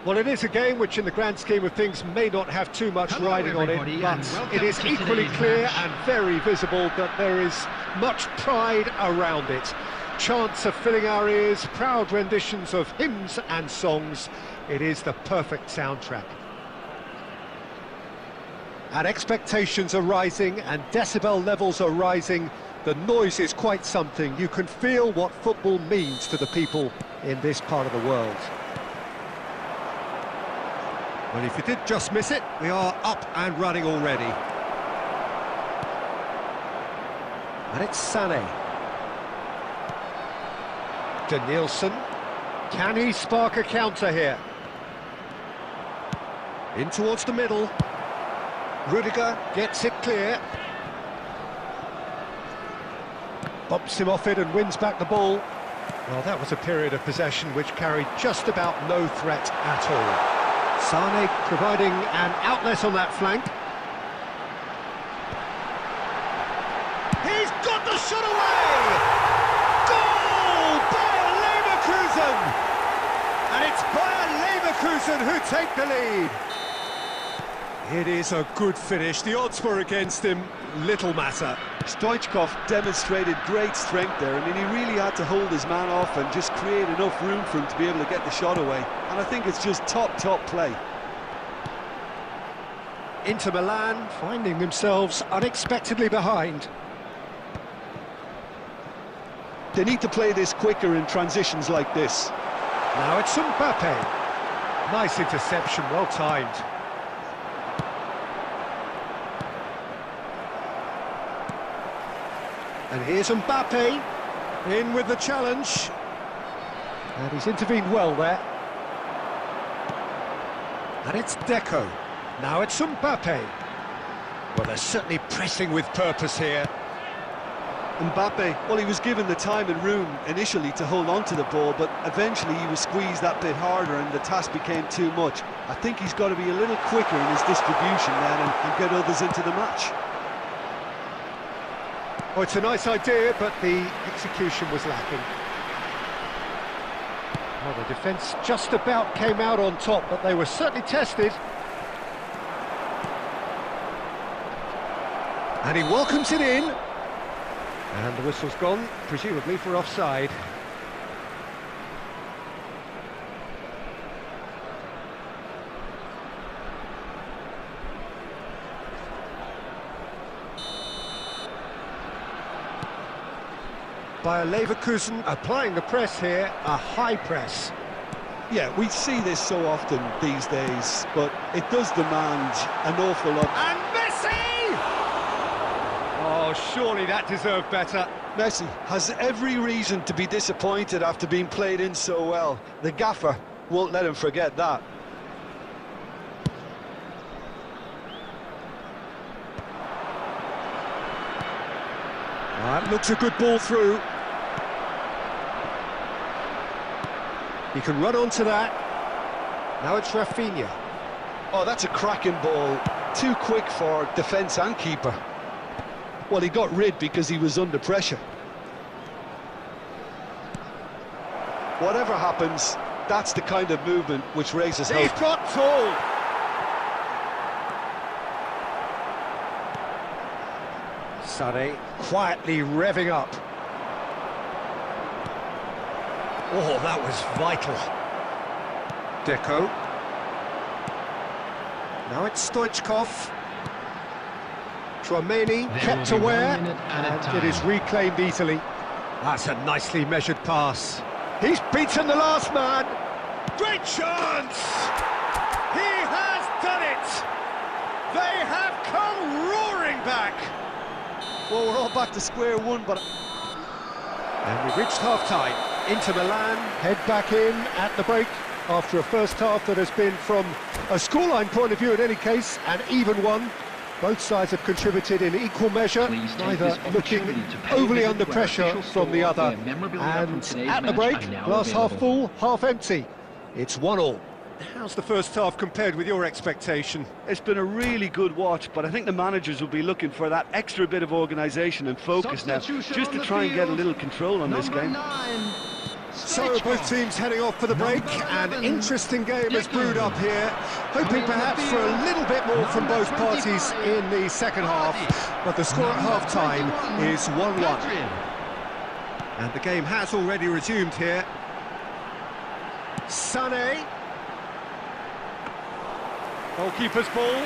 Well, it is a game which, in the grand scheme of things, may not have too much riding on it, but it is equally clear and very visible that there is much pride around it. Chants are filling our ears, proud renditions of hymns and songs. It is the perfect soundtrack. And expectations are rising and decibel levels are rising. The noise is quite something. You can feel what football means to the people in this part of the world. Well, if you did just miss it, we are up and running already. And it's Sané. Danielson. Can he spark a counter here? In towards the middle. Rudiger gets it clear. Bumps him off it and wins back the ball. Well, that was a period of possession which carried just about no threat at all. Sané providing an outlet on that flank. He's got the shot away! Goal! Bayer Leverkusen! And it's Bayer Leverkusen who take the lead. It is a good finish. The odds were against him. Little matter. Stoichkov demonstrated great strength there. I mean, he really had to hold his man off and just create enough room for him to be able to get the shot away. And I think it's just top play. Inter Milan finding themselves unexpectedly behind. They need to play this quicker in transitions like this. Now it's Mbappe. Nice interception, well timed. And here's Mbappe, in with the challenge. And he's intervened well there. And it's Deco. Now it's Mbappe. Well, they're certainly pressing with purpose here. Mbappe, well, he was given the time and room initially to hold on to the ball, but eventually he was squeezed that bit harder and the task became too much. I think he's got to be a little quicker in his distribution then and get others into the match. Oh, it's a nice idea, but the execution was lacking. Well, the defence just about came out on top, but they were certainly tested. And he welcomes it in. And the whistle's gone, presumably for offside. Bayer Leverkusen applying the press here, a high press. Yeah, we see this so often these days, but it does demand an awful lot. And Messi! Oh, surely that deserved better. Messi has every reason to be disappointed after being played in so well. The gaffer won't let him forget that. That looks a good ball through. He can run onto that. Now it's Rafinha. Oh, that's a cracking ball. Too quick for defence and keeper. Well, he got rid because he was under pressure. Whatever happens, that's the kind of movement which raises hope. He's got tall. Sané quietly revving up. Oh, that was vital. Deco. Now it's Stoichkov. Tchouameni kept aware, and it is reclaimed easily. That's a nicely measured pass. He's beaten the last man. Great chance! He has done it! They have come roaring back! Well, we're all back to square one, but... And we've reached half-time. Inter Milan head back in at the break after a first half that has been, from a scoreline point of view in any case, an even one. Both sides have contributed in equal measure, neither looking overly under pressure from the other. And at the break, glass half full, half empty. It's 1-1. How's the first half compared with your expectation? It's been a really good watch, but I think the managers will be looking for that extra bit of organisation and focus now, just to try and get a little control on this game. So both teams heading off for the break. An interesting game has brewed up here. Hoping perhaps for a little bit more from both parties in the second half. But the score at half-time is 1-1. And the game has already resumed here. Sané. Goalkeeper's ball.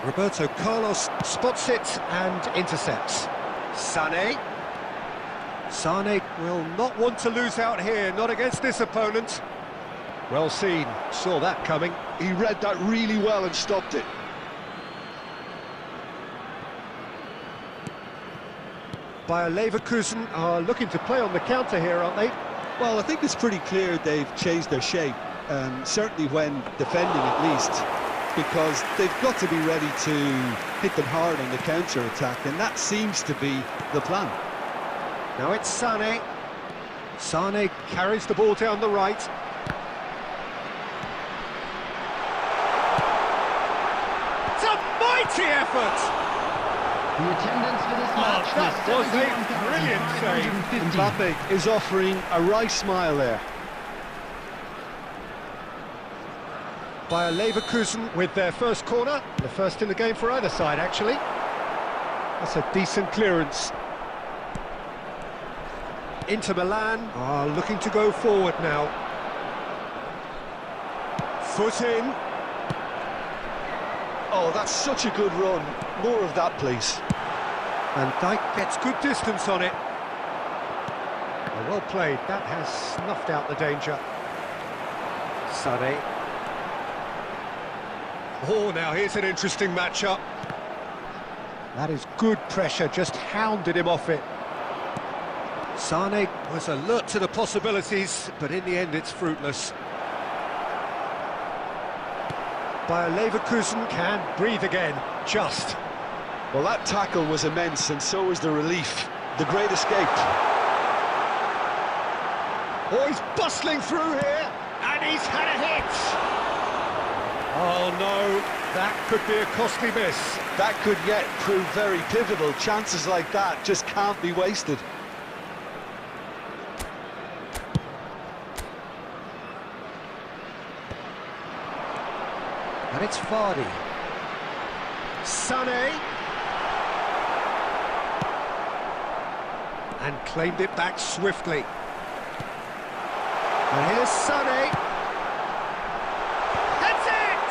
Roberto Carlos spots it and intercepts. Sané. Sané will not want to lose out here, not against this opponent. Well seen, saw that coming. He read that really well and stopped it. Bayer Leverkusen are looking to play on the counter here, aren't they? Well, I think it's pretty clear they've changed their shape, certainly when defending at least, because they've got to be ready to hit them hard on the counter-attack, and that seems to be the plan. Now it's Sané. Sané carries the ball down the right. It's a mighty effort! The attendance for this match that was a brilliant save. Mbappe is offering a wry smile there. Bayer Leverkusen with their first corner, the first in the game for either side actually. That's a decent clearance. Inter Milan are looking to go forward now. Foot in. Oh, that's such a good run. More of that, please. And Dijk gets good distance on it. Well played, that has snuffed out the danger. Sané. Oh, now here's an interesting matchup. That is good pressure, just hounded him off it. Sané was alert to the possibilities, but in the end it's fruitless. Bayer Leverkusen can breathe again, just. Well, that tackle was immense, and so was the relief. The great escape. Oh, he's bustling through here, and he's had a hit! Oh no, that could be a costly miss. That could yet prove very pivotal. Chances like that just can't be wasted. And it's Vardy. Sané. And claimed it back swiftly. And here's Sané. That's it!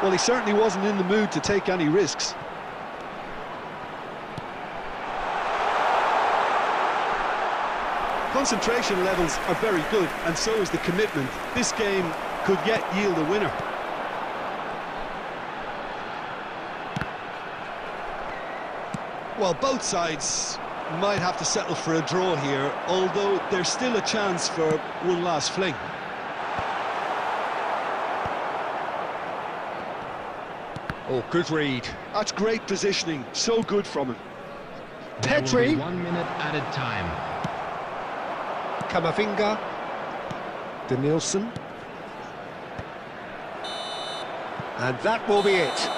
Well, he certainly wasn't in the mood to take any risks. Concentration levels are very good, and so is the commitment. This game could yet yield a winner. Well, both sides might have to settle for a draw here, although there's still a chance for one last fling. Oh, good read. That's great positioning, so good from him. Petri. 1 minute added time. Kamavinga. Denilson. And that will be it.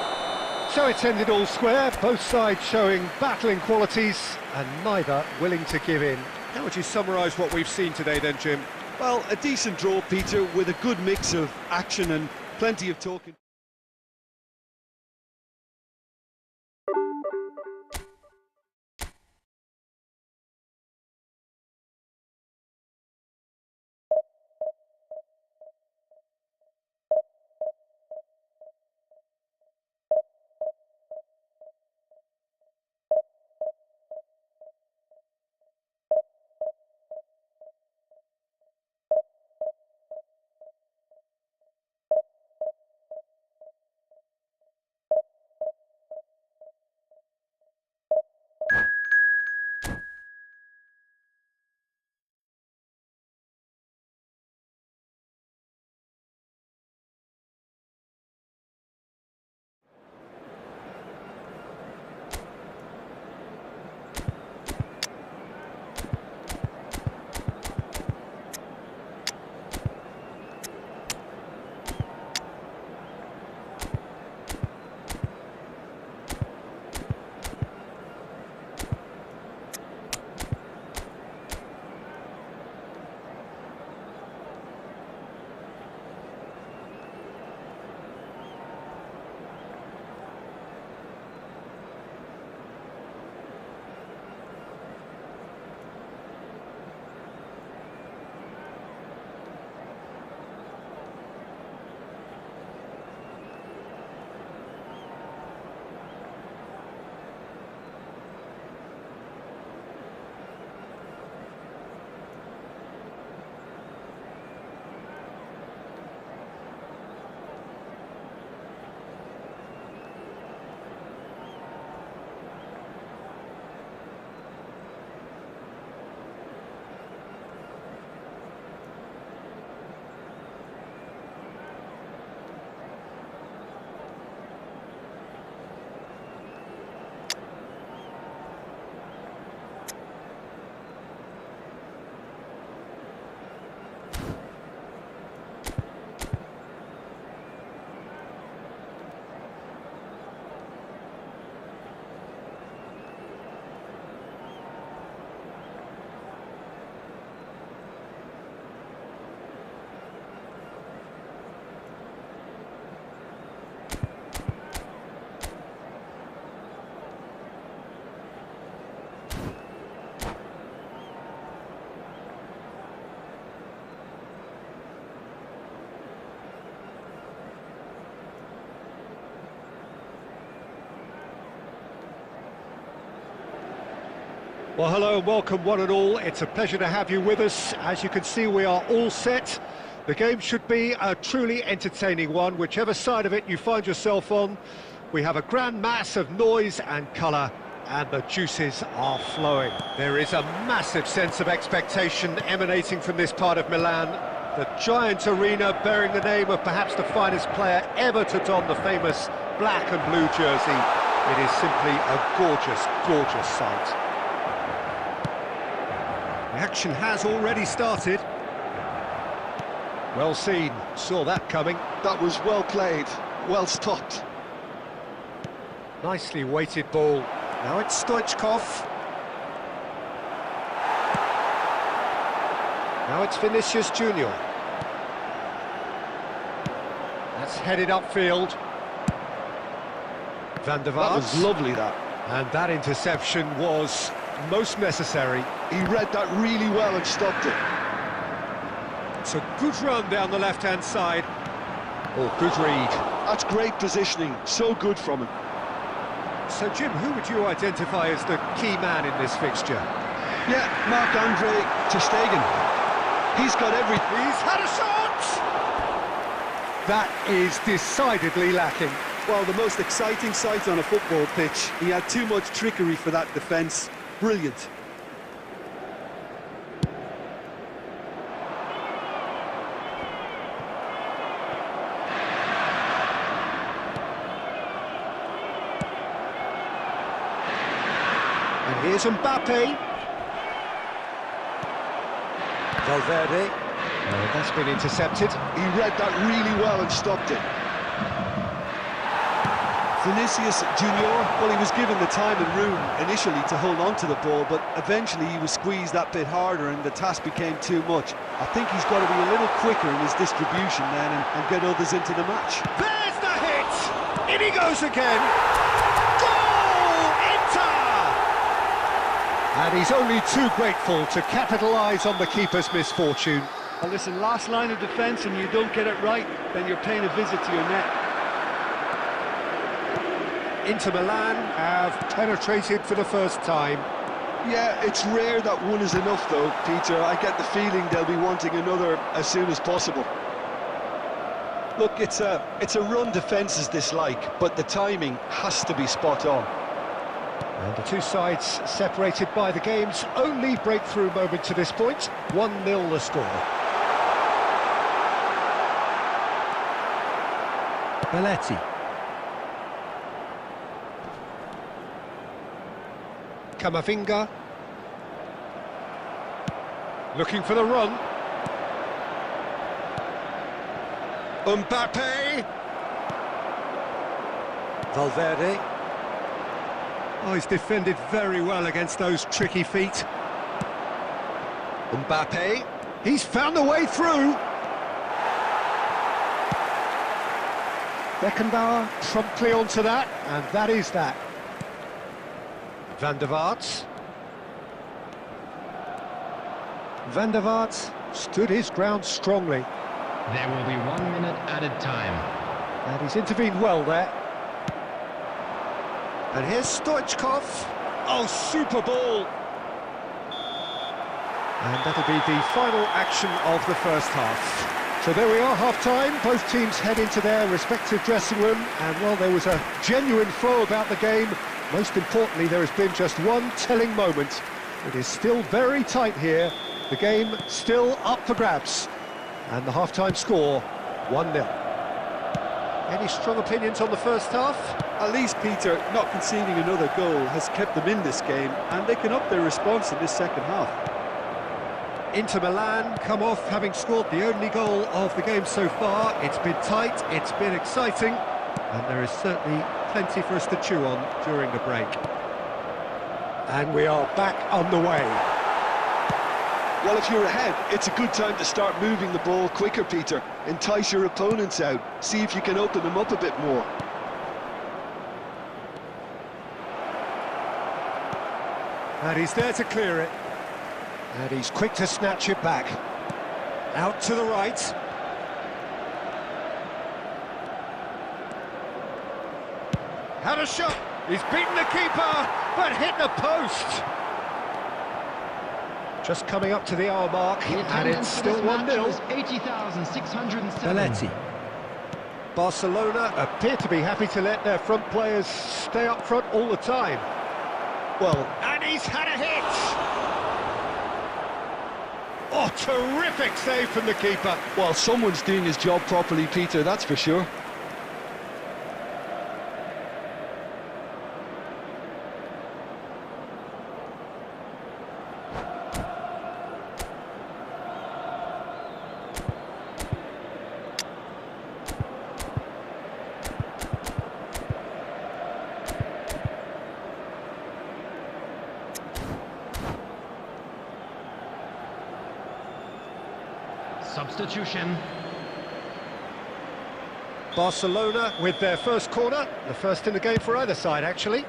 So it's ended all square, both sides showing battling qualities and neither willing to give in. How would you summarise what we've seen today then, Jim? Well, a decent draw, Peter, with a good mix of action and plenty of talking. Well, hello and welcome one and all. It's a pleasure to have you with us. As you can see, we are all set. The game should be a truly entertaining one, whichever side of it you find yourself on. We have a grand mass of noise and colour, and the juices are flowing. There is a massive sense of expectation emanating from this part of Milan. The giant arena bearing the name of perhaps the finest player ever to don the famous black and blue jersey. It is simply a gorgeous, gorgeous sight. The action has already started. Well seen, saw that coming. That was well played, well stopped. Nicely weighted ball. Now it's Stoichkov. Now it's Vinicius Junior. That's headed upfield. Van der Vaart. That was lovely, that. And that interception was most necessary. He read that really well and stopped it. It's a good run down the left-hand side. Oh, good read. That's great positioning, so good from him. So, Jim, who would you identify as the key man in this fixture? Yeah, Marc-Andre ter Stegen. He's got everything. He's had a shot! That is decidedly lacking. Well, the most exciting sight on a football pitch. He had too much trickery for that defence. Brilliant. And here's Mbappe. Valverde. Oh, that's been intercepted. He read that really well and stopped it. Vinicius Junior, well, he was given the time and room initially to hold on to the ball, but eventually he was squeezed that bit harder and the task became too much. I think he's got to be a little quicker in his distribution then and get others into the match. There's the hit! In he goes again! Goal! Inter! And he's only too grateful to capitalise on the keeper's misfortune. Well, listen, last line of defence and you don't get it right, then you're paying a visit to your net. Inter Milan have penetrated for the first time. Yeah, it's rare that one is enough though, Peter. I get the feeling they'll be wanting another as soon as possible. Look, it's a run defence is dislike, but the timing has to be spot on. And the two sides separated by the game's only breakthrough moment to this point. 1-0 the score. Belletti. Camavinga. Looking for the run. Mbappe. Valverde. Oh, he's defended very well against those tricky feet. Mbappe. He's found the way through. Beckenbauer promptly onto that, and that is that. Van der Vaart. Van der Vaart stood his ground strongly. There will be 1 minute added time. And he's intervened well there. And here's Stoichkov. Oh, super ball! And that'll be the final action of the first half. So there we are, half-time. Both teams head into their respective dressing room. And, well, there was a genuine flow about the game. Most importantly, there has been just one telling moment. It is still very tight here. The game still up for grabs. And the half-time score, 1-0. Any strong opinions on the first half? At least, Peter, not conceding another goal has kept them in this game, and they can up their response in this second half. Inter Milan come off having scored the only goal of the game so far. It's been tight, it's been exciting, and there is certainly plenty for us to chew on during the break. And we are back on the way. Well, if you're ahead, it's a good time to start moving the ball quicker, Peter. Entice your opponents out. See if you can open them up a bit more. And he's there to clear it. And he's quick to snatch it back. Out to the right. Had a shot. He's beaten the keeper, but hit the post. Just coming up to the hour mark, The and it's attendance for still this match 1-0. was 80,607. Belletti. Barcelona appear to be happy to let their front players stay up front all the time. Well, And he's had a hit! Oh, terrific save from the keeper. well, someone's doing his job properly, Peter, that's for sure. Substitution. Barcelona with their first corner, the first in the game for either side, actually.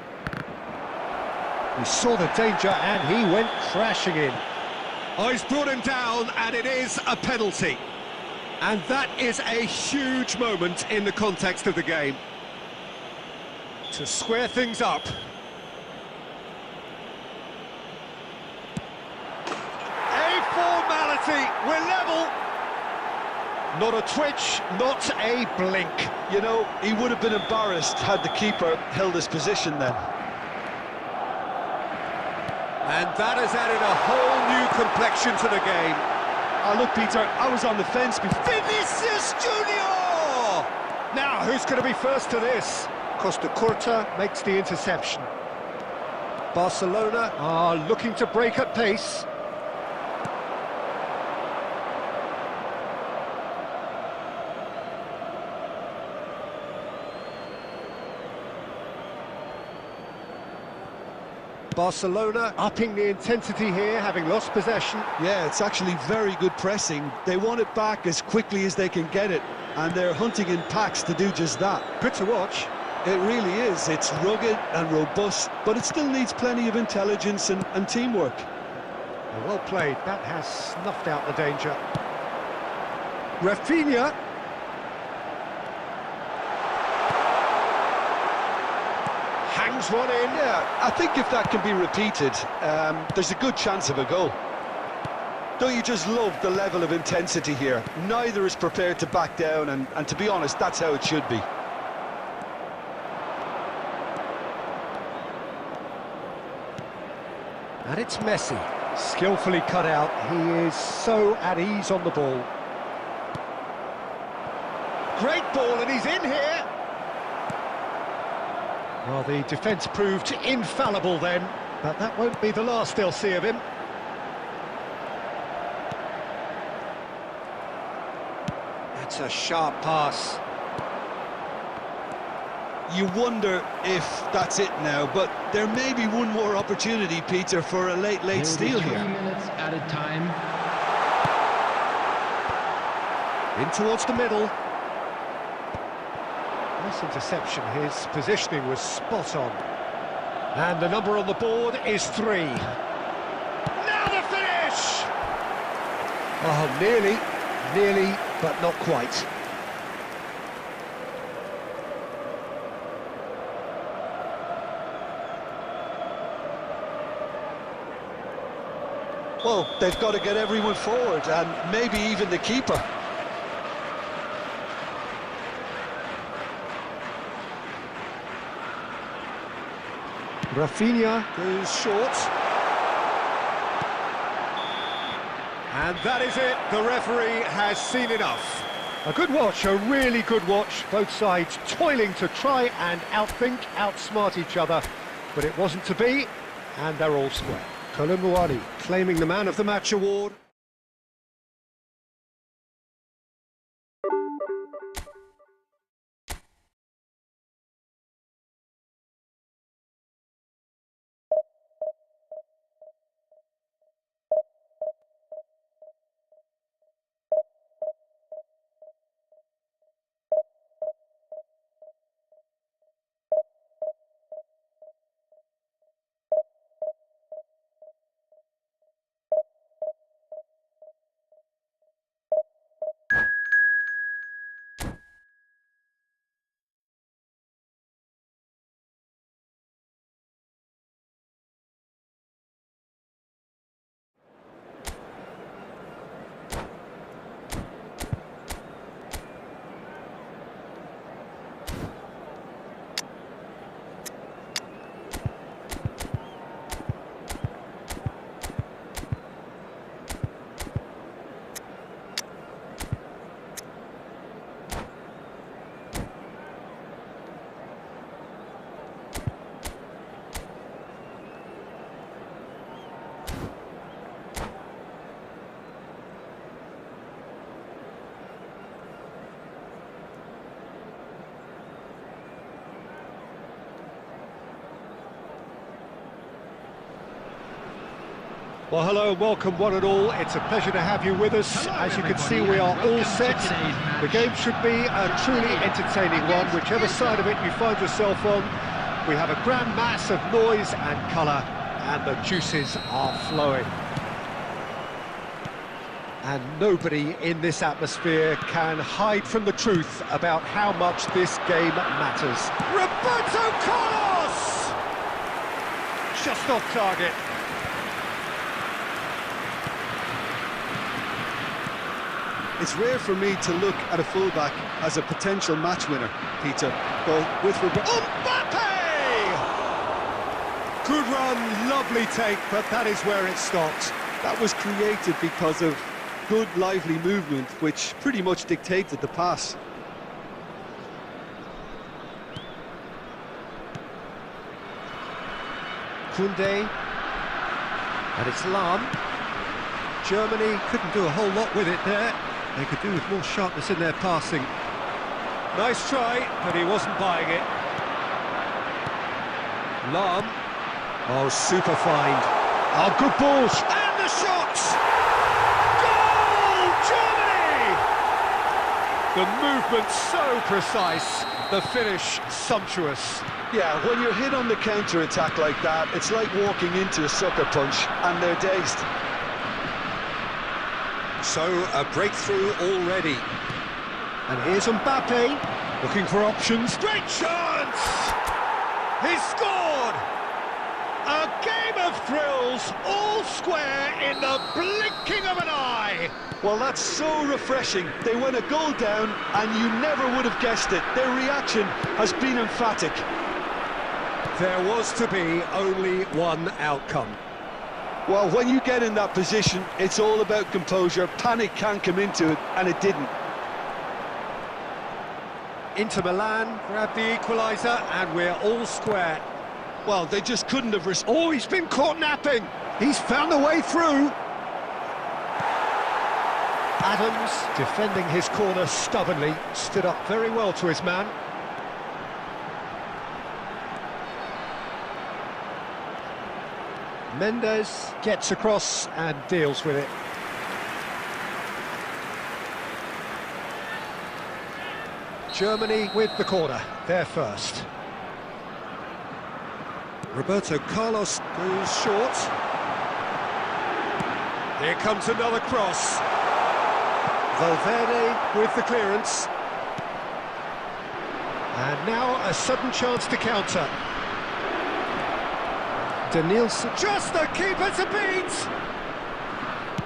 He saw the danger and he went crashing in. Oh, he's brought him down, and it is a penalty. And that is a huge moment in the context of the game. To square things up. A formality, we're level. Not a twitch, not a blink. You know, he would have been embarrassed had the keeper held his position then. And that has added a whole new complexion to the game. Oh, look, Peter, I was on the fence before. Vinicius Junior! Now, who's going to be first to this? Costa Curta makes the interception. Barcelona are looking to break at pace. Barcelona upping the intensity here, having lost possession. Yeah, it's actually very good pressing. They want it back as quickly as they can get it, and they're hunting in packs to do just that. Good to watch. It really is. It's rugged and robust, but it still needs plenty of intelligence and teamwork. Well played. That has snuffed out the danger. Rafinha. Hangs one in. Yeah, I think if that can be repeated, there's a good chance of a goal. Don't you just love the level of intensity here? Neither is prepared to back down, and to be honest, that's how it should be. And it's Messi. Skillfully cut out. He is so at ease on the ball. Great ball, and he's in here. Well, the defence proved infallible then, but that won't be the last they'll see of him. That's a sharp pass. You wonder if that's it now, but there may be one more opportunity, Peter, for a late steal here. 3 minutes added time. In towards the middle. Nice interception, his positioning was spot on. And the number on the board is 3. Now the finish! Oh, nearly, but not quite. Well, they've got to get everyone forward, and maybe even the keeper. Rafinha goes short. And that is it. The referee has seen enough. A good watch, a really good watch. Both sides toiling to try and outthink, outsmart each other. But it wasn't to be, and they're all square. Colomboani claiming the Man of the Match award. Well, hello and welcome one and all. It's a pleasure to have you with us. Hello, As you can see, everybody, we are and all welcome to set. today's match. The game should be a truly entertaining one, whichever side of it you find yourself on. We have a grand mass of noise and colour, and the juices are flowing. And nobody in this atmosphere can hide from the truth about how much this game matters. Roberto Carlos! Just off target. It's rare for me to look at a fullback as a potential match winner, Peter, but with Mbappe! Good run, lovely take, but that is where it stopped. that was created because of good, lively movement, which pretty much dictated the pass. Koundé, and it's Lahm. Germany couldn't do a whole lot with it there. They could do with more sharpness in their passing. Nice try, but he wasn't buying it. Lahm. Oh, super find. Oh, good balls. And the shot! Goal, Germany! The movement so precise, the finish sumptuous. Yeah, when you're hit on the counter-attack like that, it's like walking into a sucker punch, and they're dazed. So, a breakthrough already. And here's Mbappe, looking for options. Great chance! He's scored! A game of thrills, all square in the blinking of an eye! Well, that's so refreshing. They went a goal down, and you never would have guessed it. Their reaction has been emphatic. There was to be only one outcome. Well, when you get in that position, it's all about composure. Panic can't come into it, and it didn't. Inter Milan grabbed the equaliser, and we're all square. Well, they just couldn't have Oh, he's been caught napping! He's found a way through! Adams, defending his corner stubbornly, stood up very well to his man. Mendes gets across and deals with it. Germany with the corner, they're first. Roberto Carlos goes short. Here comes another cross. Valverde with the clearance. And now a sudden chance to counter. Danielson, just the keeper to beat!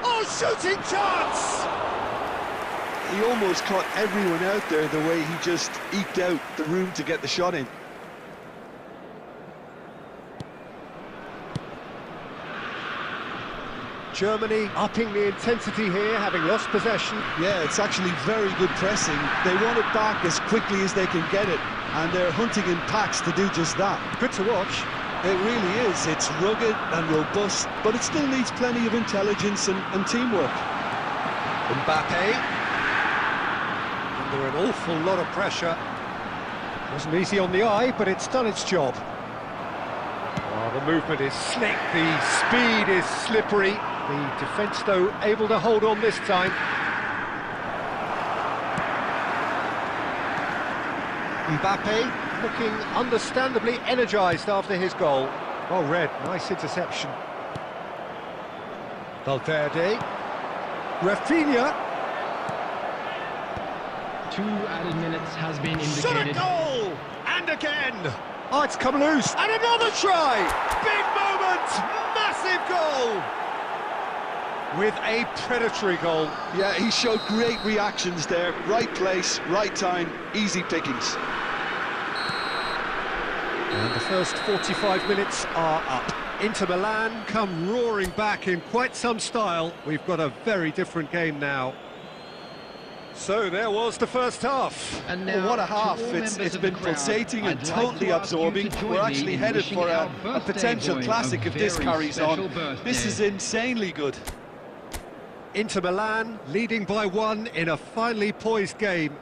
Oh, shooting chance! He almost caught everyone out there the way he just eked out the room to get the shot in. Germany upping the intensity here, having lost possession. Yeah, it's actually very good pressing. They want it back as quickly as they can get it, and they're hunting in packs to do just that. Good to watch. It really is. It's rugged and robust, but it still needs plenty of intelligence and teamwork. Mbappe. Under an awful lot of pressure. Wasn't easy on the eye, but it's done its job. Oh, the movement is slick, the speed is slippery. The defence, though, able to hold on this time. Mbappe looking understandably energised after his goal. Well read, nice interception. Valverde. Rafinha. 2 added minutes has been Shot a indicated. goal! And again! Oh, it's come loose. And another try! Big moment! Massive goal! With a predatory goal. Yeah, he showed great reactions there. Right place, right time, easy pickings. And the first 45 minutes are up. Inter Milan come roaring back in quite some style. We've got a very different game now. So there was the first half. And Well, now, what a to half. all It's members of been the crowd, pulsating and I'd like totally to ask you to absorbing. join We're me actually in headed wishing for our a birthday potential boy classic a if this very carries special on. birthday. This is insanely good. Inter Milan leading by 1 in a finely poised game.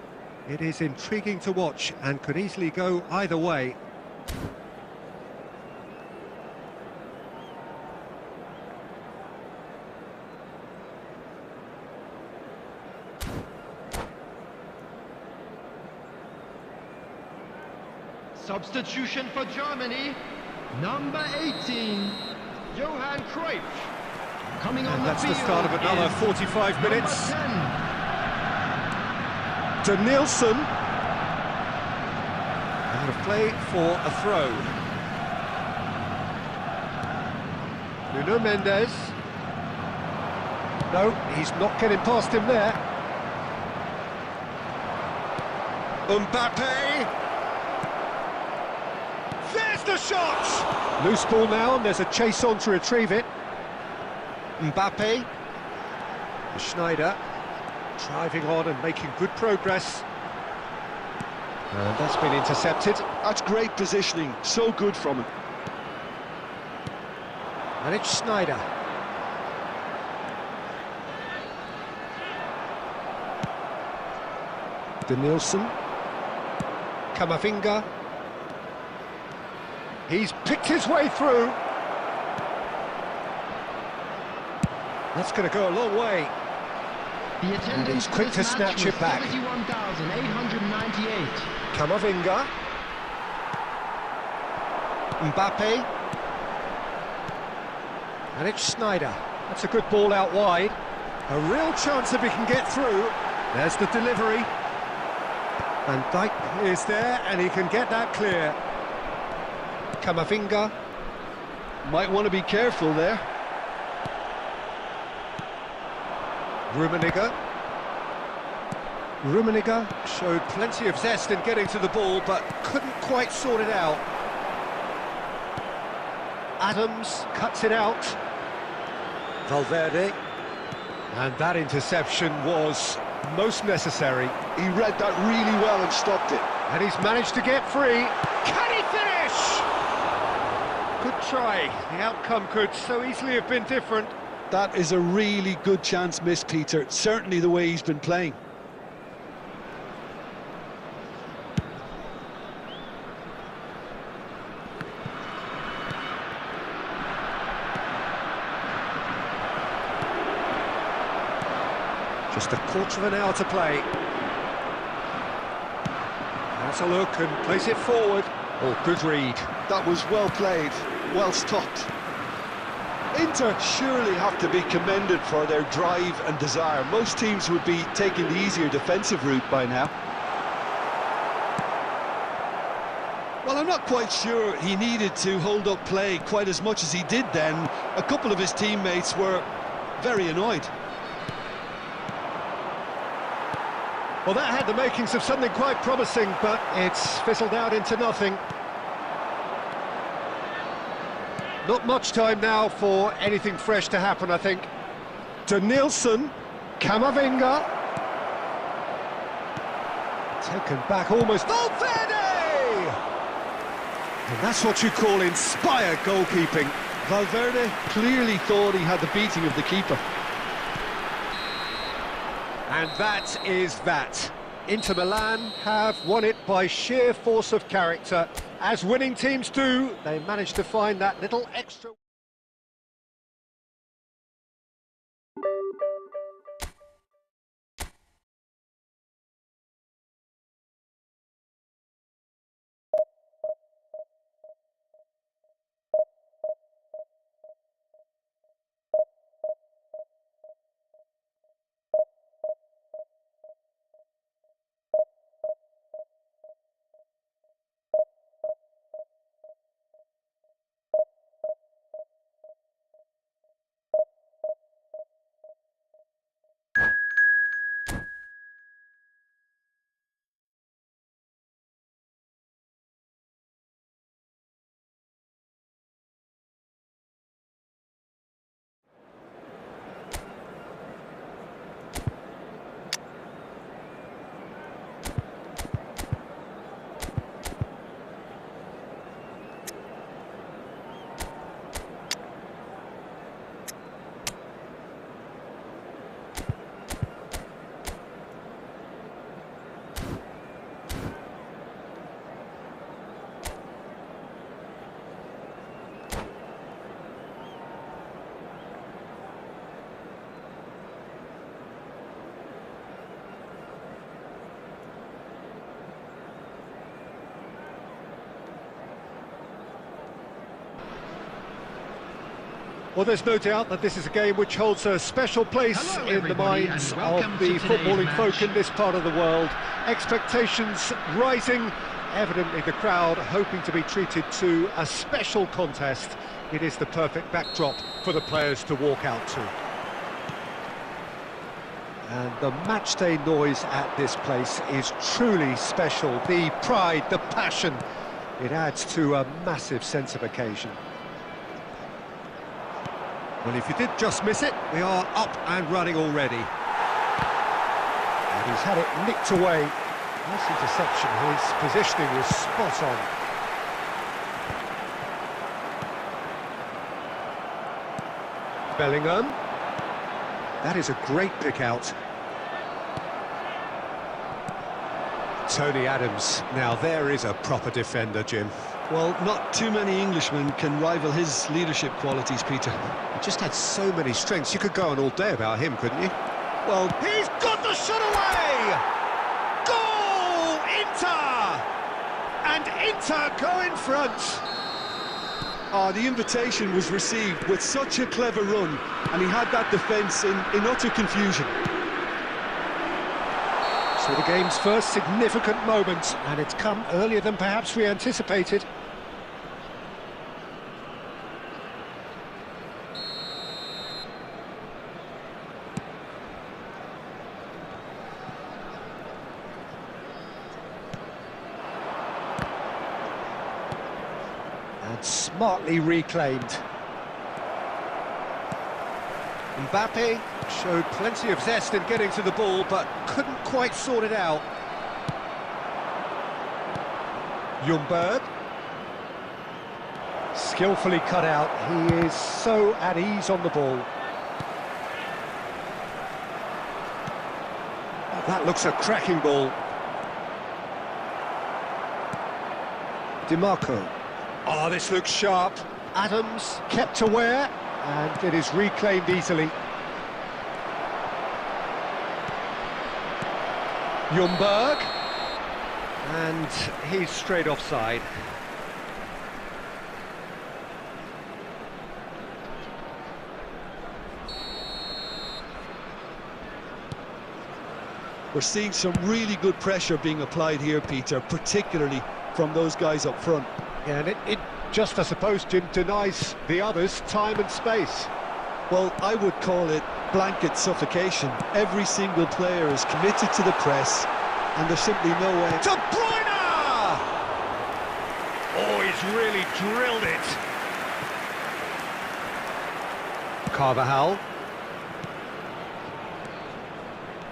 It is intriguing to watch and could easily go either way. Substitution for Germany, number 18, Johan Cruyff. Coming on And the that's the field start of another is 45 minutes. number 10. To Nielsen. Out of play for a throw. Nuno Mendes. No, he's not getting past him there. Mbappe. There's the shot! Loose ball now, and there's a chase on to retrieve it. Mbappe. Schneider. Driving on and making good progress. And that's been intercepted. That's great positioning, so good from him. And it's Schneider. De Nielsen. Camavinga. He's picked his way through. That's going to go a long way. The attendance he's quick for to this snatch match it was back. 71,898. Camavinga. Mbappe. And it's Schneider. That's a good ball out wide. A real chance if he can get through. There's the delivery. Van Dijk is there and he can get that clear. Camavinga. Might want to be careful there. Rummenigge showed plenty of zest in getting to the ball, but couldn't quite sort it out. Adams cuts it out. Valverde. And that interception was most necessary. He read that really well and stopped it. And he's managed to get free. Can he finish? Good try. The outcome could so easily have been different. That is a really good chance missed, Peter. Certainly the way he's been playing. Just a quarter of an hour to play. Has a look and plays it forward. Oh, good read. That was well played, well stopped. Inter surely have to be commended for their drive and desire. Most teams would be taking the easier defensive route by now. Well, I'm not quite sure he needed to hold up play quite as much as he did then. A couple of his teammates were very annoyed. Well, that had the makings of something quite promising, but it's fizzled out into nothing. Not much time now for anything fresh to happen, I think. To Nielsen, Camavinga. Taken back almost. Valverde! And that's what you call inspired goalkeeping. Valverde clearly thought he had the beating of the keeper. And that is that. Inter Milan have won it by sheer force of character. As winning teams do, they managed to find that little extra... Well, there's no doubt that this is a game which holds a special place Hello, in the everybody, minds and of welcome the to today's footballing folk match. in this part of the world. Expectations rising, evidently the crowd hoping to be treated to a special contest. It is the perfect backdrop for the players to walk out to. And the matchday noise at this place is truly special. The pride, the passion, it adds to a massive sense of occasion. Well, if you did just miss it, we are up and running already. And he's had it nicked away. Nice interception, his positioning was spot on. Bellingham. That is a great pick out. Tony Adams. Now there is a proper defender, Jim. Well, not too many Englishmen can rival his leadership qualities, Peter. He just had so many strengths. You could go on all day about him, couldn't you? Well, He's got the shot away! Goal! Inter! And Inter go in front. the invitation was received with such a clever run, and he had that defence in utter confusion. So the game's first significant moment, and it's come earlier than perhaps we anticipated. And smartly reclaimed. Mbappe showed plenty of zest in getting to the ball, but couldn't quite sort it out. Ljungberg. Skillfully cut out. He is so at ease on the ball. That looks a cracking ball. DiMarco. Oh, this looks sharp. Adams kept aware, and it is reclaimed easily. Ljungberg, and he's straight offside. We're seeing some really good pressure being applied here, Peter, particularly from those guys up front. Yeah, and it just, I suppose, Jim, denies the others time and space. Well, I would call it blanket suffocation. Every single player is committed to the press, and there's simply no way. De Bruyne! Oh, he's really drilled it. Carvajal.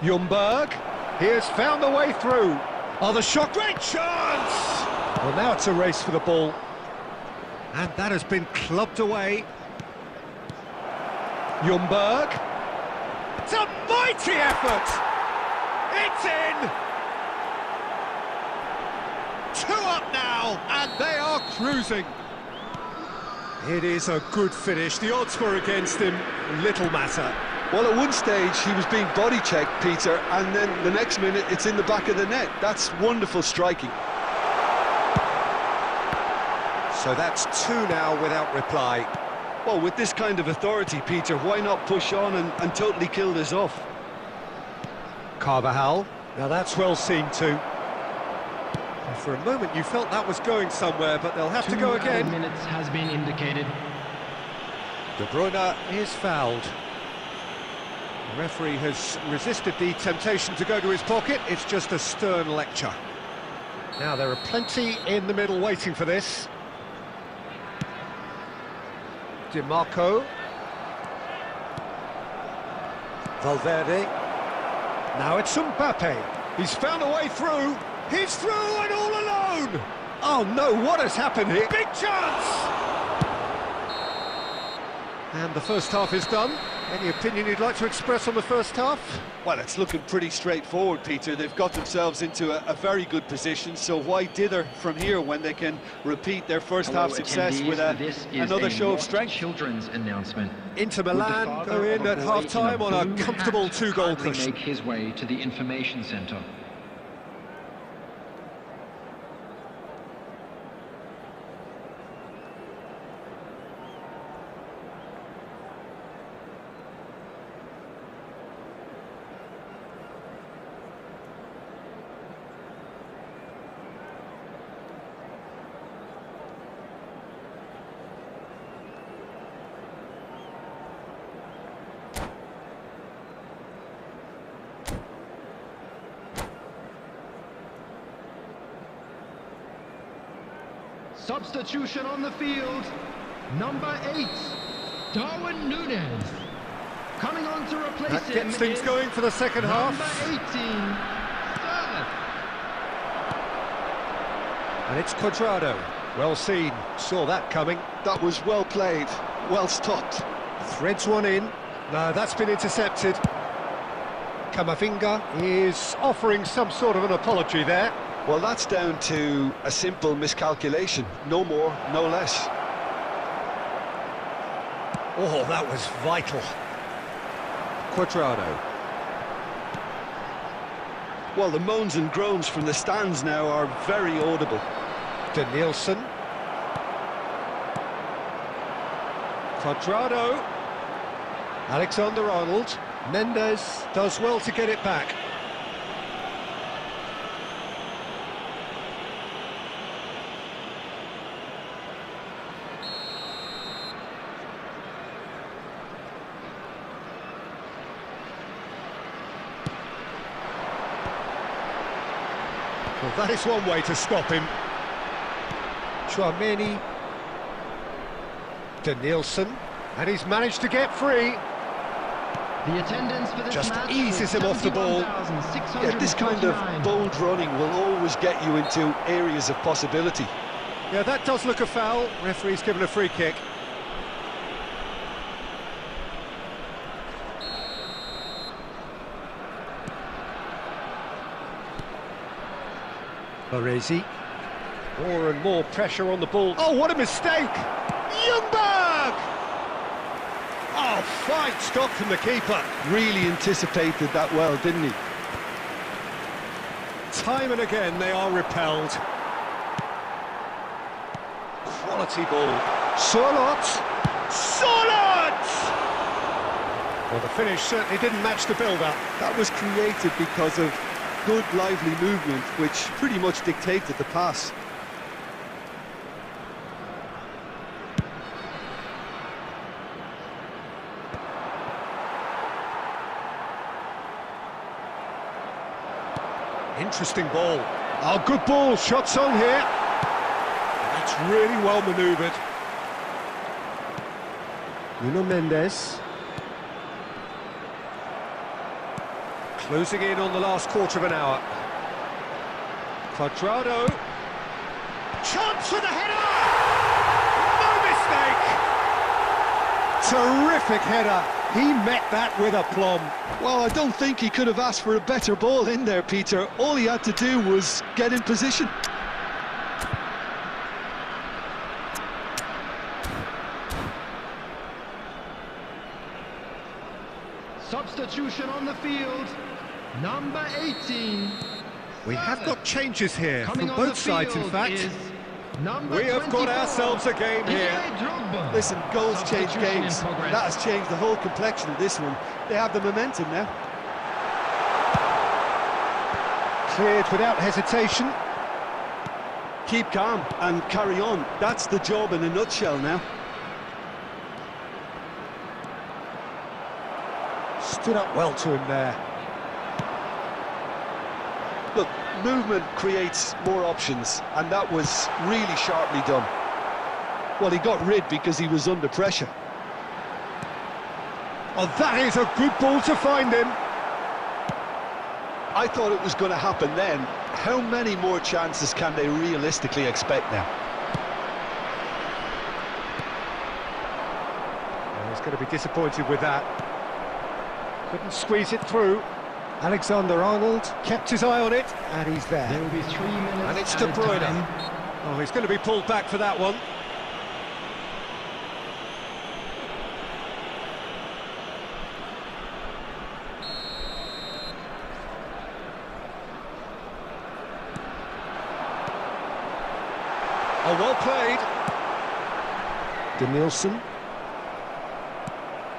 Ljungberg. He has found the way through. Oh, the shot, great chance! Well, now it's a race for the ball. And that has been clubbed away. Ljungberg. It's a mighty effort! It's in! 2 up now, and they are cruising. It is a good finish. The odds were against him. Little matter. Well, at one stage he was being body checked, Peter, and then the next minute it's in the back of the net. That's wonderful striking. So that's 2 now without reply. Well, with this kind of authority, Peter, why not push on and totally kill this off? Carvajal. Now that's well seen too. For a moment you felt that was going somewhere, but they'll have to go again. 2 minutes has been indicated. De Bruyne is fouled. The referee has resisted the temptation to go to his pocket. It's just a stern lecture. Now there are plenty in the middle waiting for this. DiMarco. Valverde. Now it's Mbappe. He's found a way through. He's through and all alone. Oh no, what has happened here? Big chance! And the first half is done. Any opinion you'd like to express on the first half? Well, it's looking pretty straightforward, Peter. They've got themselves into a very good position, so why dither from here when they can repeat their first half success with another show of strength? Children's announcement. Inter Milan go in at half-time on a comfortable 2-goal cushion. Make his way to the information centre. Substitution on the field. Number 8, Darwin Núñez. Coming on to replace That him gets things is going for the second half. Number 18, And it's Cuadrado. Well seen, saw that coming. That was well played, well stopped. Threads one in. No, that's been intercepted. Camavinga is offering some sort of an apology there. Well, that's down to a simple miscalculation. No more, no less. Oh, that was vital. Cuadrado. Well, the moans and groans from the stands now are very audible. Danielson. Cuadrado. Alexander-Arnold. Mendes does well to get it back. Well, that is one way to stop him. Tchouaméni. Danielson. And he's managed to get free. The attendance for this Just match eases him off the ball. Yeah, this kind of bold running will always get you into areas of possibility. Yeah, that does look a foul. Referee's given a free kick. Baresi. More and more pressure on the ball. Oh, what a mistake! Ljungberg! Oh, fine stop from the keeper. Really anticipated that well, didn't he? Time and again they are repelled. Quality ball. Sorloth! Sorloth! Well, the finish certainly didn't match the build-up. That was created because of good, lively movement, which pretty much dictated the pass. Interesting ball. Oh, good ball. Shots on here. That's really well manoeuvred. Nuno Mendes. Closing in on the last quarter of an hour. Cuadrado. Chance for the header! No mistake! Terrific header. He met that with aplomb. Well, I don't think he could have asked for a better ball in there, Peter. All he had to do was get in position. Substitution on the field. Number 18. We have got changes here Coming from on both the sides, in field fact. is number We have got 24, ourselves a game here. Drogba. Listen, goals change Substitution in games. progress. That has changed the whole complexion of this one. They have the momentum now. Cleared without hesitation. Keep calm and carry on. That's the job in a nutshell now. Stood up well to him there. Look, movement creates more options, and that was really sharply done. Well, he got rid because he was under pressure. Oh, that is a good ball to find him. I thought it was going to happen then. How many more chances can they realistically expect now? Well, he's going to be disappointed with that. Couldn't squeeze it through. Alexander-Arnold kept his eye on it, and he's there. There will be 3 minutes. And it's De added Bruyne. time. Oh, he's going to be pulled back for that one. Oh, well played. Danielson.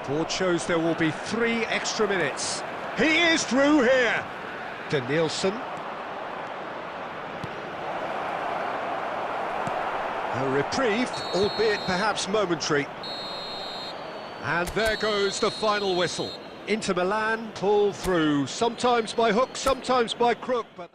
Board shows there will be 3 extra minutes. He is through here. Danielson. A reprieve, albeit perhaps momentary. And there goes the final whistle. Inter Milan pull through, sometimes by hook, sometimes by crook, but...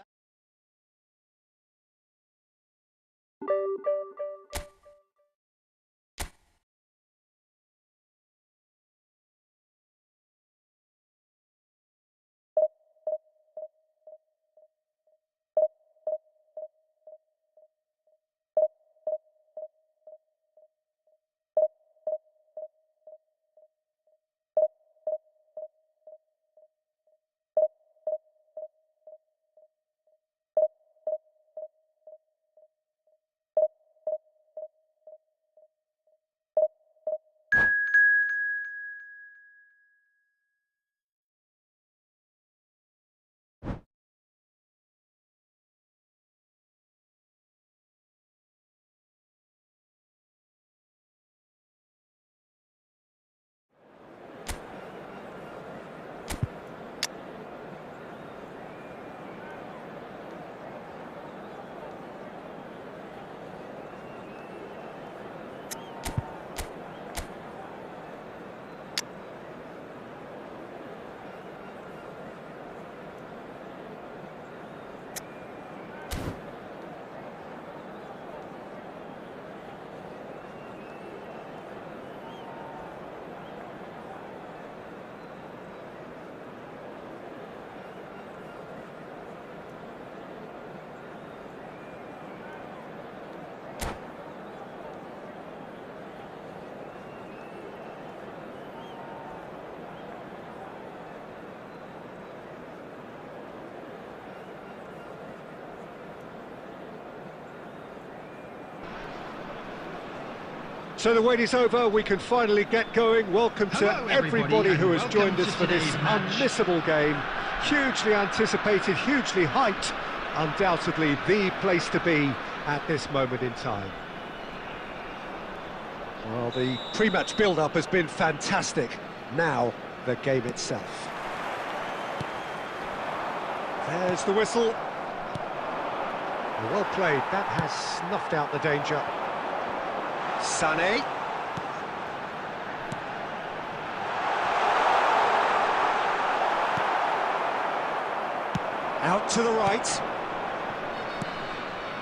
So the wait is over, we can finally get going. Welcome to Hello, everybody who has welcome joined us to for this today's match. unmissable game. Hugely anticipated, hugely hyped. Undoubtedly the place to be at this moment in time. Well, the pre-match build-up has been fantastic. Now, the game itself. There's the whistle. Well played, that has snuffed out the danger. Sané. Out to the right.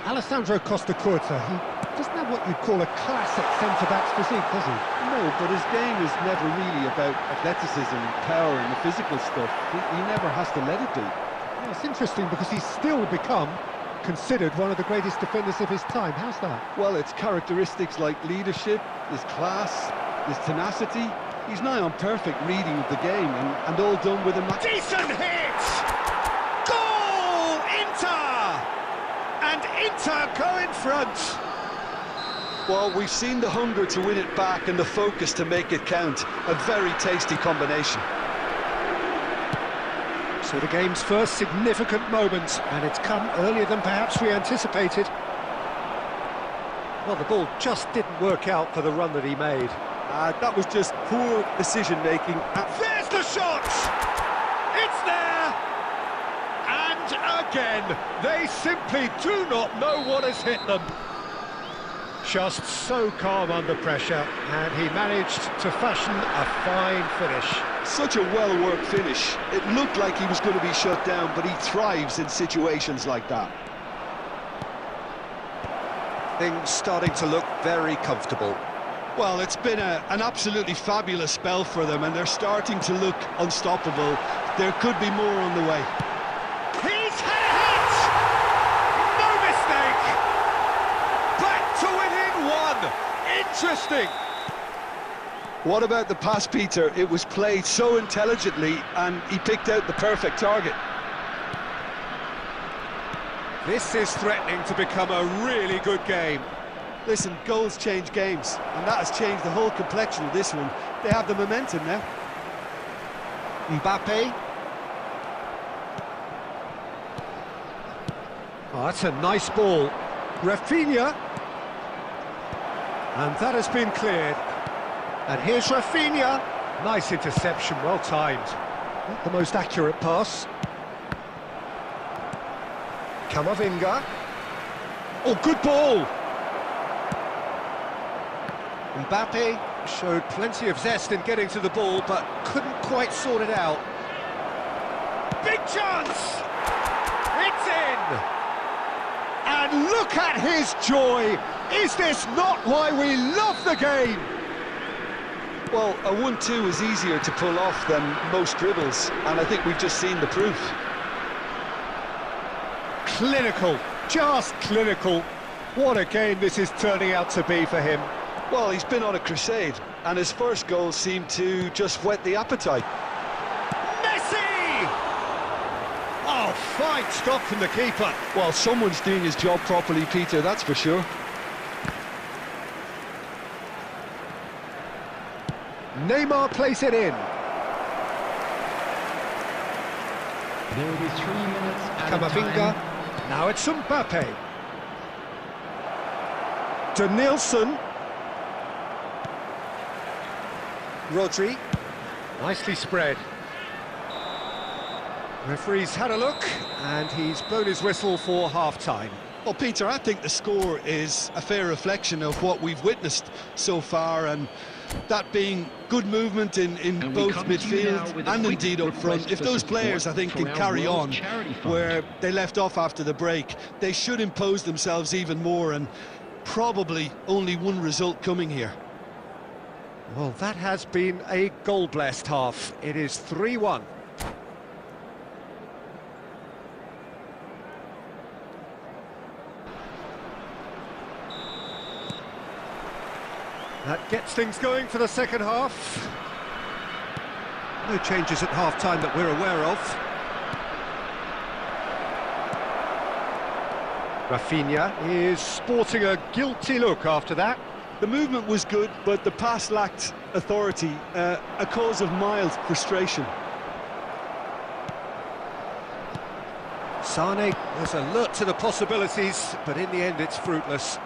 Alessandro Costa-Curta, he doesn't have what you'd call a classic centre-back's physique, does he? No, but his game is never really about athleticism, power and the physical stuff. He never has to let it be. Yeah, it's interesting because he's still become considered one of the greatest defenders of his time. How's that? Well, it's characteristics like leadership, his class, his tenacity. He's nigh on perfect reading of the game and all done with a... Decent hit! Goal! Inter! And Inter go in front. Well, we've seen the hunger to win it back and the focus to make it count. A very tasty combination. So the game's first significant moment, and it's come earlier than perhaps we anticipated. Well, the ball just didn't work out for the run that he made. That was just poor decision-making. There's the shot! It's there! And again, they simply do not know what has hit them. Just so calm under pressure, and he managed to fashion a fine finish. Such a well-worked finish. It looked like he was going to be shut down, but he thrives in situations like that. Things starting to look very comfortable. Well, it's been an absolutely fabulous spell for them, and they're starting to look unstoppable. There could be more on the way. He's had it! No mistake! Back to within one! Interesting! What about the pass, Peter? It was played so intelligently, and he picked out the perfect target. This is threatening to become a really good game. Listen, goals change games, and that has changed the whole complexion of this one. They have the momentum now. Mbappe. Oh, that's a nice ball. Rafinha. And that has been cleared. And here's Rafinha. Nice interception, well timed. Not the most accurate pass. Camavinga. Oh, good ball! Mbappe showed plenty of zest in getting to the ball, but couldn't quite sort it out. Big chance! It's in! And look at his joy! Is this not why we love the game? Well, a 1-2 is easier to pull off than most dribbles, and I think we've just seen the proof. Clinical, just clinical. What a game this is turning out to be for him. Well, he's been on a crusade, and his first goal seemed to just whet the appetite. Messi! Oh, fine stop from the keeper. Well, someone's doing his job properly, Peter, that's for sure. Neymar plays it in. There will be 3 minutes at a Camavinga. time. Now it's Mbappe. Denilson. Rodri. Nicely spread. Referee's had a look, and he's blown his whistle for half-time. Well, Peter, I think the score is a fair reflection of what we've witnessed so far, and that being good movement in both midfield and indeed up front. If those players, I think, can carry on where they left off after the break, they should impose themselves even more, and probably only one result coming here. Well, that has been a goal-blessed half. It is 3-1. That gets things going for the second half. No changes at half-time that we're aware of. Rafinha is sporting a guilty look after that. The movement was good, but the pass lacked authority, a cause of mild frustration. Sane was alert to the possibilities, but in the end it's fruitless.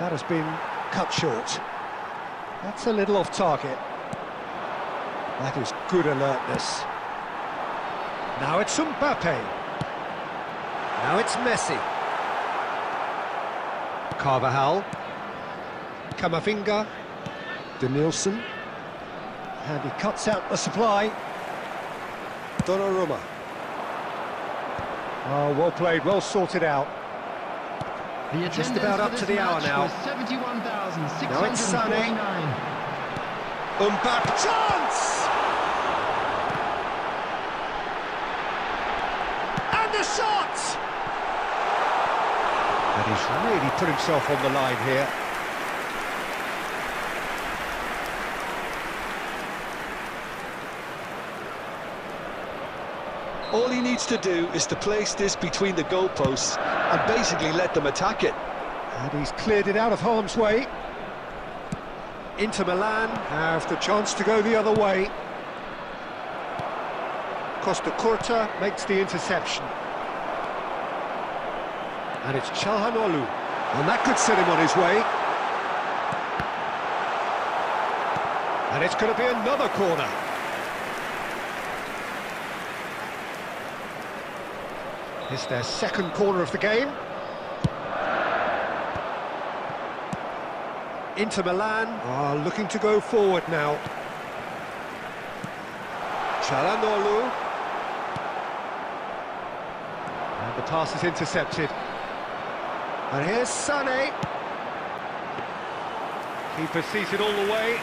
That has been cut short. That's a little off target. That is good alertness. Now it's Mbappe. Now it's Messi. Carvajal. Camavinga. Denilson. And he cuts out the supply. Donnarumma. Oh, well played, well sorted out. The Just about up to the hour now. Now it's Sane. Mbappe, chance! And the shot! And he's really put himself on the line here. All he needs to do is to place this between the goalposts and basically let them attack it. And he's cleared it out of harm's way. Inter Milan have the chance to go the other way. Costa Curta makes the interception. And it's Çalhanoğlu. And that could set him on his way. And it's going to be another corner. It's their second corner of the game. Inter Milan are looking to go forward now. Çalhanoğlu. And the pass is intercepted. And here's Sane. Keeper seated all the way.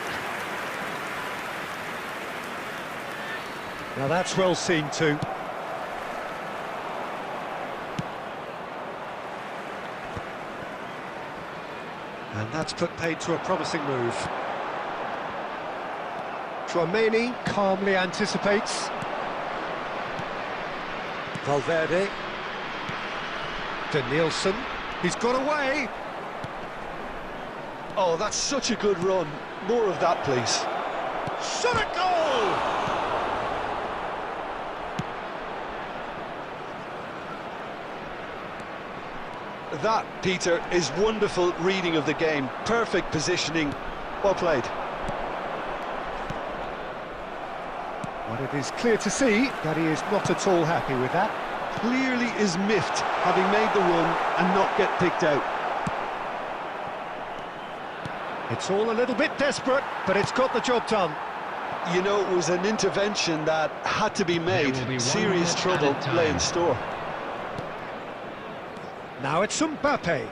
Now that's well seen too. And that's put paid to a promising move. Tchouaméni calmly anticipates. Valverde. Denilson. He's got away. Oh, that's such a good run. More of that, please. Shot a goal! That, Peter, is wonderful reading of the game. Perfect positioning. Well played. But it is clear to see that he is not at all happy with that. Clearly is miffed, having made the run and not get picked out. It's all a little bit desperate, but it's got the job done. You know, it was an intervention that had to be made. Serious trouble lay in store. Now it's Mbappe.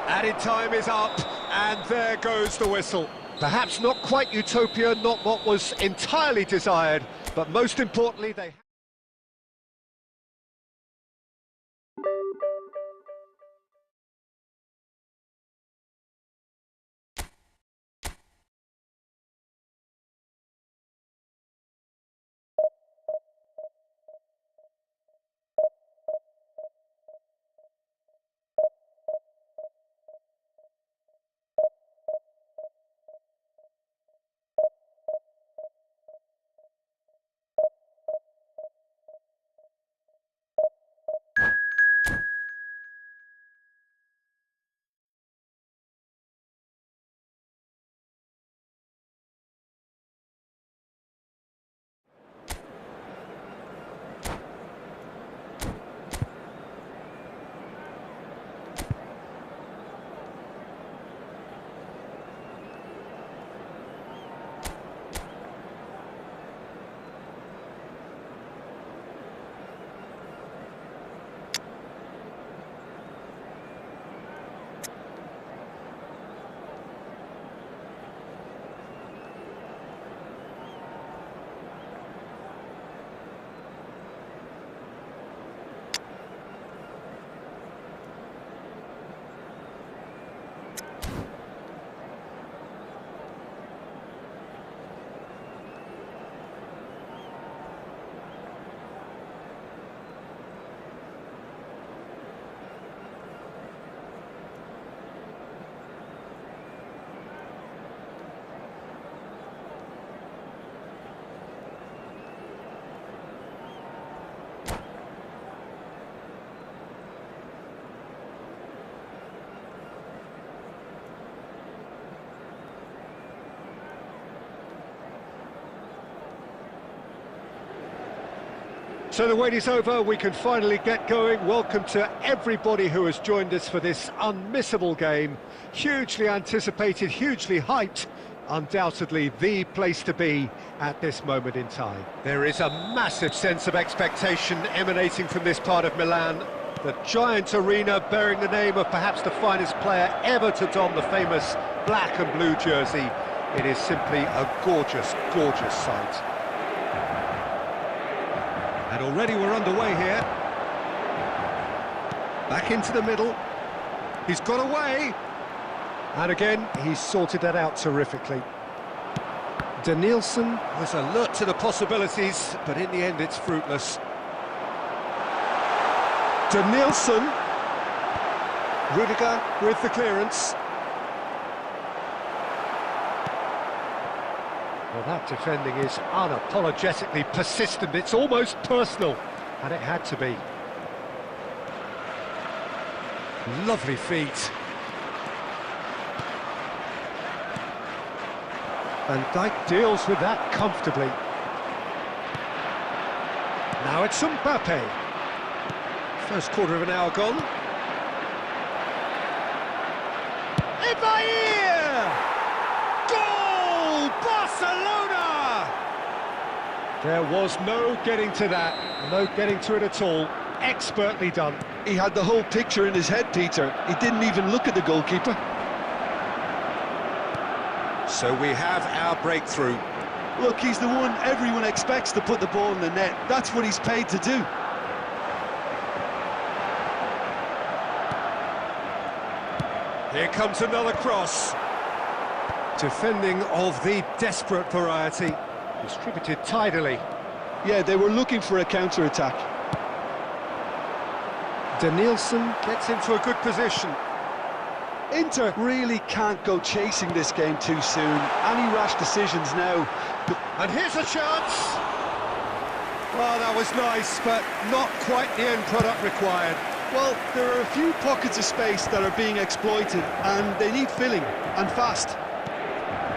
Added time is up, and there goes the whistle. Perhaps not quite utopia, not what was entirely desired, but most importantly, they... So the wait is over, we can finally get going. Welcome to everybody who has joined us for this unmissable game. Hugely anticipated, hugely hyped. Undoubtedly the place to be at this moment in time. There is a massive sense of expectation emanating from this part of Milan. The giant arena bearing the name of perhaps the finest player ever to don the famous black and blue jersey. It is simply a gorgeous, gorgeous sight. And already we're underway here. Back into the middle. He's got away. And again, he's sorted that out terrifically. Danielson was alert to the possibilities, but in the end it's fruitless. Danielson. Rudiger with the clearance. Well, that defending is unapologetically persistent. It's almost personal, and it had to be. Lovely feet. Van Dijk deals with that comfortably. Now it's Mbappe. First quarter of an hour gone. Ibair! Goal! Barcelona! There was no getting to that, no getting to it at all. Expertly done. He had the whole picture in his head, Peter. He didn't even look at the goalkeeper. So we have our breakthrough. Look, he's the one everyone expects to put the ball in the net. That's what he's paid to do. Here comes another cross. Defending of the desperate variety. Distributed tidily. Yeah, they were looking for a counter-attack. Danielson gets into a good position. Inter really can't go chasing this game too soon. Any rash decisions now. And here's a chance. Well, that was nice, but not quite the end product required. Well, there are a few pockets of space that are being exploited, and they need filling, and fast.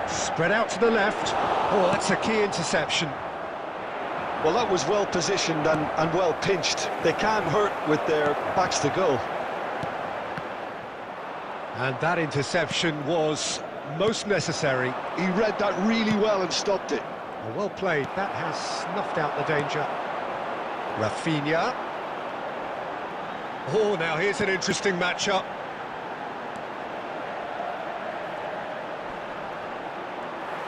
Spread out to the left. Oh, that's a key interception. Well, that was well positioned and well pinched. They can't hurt with their backs to goal. And that interception was most necessary. He read that really well and stopped it. Well played. That has snuffed out the danger. Rafinha. Oh, now here's an interesting matchup.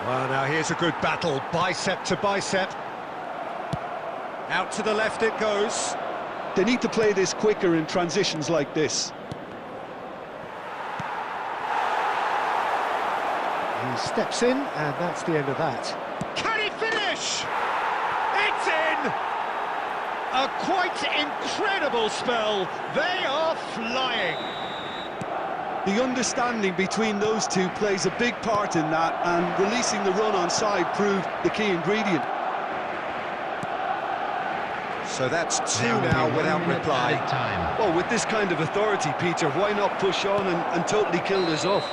Well, now here's a good battle, bicep to bicep. Out to the left it goes. They need to play this quicker in transitions like this. He steps in, and that's the end of that. Can he finish? It's in! A quite incredible spell. They are flying. The understanding between those two plays a big part in that, and releasing the run on side proved the key ingredient. So that's two now without reply. Well, with this kind of authority, Peter, why not push on and totally kill this off?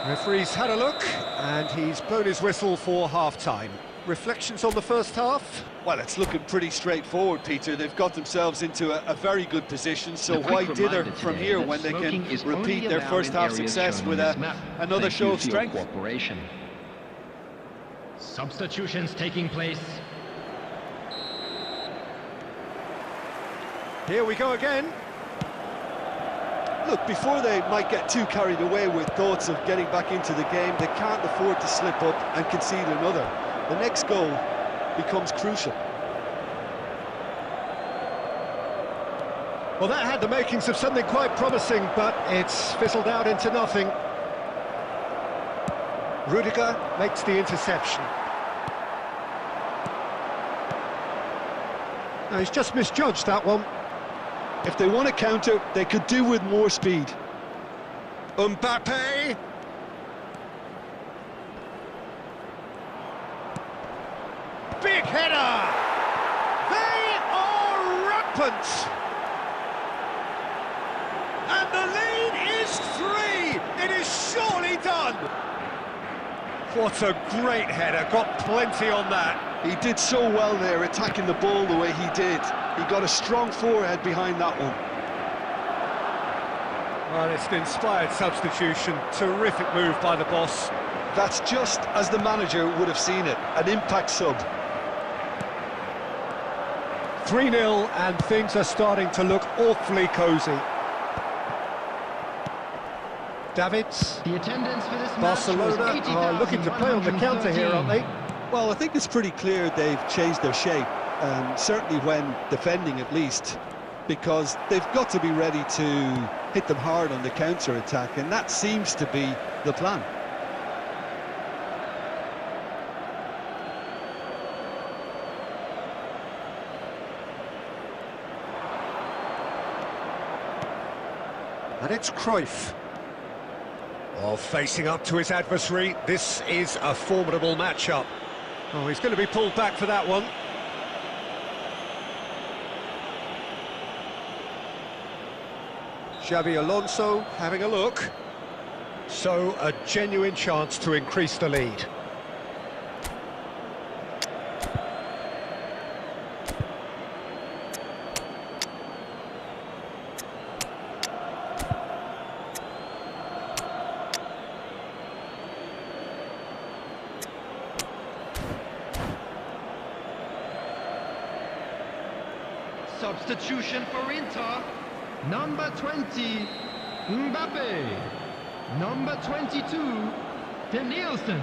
Referee's had a look, and he's blown his whistle for half-time. Reflections on the first half? Well, it's looking pretty straightforward, Peter. They've got themselves into a very good position, so why dither from here when they can repeat their first half success with another show of strength? Substitutions taking place. Here we go again. Look, before they might get too carried away with thoughts of getting back into the game, they can't afford to slip up and concede another. The next goal becomes crucial. Well, that had the makings of something quite promising, but it's fizzled out into nothing. Rudiger makes the interception. No, he's just misjudged that one. If they want to counter, they could do with more speed. Mbappe. Big header! They are rampant! And the lead is 3! It is surely done! What a great header, got plenty on that. He did so well there, attacking the ball the way he did. He got a strong forehead behind that one. Well, it's an inspired substitution, terrific move by the boss. That's just as the manager would have seen it, an impact sub. 3-0 and things are starting to look awfully cosy. Davids. The attendance for this Barcelona are looking to play on the counter here, aren't they? Well, I think it's pretty clear they've changed their shape, certainly when defending at least, because they've got to be ready to hit them hard on the counter-attack, and that seems to be the plan. And it's Cruyff. Well, facing up to his adversary, this is a formidable matchup. Oh, he's going to be pulled back for that one. Xabi Alonso having a look. So, a genuine chance to increase the lead. Substitution for Inter. Number 20, Mbappe. Number 22, De Nielsen.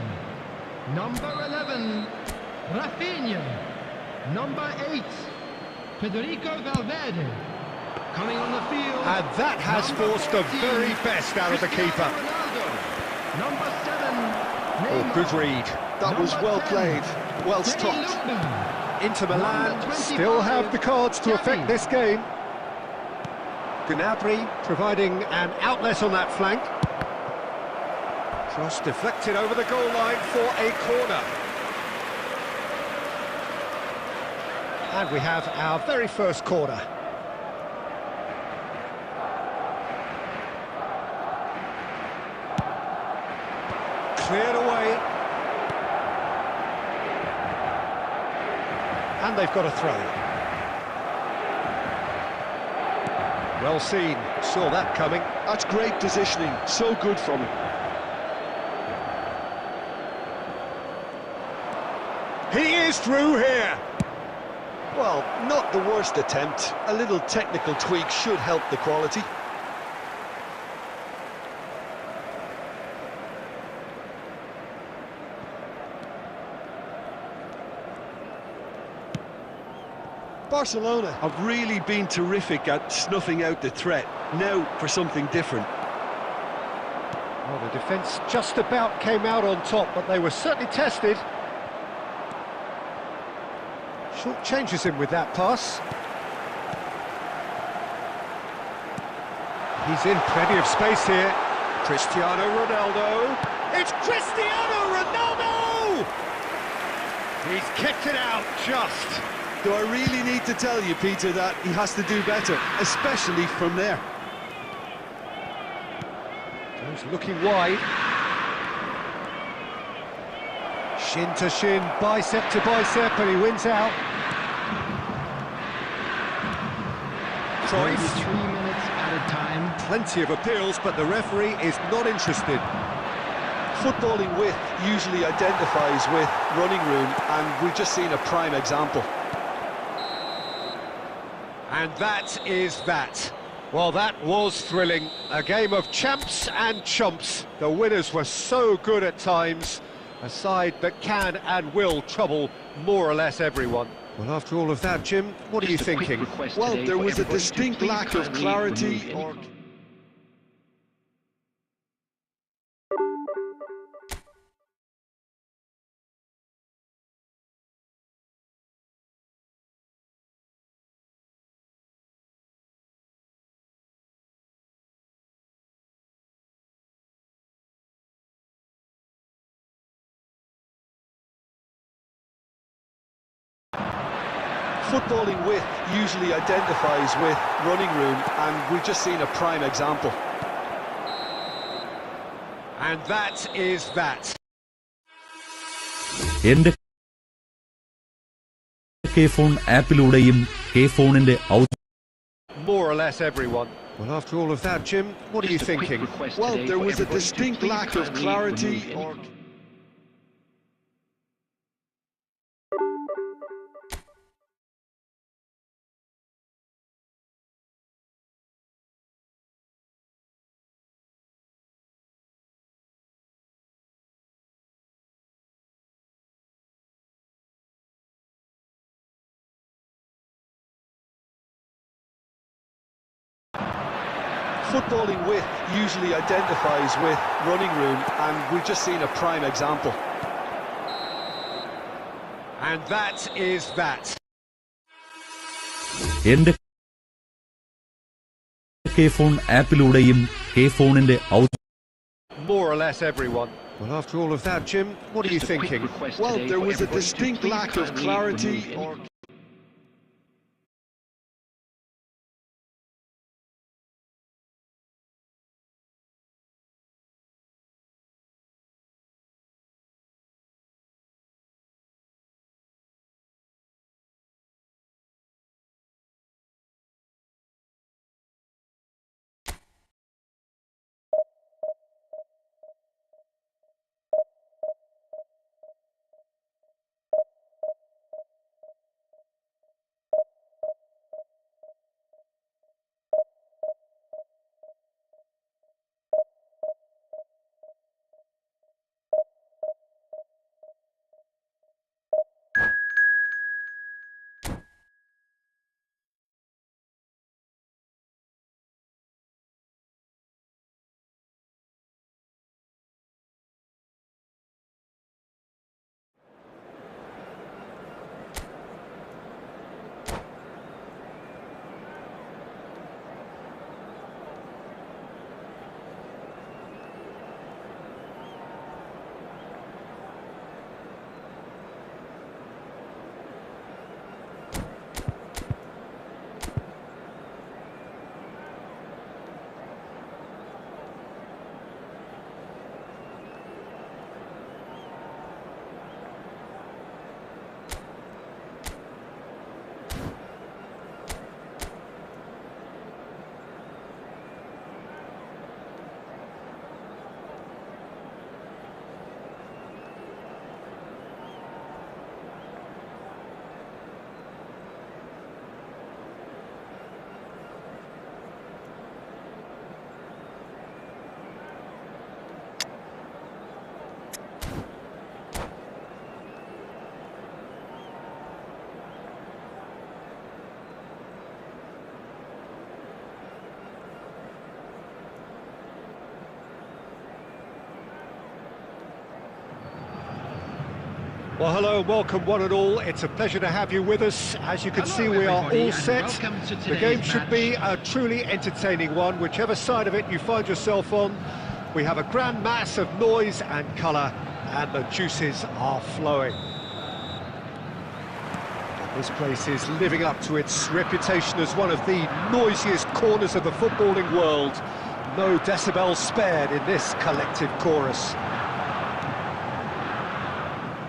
Number 11, Rafinha. Number 8, Federico Valverde. Coming on the field. And that has forced the very best out of the keeper. Number 7, Oh, good read. That was well played, well stopped. Inter Milan still have the cards to affect this game. Gnabry providing an outlet on that flank. Cross deflected over the goal line for a corner. And we have our very first corner. Cleared away. And they've got a throw. Well seen, saw that coming. That's great positioning, so good from him. He is through here. Well, not the worst attempt. A little technical tweak should help the quality. Barcelona have really been terrific at snuffing out the threat. Now for something different. Well, the defence just about came out on top, but they were certainly tested. Short changes him with that pass. He's in plenty of space here. Cristiano Ronaldo. It's Cristiano Ronaldo! He's kicked it out just. Do I really need to tell you, Peter, that he has to do better, especially from there? He's looking wide. Shin to shin, bicep to bicep, and he wins out. Cruyff. 3 minutes at a time. Plenty of appeals, but the referee is not interested. Footballing width usually identifies with running room, and we've just seen a prime example. And that is that. Well, that was thrilling. A game of champs and chumps. The winners were so good at times. A side that can and will trouble more or less everyone. Well, after all of that, Jim, what are you thinking? Well, there was a distinct lack of clarity or... Footballing width usually identifies with running room, and we've just seen a prime example. And that is that. എന്റെ K-FON ആപ്പിലൂടെയും കെ-ഫോണിന്റെ More or less everyone. Well, after all of that, Jim, what are you thinking? Well, there was a distinct lack of clarity or... Footballing width usually identifies with running room, and we've just seen a prime example. And that is that. എന്റെ K-FON ആപ്പിലൂടെയും കെ-ഫോണിന്റെ More or less everyone. Well, after all of that, Jim, what are you thinking? Well, there was a distinct lack of clarity or... Well, hello, welcome one and all. It's a pleasure to have you with us. As you can see, we are all set. The game should be a truly entertaining one, whichever side of it you find yourself on. We have a grand mass of noise and colour, and the juices are flowing. This place is living up to its reputation as one of the noisiest corners of the footballing world. No decibels spared in this collective chorus.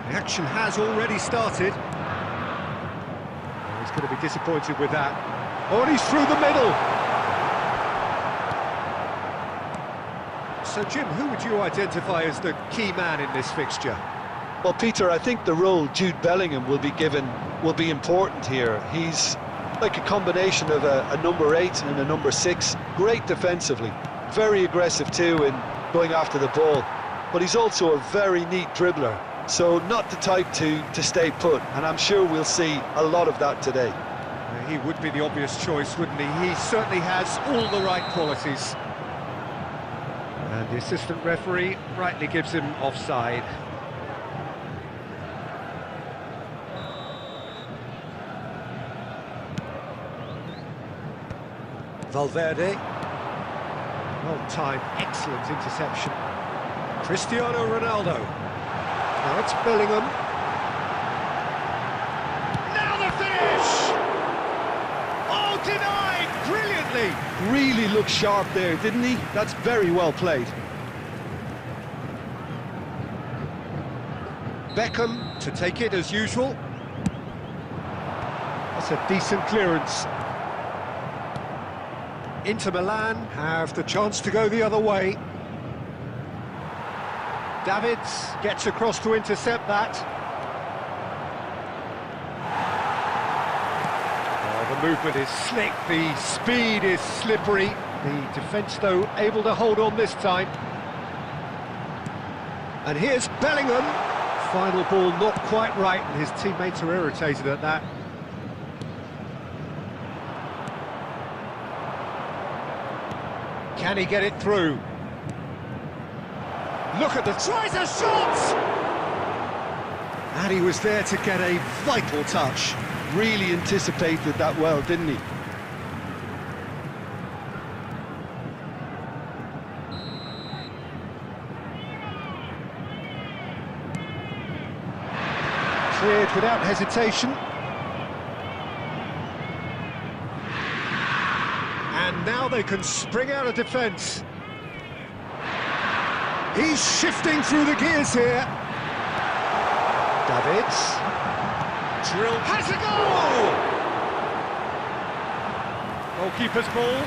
The action has already started. Oh, he's going to be disappointed with that. Oh, and he's through the middle. So, Jim, who would you identify as the key man in this fixture? Well, Peter, I think the role Jude Bellingham will be given will be important here. He's like a combination of a number 8 and a number 6. Great defensively, very aggressive too in going after the ball. But he's also a very neat dribbler. So not the type to stay put, and I'm sure we'll see a lot of that today. He would be the obvious choice, wouldn't he? He certainly has all the right qualities. And the assistant referee rightly gives him offside. Valverde. Well-timed, excellent interception. Cristiano Ronaldo. Now it's Bellingham. Now the finish! Oh, denied brilliantly! Really looked sharp there, didn't he? That's very well played. Beckham to take it as usual. That's a decent clearance. Inter Milan have the chance to go the other way. Davids gets across to intercept that. The movement is slick, the speed is slippery. The defence, though, able to hold on this time. And here's Bellingham. Final ball not quite right, and his teammates are irritated at that. Can he get it through? Look at the... tries a shot! And he was there to get a vital touch. Really anticipated that well, didn't he? Cleared without hesitation. And now they can spring out of defence. He's shifting through the gears here. Davids. Drill has a goal! Goalkeeper's ball.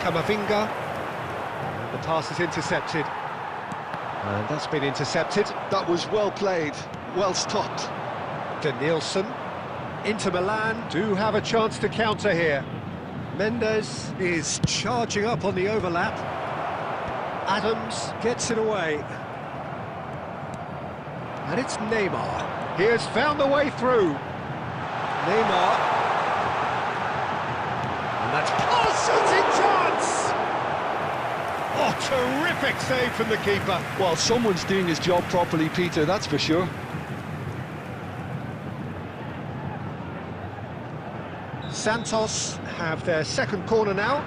Camavinga. And the pass is intercepted. And that's been intercepted. That was well played, well stopped. Danielson. Inter Milan do have a chance to counter here. Mendes is charging up on the overlap. Adams gets it away. And it's Neymar. He has found the way through. Neymar. And that's... oh, shooting chance! Oh, terrific save from the keeper. Well, someone's doing his job properly, Peter, that's for sure. Santos have their second corner now.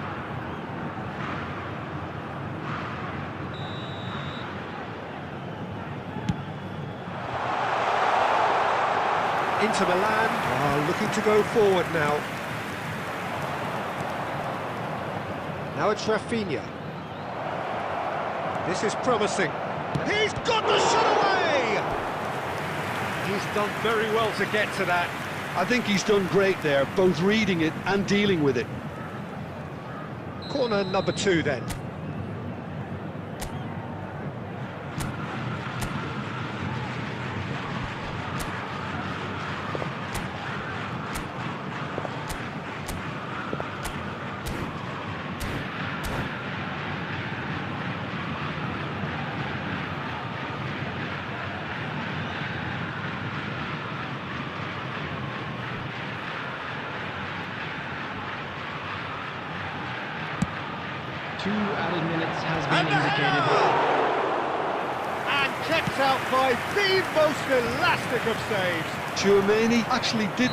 Inter Milan are looking to go forward now. Now it's Rafinha. This is promising. He's got the shot away! He's done very well to get to that. I think he's done great there, both reading it and dealing with it. Corner number 2 then. Two added minutes has been indicated. And kept out by the most elastic of saves. Tchouameni actually did.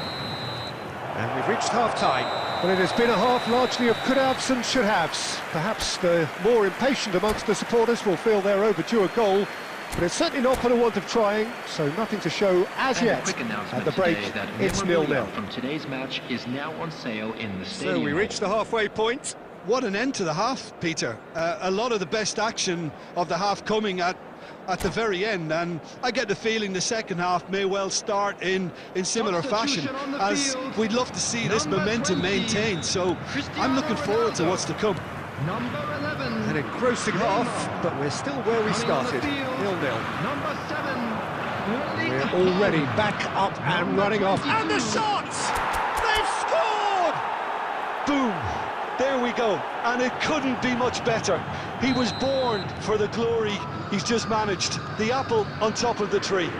And we've reached half-time. But it has been a half largely of could-haves and should-haves. Perhaps the more impatient amongst the supporters will feel they're overdue a goal, but it's certainly not for the want of trying, so nothing to show as yet. At the break, it's 0-0. From today's match is now on sale in the stadium. So we reach the halfway point. What an end to the half, Peter. A lot of the best action of the half coming at the very end, and I get the feeling the second half may well start in similar fashion, as we'd love to see this momentum maintained, so I'm looking forward to what's to come. Number 11. An engrossing half, but we're still where we started, 0-0. Number 7. We're already back up and running off. And the shots! They've scored! Boom! There we go, and it couldn't be much better. He was born for the glory he's just managed. The apple on top of the tree.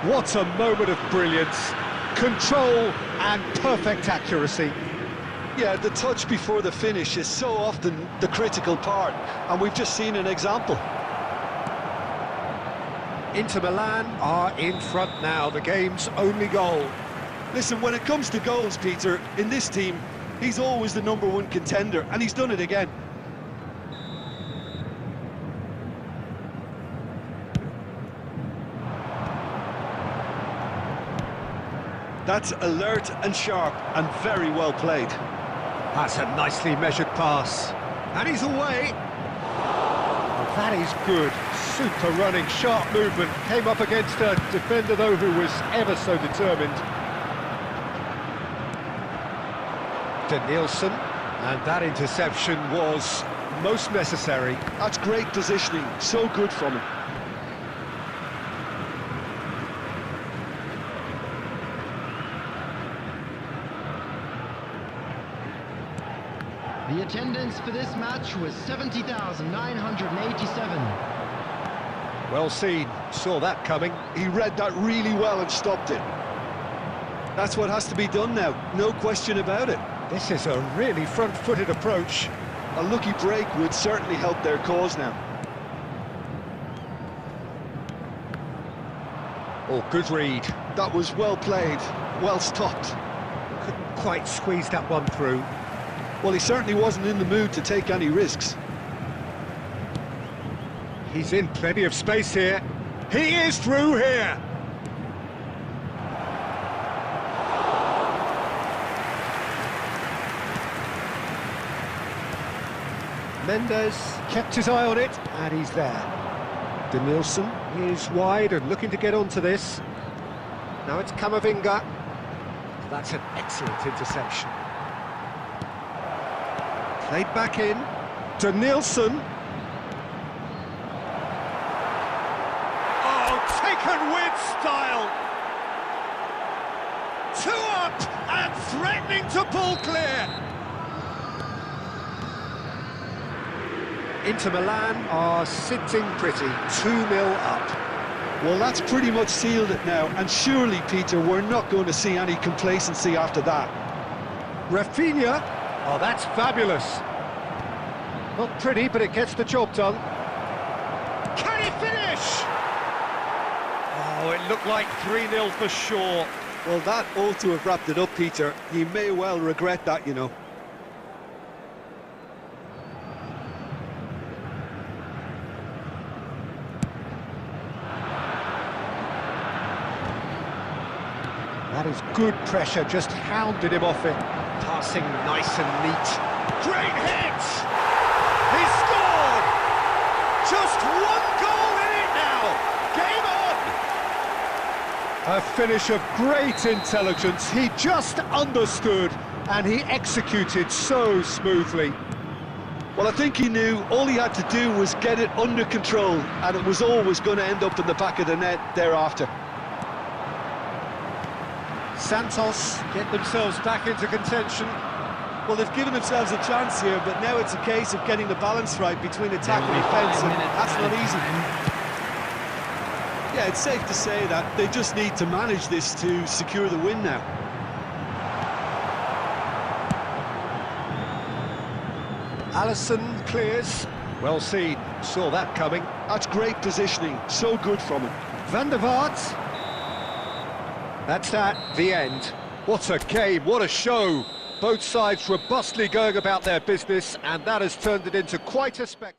What a moment of brilliance. Control and perfect accuracy. Yeah, the touch before the finish is so often the critical part, and we've just seen an example. Inter Milan are in front now, the game's only goal. Listen, when it comes to goals, Peter, in this team, he's always the #1 contender, and he's done it again. That's alert and sharp, and very well played. That's a nicely measured pass. And he's away. that is good. Super running, sharp movement. Came up against a defender, though, who was ever so determined. Nielsen, and that interception was most necessary. That's great positioning, so good from him. The attendance for this match was 70,987. Well seen, saw that coming. He read that really well and stopped it. That's what has to be done now, no question about it. This is a really front-footed approach. A lucky break would certainly help their cause now. Oh, good read. That was well played, well stopped. Couldn't quite squeeze that one through. Well, he certainly wasn't in the mood to take any risks. He's in plenty of space here. He is through here! Mendes kept his eye on it, and he's there. Nielsen is wide and looking to get onto this. Now it's Camavinga. That's an excellent interception. Played back in to Nielsen. Oh, taken with style. 2 up and threatening to pull clear. Inter Milan are sitting pretty, 2-0 up. Well, that's pretty much sealed it now, and surely, Peter, we're not going to see any complacency after that. Rafinha, oh, that's fabulous. Not pretty, but it gets the job done. Can he finish? Oh, it looked like 3-0 for sure. Well, that ought to have wrapped it up, Peter. He may well regret that, you know. That is good pressure, just hounded him off it. Passing nice and neat. Great hit! He scored! Just 1 goal in it now! Game on! A finish of great intelligence. He just understood and he executed so smoothly. Well, I think he knew all he had to do was get it under control, and it was always going to end up in the back of the net thereafter. Santos get themselves back into contention. Well, they've given themselves a chance here, but now it's a case of getting the balance right between attack and defence, and that's not easy. Yeah, it's safe to say that they just need to manage this to secure the win now. Alisson clears. Well seen, saw that coming. That's great positioning, so good from him. Van der Vaart. That's that, the end. What a game, what a show. Both sides robustly going about their business, and that has turned it into quite a spectacle.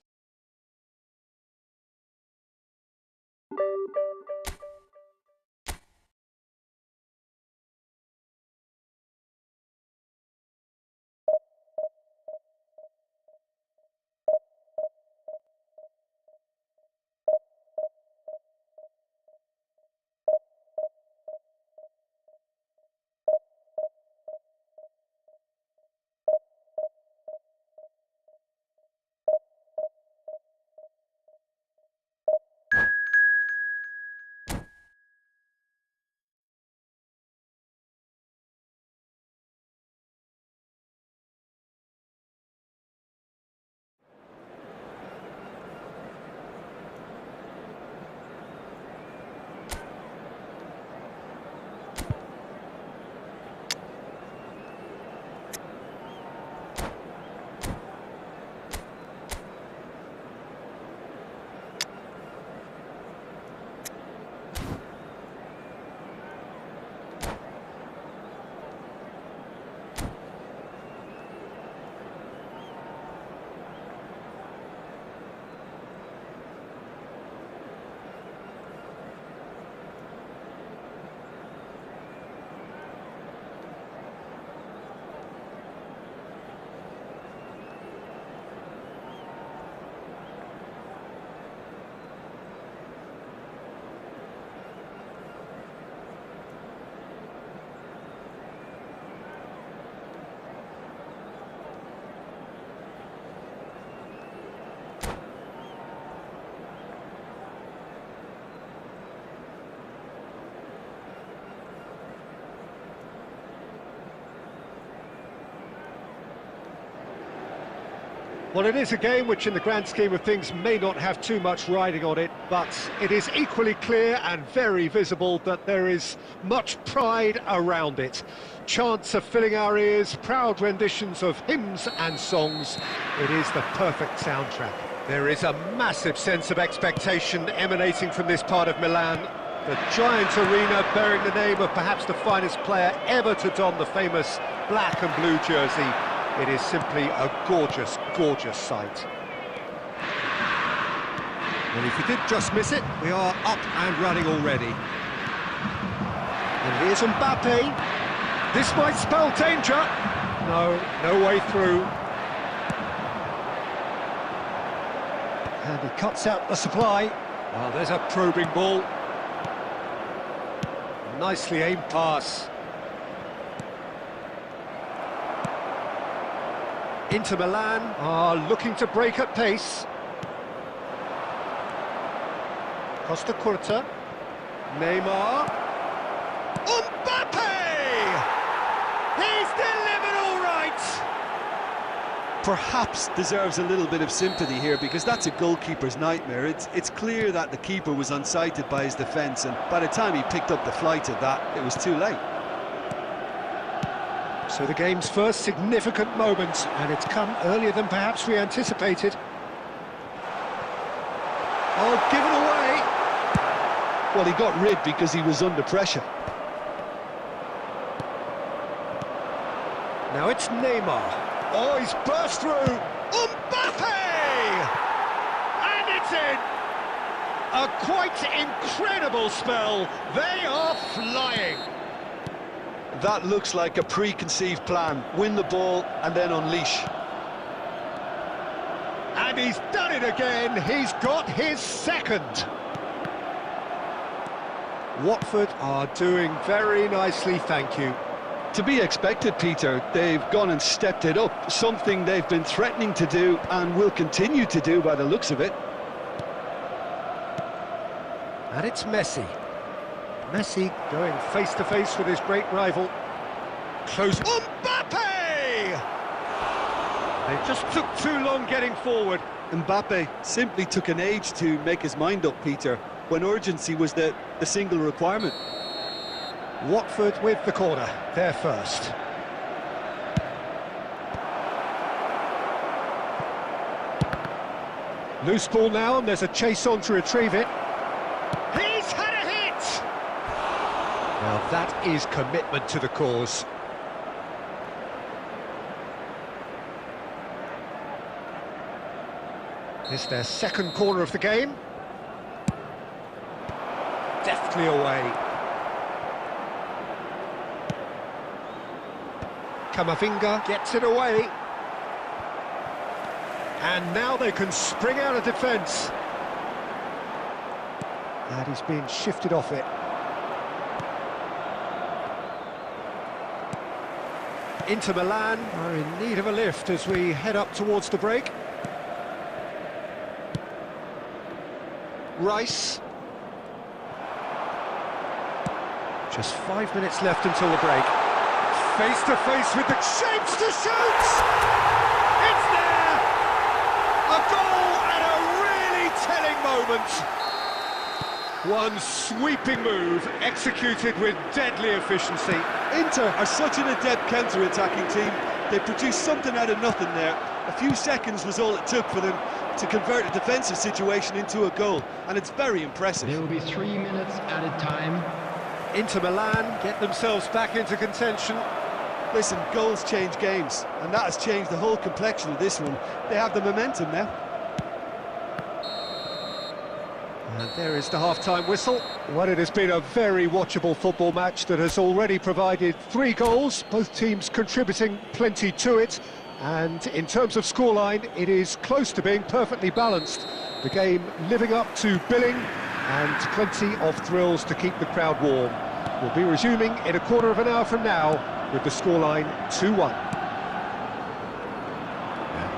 Well, it is a game which in the grand scheme of things may not have too much riding on it, but it is equally clear and very visible that there is much pride around it. Chants are filling our ears, proud renditions of hymns and songs. It is the perfect soundtrack. There is a massive sense of expectation emanating from this part of Milan. The giant arena bearing the name of perhaps the finest player ever to don the famous black and blue jersey. It is simply a gorgeous, gorgeous sight. And if you did just miss it, we are up and running already. And here's Mbappe. This might spell danger. No, no way through. And he cuts out the supply. Oh, there's a probing ball. Nicely aimed pass. Inter Milan are looking to break at pace. Costa Curta. Neymar. Mbappe! He's delivered all right! Perhaps deserves a little bit of sympathy here, because that's a goalkeeper's nightmare. It's clear that the keeper was unsighted by his defence, and by the time he picked up the flight of that, it was too late. So the game's first significant moment, and it's come earlier than perhaps we anticipated. Oh, given away! Well, he got rid because he was under pressure. Now it's Neymar. Oh, he's burst through. Mbappe! And it's in! A quite incredible spell. They are flying. That looks like a preconceived plan. Win the ball and then unleash. And he's done it again. He's got his second. Watford are doing very nicely, thank you. To be expected, Peter. They've gone and stepped it up, something they've been threatening to do and will continue to do by the looks of it. And it's Messi. Messi going face-to-face with his great rival. Close. Mbappe! They just took too long getting forward. Mbappe simply took an age to make his mind up, Peter, when urgency was the single requirement. Watford with the corner, they're first. Loose ball now, and there's a chase on to retrieve it. He's had a hit! Now that is commitment to the cause. It's their second corner of the game. Deftly away. Camavinga gets it away. And now they can spring out of defence. And he's being shifted off it. Inter Milan are in need of a lift as we head up towards the break. Rice. Just 5 minutes left until the break. Face to face with the shapes to shoot! It's there! A goal at a really telling moment. One sweeping move executed with deadly efficiency. Inter are such an adept counter-attacking team. They produced something out of nothing there. A few seconds was all it took for them to convert a defensive situation into a goal, and it's very impressive. There will be 3 minutes added time. Inter Milan get themselves back into contention. Listen, goals change games, and that has changed the whole complexion of this one. They have the momentum now. And there is the half-time whistle. Well, it has been a very watchable football match that has already provided 3 goals, both teams contributing plenty to it. And in terms of scoreline, it is close to being perfectly balanced. The game living up to billing, and plenty of thrills to keep the crowd warm. We'll be resuming in a quarter of an hour from now with the scoreline 2-1.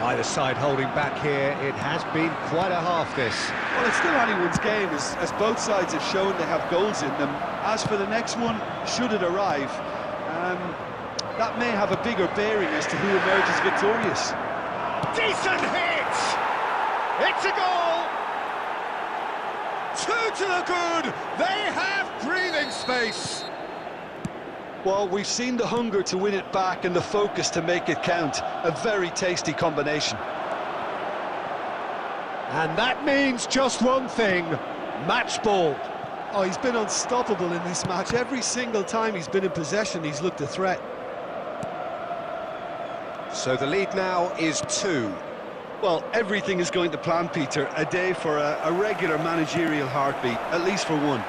Either side holding back here. It has been quite a half, this. Well, it's still anyone's game, as both sides have shown they have goals in them. As for the next one, should it arrive, that may have a bigger bearing as to who emerges victorious. Decent hit! It's a goal! Two to the good! They have breathing space! Well, we've seen the hunger to win it back and the focus to make it count. A very tasty combination. And that means just one thing, match ball. Oh, he's been unstoppable in this match. Every single time he's been in possession, he's looked a threat. So the lead now is 2. Well, everything is going to plan, Peter. A day for a regular managerial heartbeat, at least for one.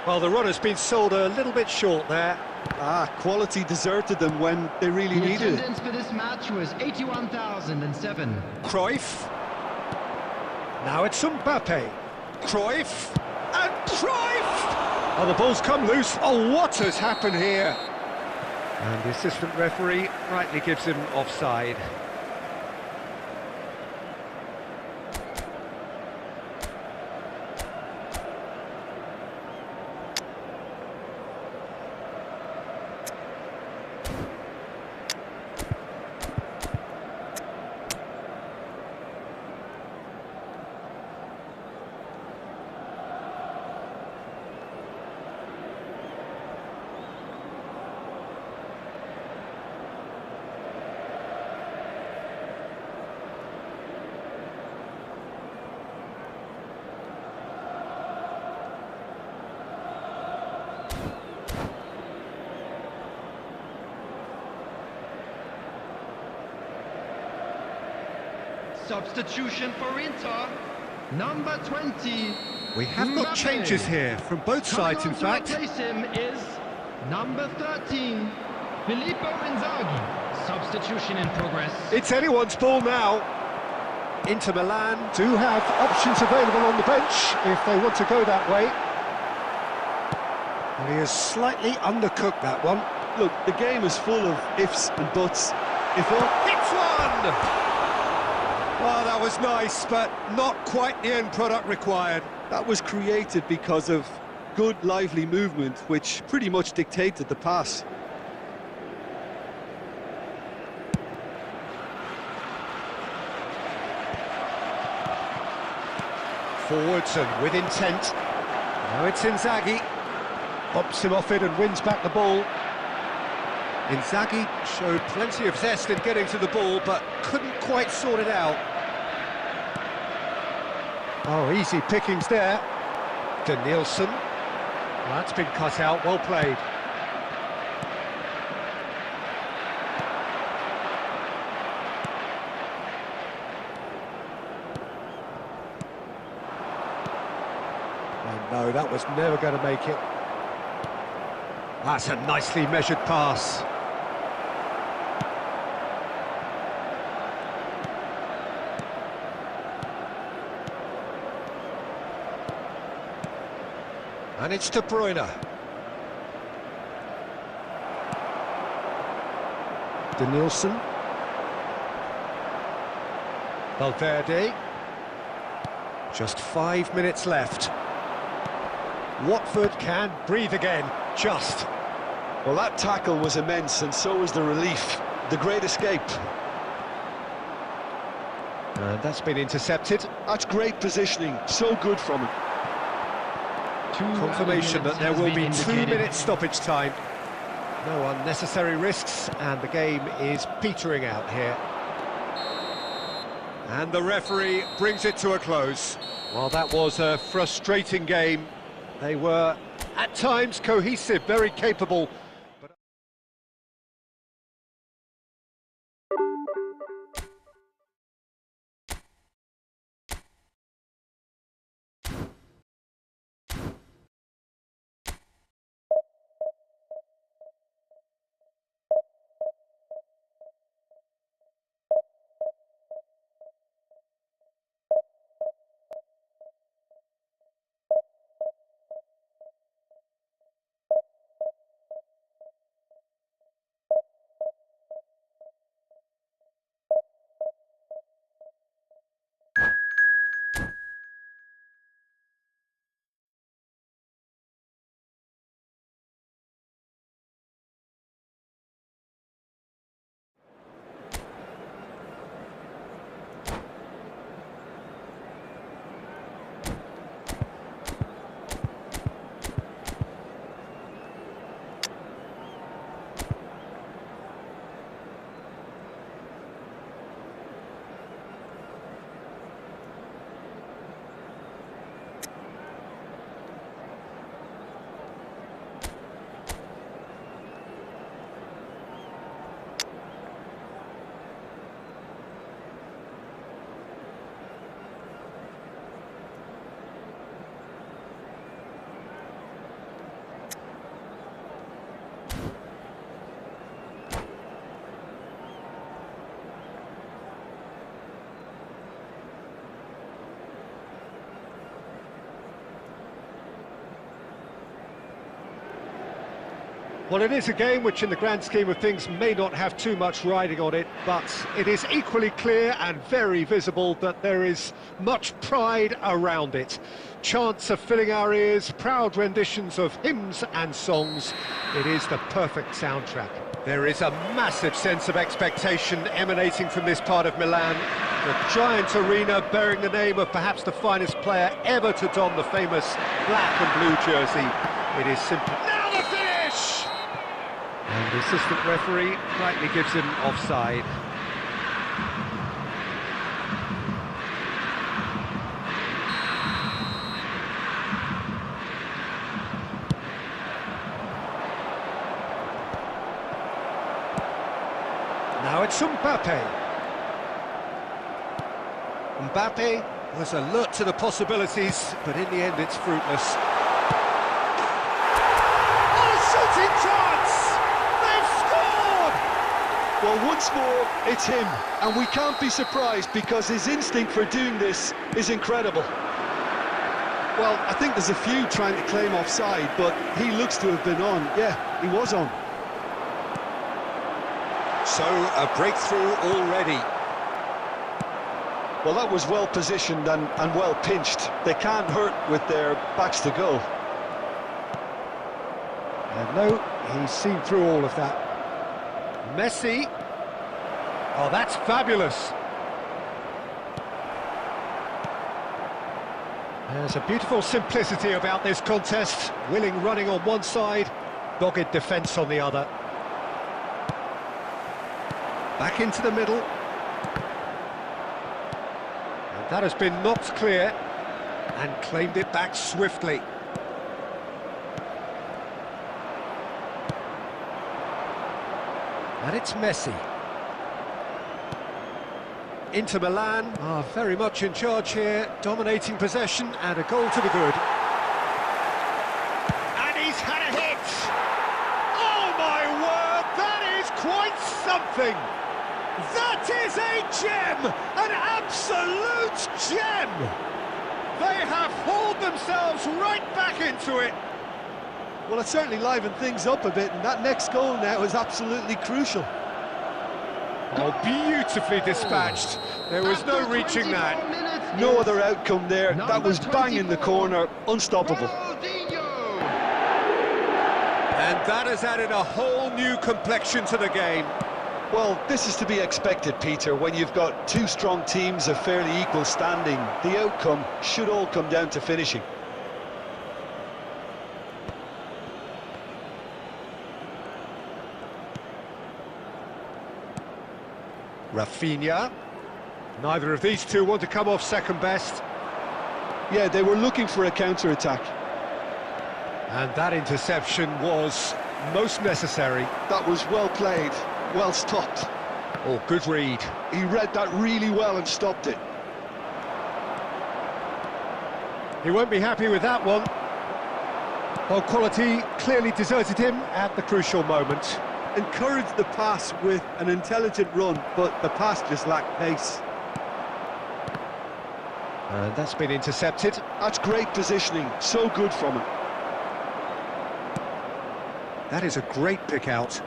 Well, the run has been sold a little bit short there. Quality deserted them when they really The needed it. attendance for this match was 81,007. Cruyff. Now it's Mbappe. Cruyff. And Cruyff! Oh, the ball's come loose. Oh, what has happened here? And the assistant referee rightly gives him offside. Substitution for Inter, number 20. We have got Mbappe. changes here from both sides, in Coming on fact. to replace him is number 13, Filippo Inzaghi. Substitution in progress. It's anyone's ball now. Inter Milan do have options available on the bench if they want to go that way. And he has slightly undercooked that one. Look, the game is full of ifs and buts. If all... Hits one! Well, that was nice, but not quite the end product required. That was created because of good, lively movement, which pretty much dictated the pass. Forwards and with intent. Now it's Inzaghi. Hops him off it and wins back the ball. Inzaghi showed plenty of zest in getting to the ball, but couldn't quite sort it out. Oh, easy pickings there. Danielson. Well, that's been cut out, well played. Oh no, that was never going to make it. That's a nicely measured pass. And it's De Bruyne. Danielson. Valverde. Just 5 minutes left. Watford can breathe again, just. Well, that tackle was immense, and so was the relief. The great escape. And that's been intercepted. That's great positioning, so good from him. Confirmation that there will be 2 minutes stoppage time. No unnecessary risks, and the game is petering out here. And the referee brings it to a close. Well, that was a frustrating game. They were, at times, cohesive, very capable. Well, it is a game which in the grand scheme of things may not have too much riding on it, but it is equally clear and very visible that there is much pride around it. Chants are filling our ears, proud renditions of hymns and songs. It is the perfect soundtrack. There is a massive sense of expectation emanating from this part of Milan. The giant arena bearing the name of perhaps the finest player ever to don the famous black and blue jersey. It is simply... Now the finish! And the assistant referee rightly gives him offside. Now it's Mbappe. Mbappe was alert to the possibilities, but in the end it's fruitless. Oh, shooting chance! They've scored! Well, once more, it's him, and we can't be surprised because his instinct for doing this is incredible. Well, I think there's a few trying to claim offside, but he looks to have been on. Yeah, he was on. So, a breakthrough already. Well, that was well positioned and well pinched. They can't hurt with their backs to goal. And no, he's seen through all of that. Messi. Oh, that's fabulous. There's a beautiful simplicity about this contest. Willing running on one side, dogged defence on the other. Back into the middle. And that has been knocked clear and claimed it back swiftly. And it's Messi. Inter Milan are very much in charge here, dominating possession and a goal to the good. And he's had a hit! Oh my word, that is quite something! That is a gem! An absolute gem! They have hauled themselves right back into it. Well, it certainly livened things up a bit, and that next goal now is absolutely crucial. Oh, beautifully dispatched. There was no reaching that. No other outcome there. That was bang in the corner, unstoppable. And that has added a whole new complexion to the game. Well, this is to be expected, Peter. When you've got two strong teams of fairly equal standing, the outcome should all come down to finishing. Rafinha. Neither of these two want to come off second best. Yeah, they were looking for a counter-attack. And that interception was most necessary. That was well played, well stopped. Oh, good read. He read that really well and stopped it. He won't be happy with that one. Well, quality clearly deserted him at the crucial moment. Encouraged the pass with an intelligent run, but the pass just lacked pace. And that's been intercepted. That's great positioning, so good from him. That is a great pick out.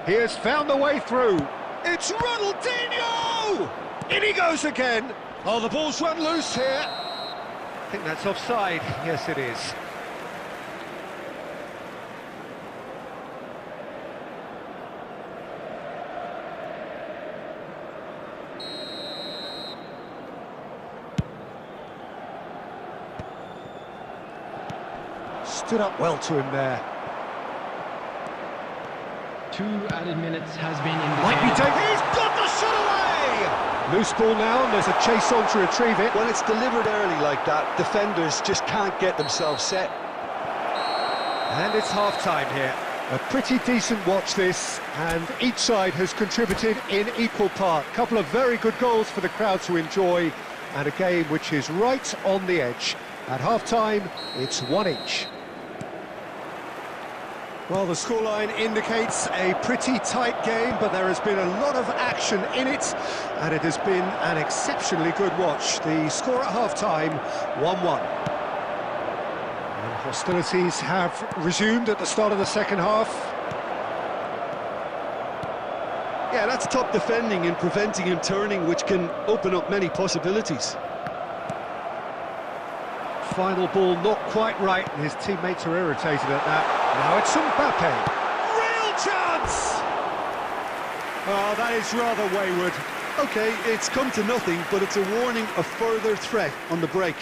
He has found the way through. It's Ronaldinho! In he goes again. Oh, the ball's run loose here. I think that's offside. Yes, it is. Stood up well to him there. 2 added minutes has been indicated. Might be taken. He's got the shot away! Loose ball now, and there's a chase on to retrieve it. When it's delivered early like that, defenders just can't get themselves set. And it's half-time here. A pretty decent watch this, and each side has contributed in equal part. A couple of very good goals for the crowd to enjoy, and a game which is right on the edge. At half-time, it's 1 each. Well, the scoreline indicates a pretty tight game, but there has been a lot of action in it, and it has been an exceptionally good watch. The score at half-time, 1-1. And Hostilities have resumed at the start of the second half. Yeah, that's top defending and preventing him turning, which can open up many possibilities. Final ball not quite right, and his teammates are irritated at that. Now it's Mbappe. Real chance! Oh, that is rather wayward. Okay, it's come to nothing, but it's a warning of further threat on the break.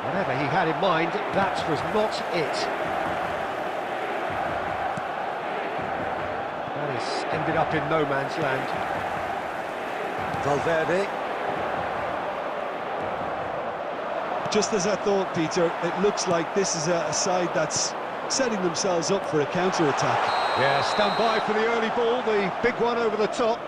Whatever he had in mind, that was not it. That has ended up in no man's land. Valverde. Just as I thought, Peter, it looks like this is a side that's setting themselves up for a counter-attack. Yeah, stand by for the early ball, the big one over the top.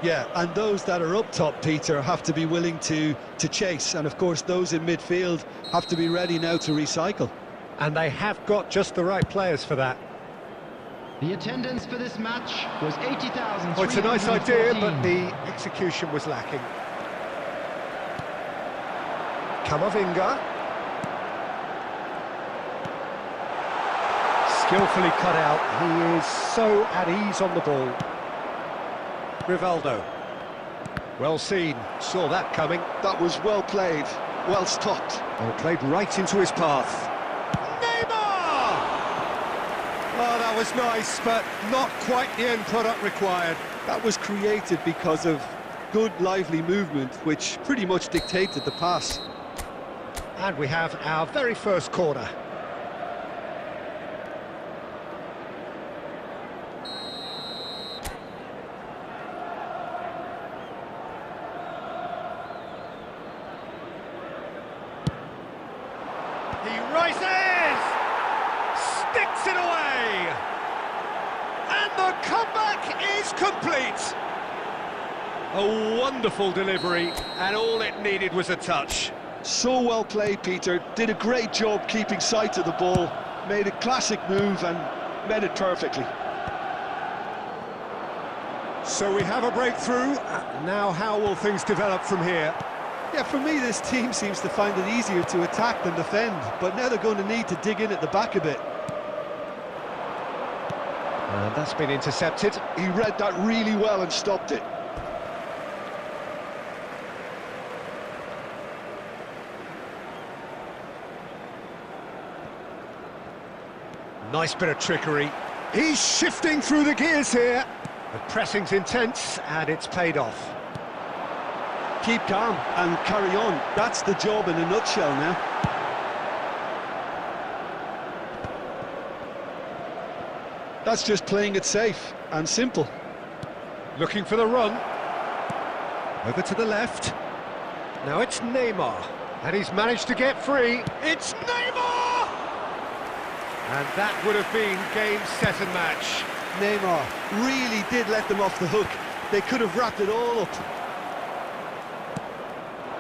Yeah, and those that are up top, Peter, have to be willing to chase. And, of course, those in midfield have to be ready now to recycle. And they have got just the right players for that. The attendance for this match was 80,000. Oh, it's a nice idea, but the execution was lacking. Camavinga. Skillfully cut out. He is so at ease on the ball. Rivaldo. Well seen. Saw that coming. That was well played, well stopped. Oh, played right into his path. Neymar! Oh, that was nice, but not quite the end product required. That was created because of good, lively movement, which pretty much dictated the pass. And we have our very first corner. He rises! Sticks it away! And the comeback is complete! A wonderful delivery, and all it needed was a touch. So well played, Peter. Did a great job keeping sight of the ball. Made a classic move and made it perfectly. So we have a breakthrough. Now how will things develop from here? Yeah, for me, this team seems to find it easier to attack than defend, but now they're going to need to dig in at the back a bit. And that's been intercepted. He read that really well and stopped it. Nice bit of trickery. He's shifting through the gears here. The pressing's intense, and it's paid off. Keep calm and carry on. That's the job in a nutshell now. That's just playing it safe and simple. Looking for the run. Over to the left. Now it's Neymar. And he's managed to get free. It's Neymar! And that would have been game, set and match. Neymar really did let them off the hook. They could have wrapped it all up.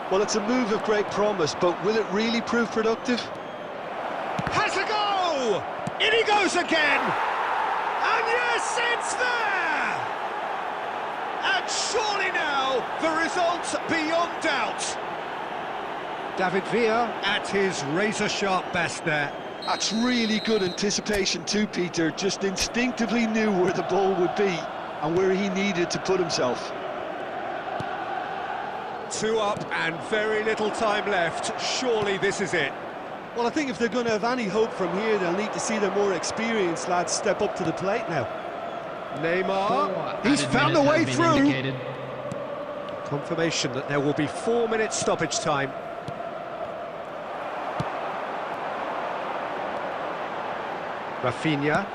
Well, it's a move of great promise, but will it really prove productive? Has a go! In he goes again! And yes, it's there! And surely now, the result beyond doubt. David Villa at his razor-sharp best there. That's really good anticipation too, Peter. Just instinctively knew where the ball would be and where he needed to put himself. 2 up and very little time left. Surely this is it. Well, I think if they're going to have any hope from here, they'll need to see their more experienced lads step up to the plate now. Neymar, he's found a way through. Confirmation that there will be 4 minutes stoppage time. Rafinha.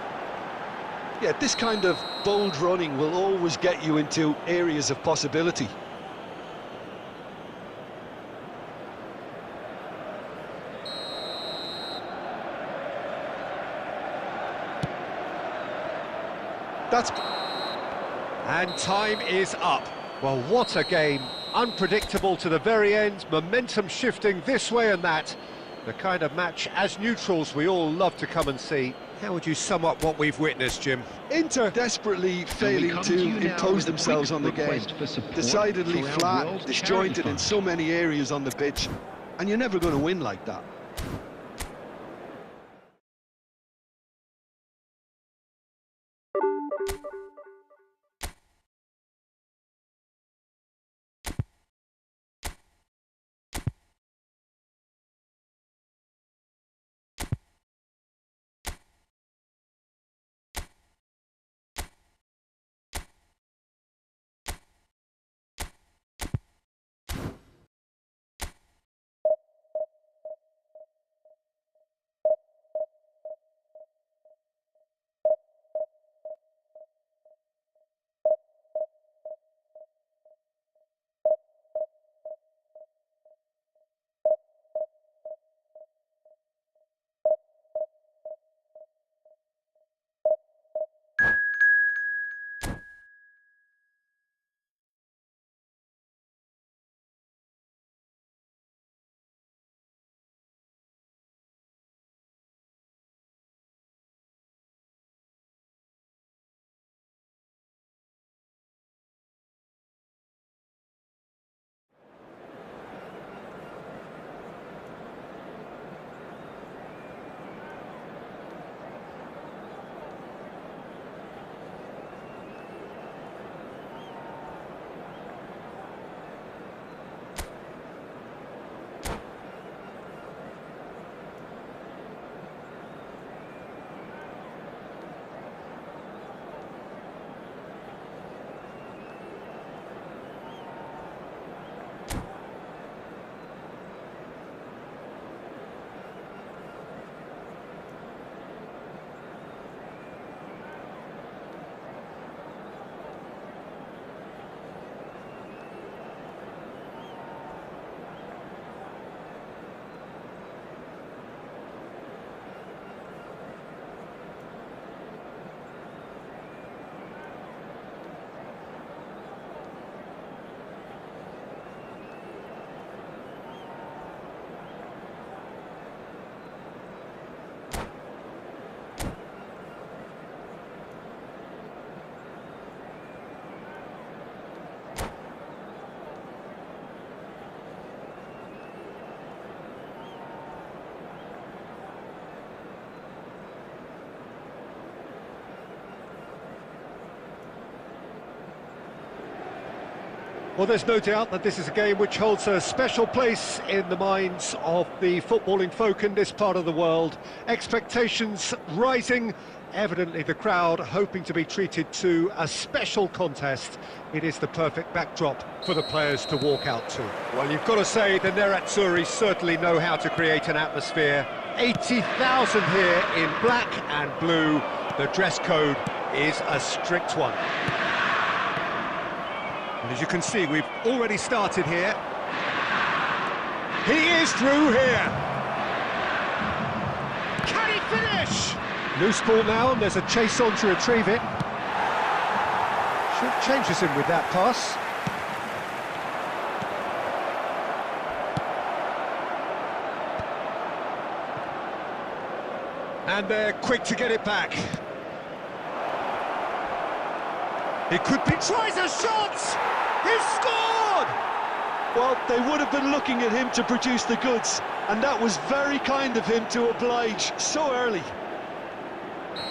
Yeah, this kind of bold running will always get you into areas of possibility. And time is up. Well, what a game. Unpredictable to the very end, momentum shifting this way and that. The kind of match, as neutrals, we all love to come and see. How would you sum up what we've witnessed, Jim? Inter desperately failing to impose themselves on the game. Decidedly flat, disjointed in so many areas on the pitch, and you're never going to win like that. Well, there's no doubt that this is a game which holds a special place in the minds of the footballing folk in this part of the world. Expectations rising, evidently the crowd hoping to be treated to a special contest. It is the perfect backdrop for the players to walk out to. Well, you've got to say the Nerazzurri certainly know how to create an atmosphere. 80,000 here in black and blue. The dress code is a strict one. And as you can see, we've already started here. He is through here. Can he finish? Loose ball now, and there's a chase on to retrieve it. Should changes him with that pass. And they're quick to get it back. He could be, tries a shot! He's scored! Well, they would have been looking at him to produce the goods, and that was very kind of him to oblige so early.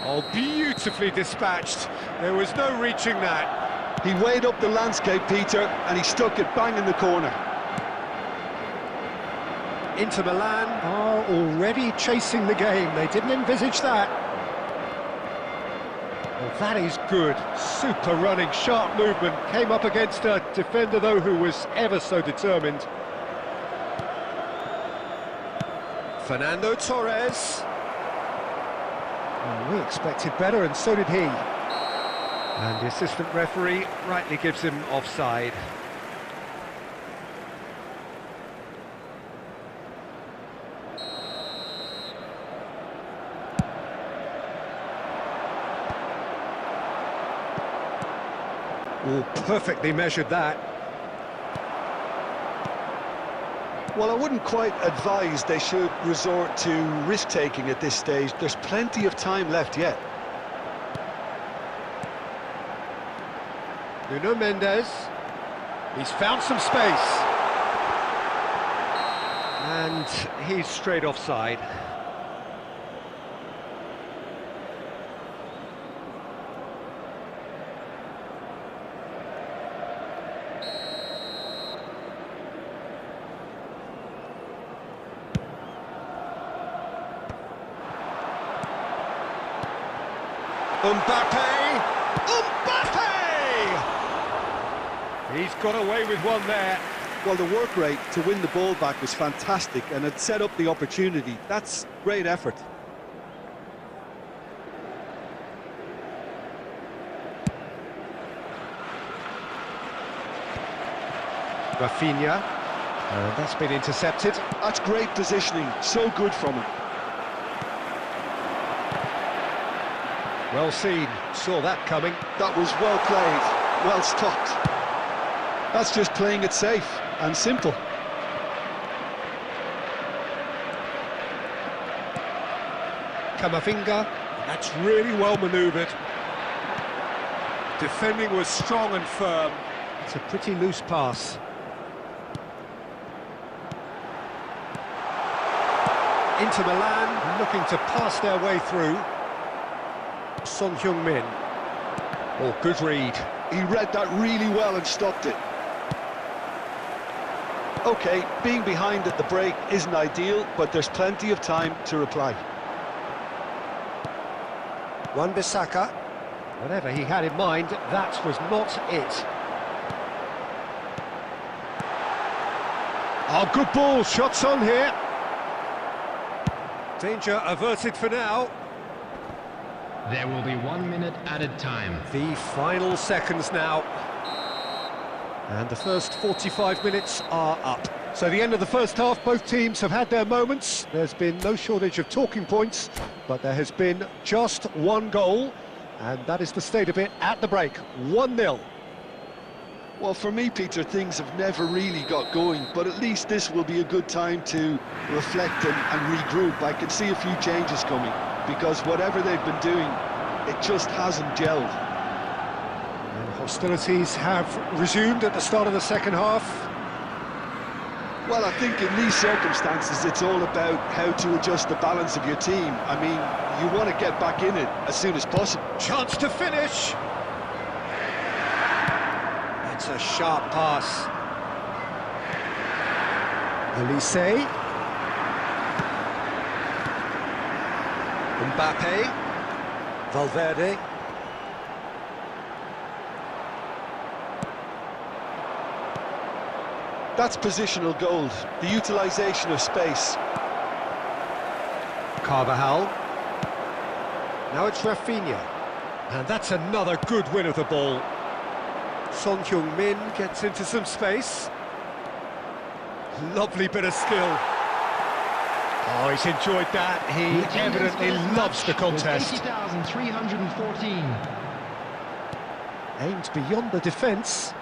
Oh, beautifully dispatched. There was no reaching that. He weighed up the landscape, Peter, and he stuck it bang in the corner. Inter Milan are already chasing the game. They didn't envisage that. Well, that is good. Super running, sharp movement. Came up against a defender, though, who was ever so determined. Fernando Torres. Well, we expected better, and so did he. And the assistant referee rightly gives him offside. Oh, perfectly measured that. Well, I wouldn't quite advise they should resort to risk-taking at this stage. There's plenty of time left yet. Nuno Mendes. He's found some space. And he's straight offside. Mbappe! He's got away with one there. Well, the work rate to win the ball back was fantastic, and it set up the opportunity. That's great effort. Rafinha. That's been intercepted. That's great positioning. So good from him. Well seen. Saw that coming. That was well played. Well stopped. That's just playing it safe and simple. Camavinga. That's really well manoeuvred. Defending was strong and firm. It's a pretty loose pass. Inter Milan looking to pass their way through. Son Heung-min. Oh, good read. He read that really well and stopped it. OK, being behind at the break isn't ideal, but there's plenty of time to reply. Wan-Bissaka. Whatever he had in mind, that was not it. Oh, good ball, shots on here. Danger averted for now. There will be 1 minute added time. The final seconds now. And the first 45 minutes are up. So the end of the first half, both teams have had their moments. There's been no shortage of talking points, but there has been just one goal, and that is the state of it at the break. 1-0. Well, for me, Peter, things have never really got going, but at least this will be a good time to reflect and regroup. I can see a few changes coming, because whatever they've been doing, it just hasn't gelled. And hostilities have resumed at the start of the second half. Well, I think in these circumstances, it's all about how to adjust the balance of your team. I mean, you want to get back in it as soon as possible. Chance to finish. It's a sharp pass. Elise. Mbappe. Valverde. That's positional gold, the utilisation of space. Carvajal. Now it's Rafinha. And that's another good win of the ball. Son Heung-min gets into some space. Lovely bit of skill. Oh, he's enjoyed that. He evidently loves the contest. 80,314. Aimed beyond the defence.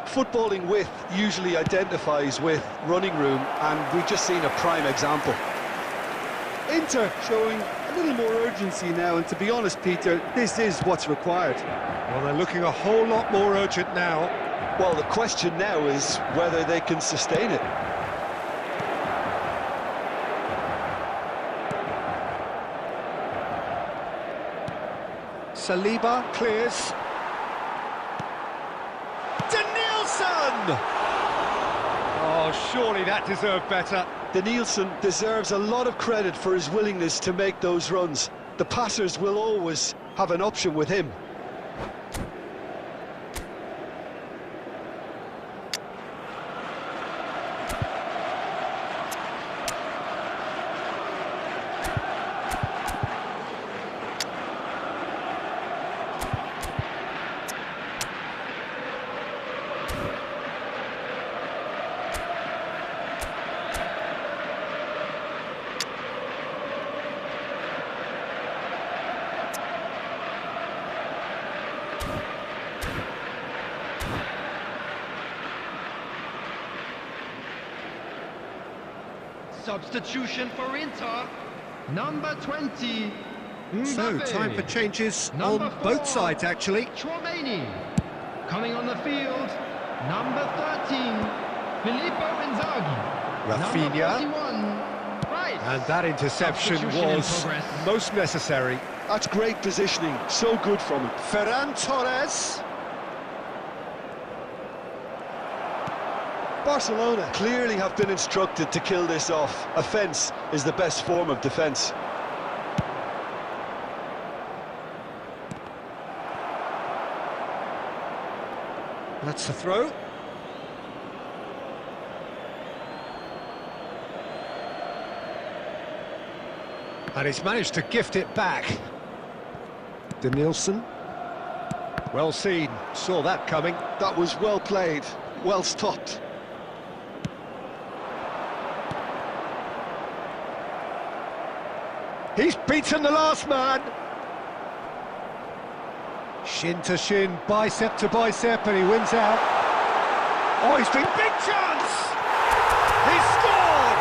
Footballing width usually identifies with running room, and we've just seen a prime example. Inter showing a little more urgency now, and to be honest, Peter, this is what's required. Well, they're looking a whole lot more urgent now. Well, the question now is whether they can sustain it. Saliba clears. Oh, surely that deserved better. Danielson deserves a lot of credit for his willingness to make those runs. The passers will always have an option with him. Substitution for Inter. Number 20. So, Mbappe. time for changes Number on 4, both sides, actually. Chouameni. Coming on the field, number 13, Filippo Inzaghi. Rafinha. Number 41, Rice. And that interception Substitution in was progress. most necessary. That's great positioning, so good from him. Ferran Torres. Barcelona clearly have been instructed to kill this off. Offence is the best form of defence. That's the throw. And he's managed to gift it back. Denilson. Well seen, saw that coming. That was well played, well stopped. He's beaten the last man. Shin to shin, bicep to bicep, and he wins out. Oh, he's been big chance! He's scored!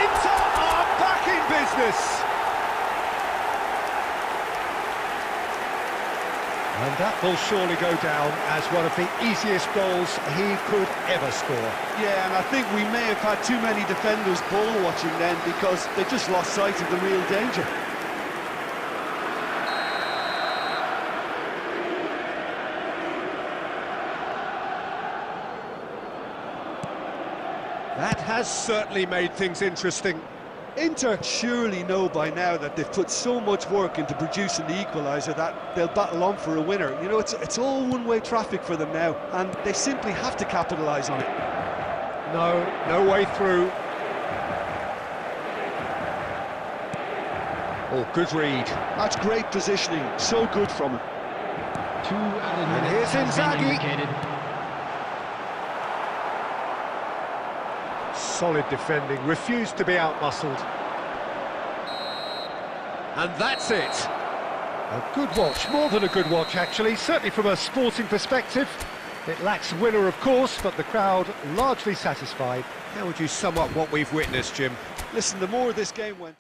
Inter are back in business! And that will surely go down as one of the easiest goals he could ever score. Yeah, and I think we may have had too many defenders ball watching then because they just lost sight of the real danger. That has certainly made things interesting. Inter surely know by now that they've put so much work into producing the equaliser that they'll battle on for a winner. You know, it's all one-way traffic for them now, and they simply have to capitalise on it. No way through. Oh, good read. That's great positioning, so good from him. 2 added And minutes here's has been Inzaghi. indicated. Solid defending, refused to be outmuscled. And that's it. A good watch, more than a good watch actually, certainly from a sporting perspective. It lacks winner of course, but the crowd largely satisfied. How would you sum up what we've witnessed, Jim? Listen, the more this game went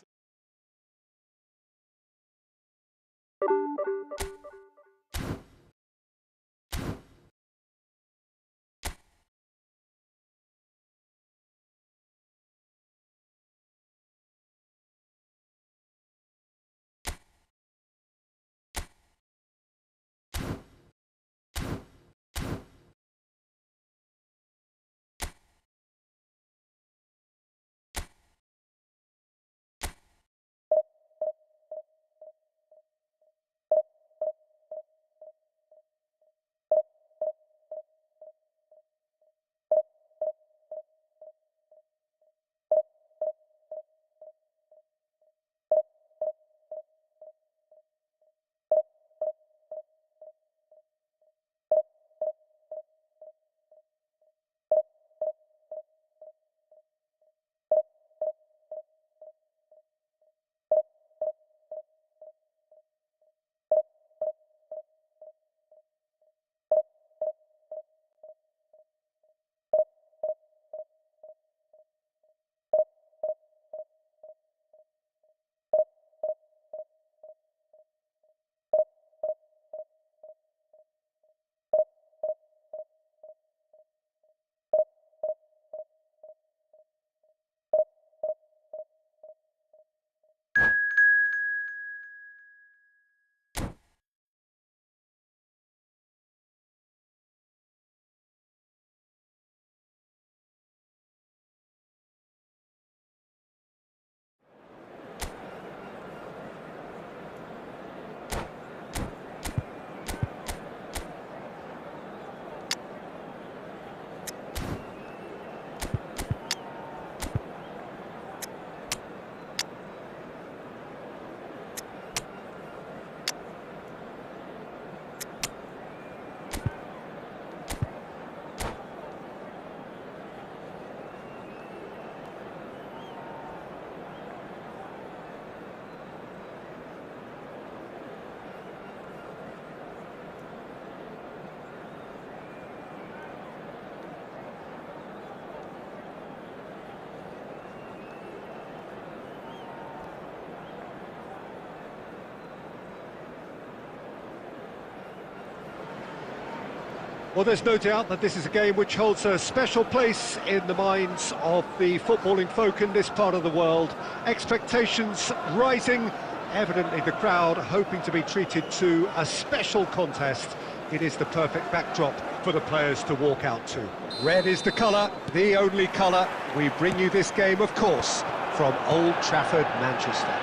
Well, there's no doubt that this is a game which holds a special place in the minds of the footballing folk in this part of the world. Expectations rising, evidently the crowd hoping to be treated to a special contest. It is the perfect backdrop for the players to walk out to. Red is the colour, the only colour. We bring you this game, of course, from Old Trafford, Manchester.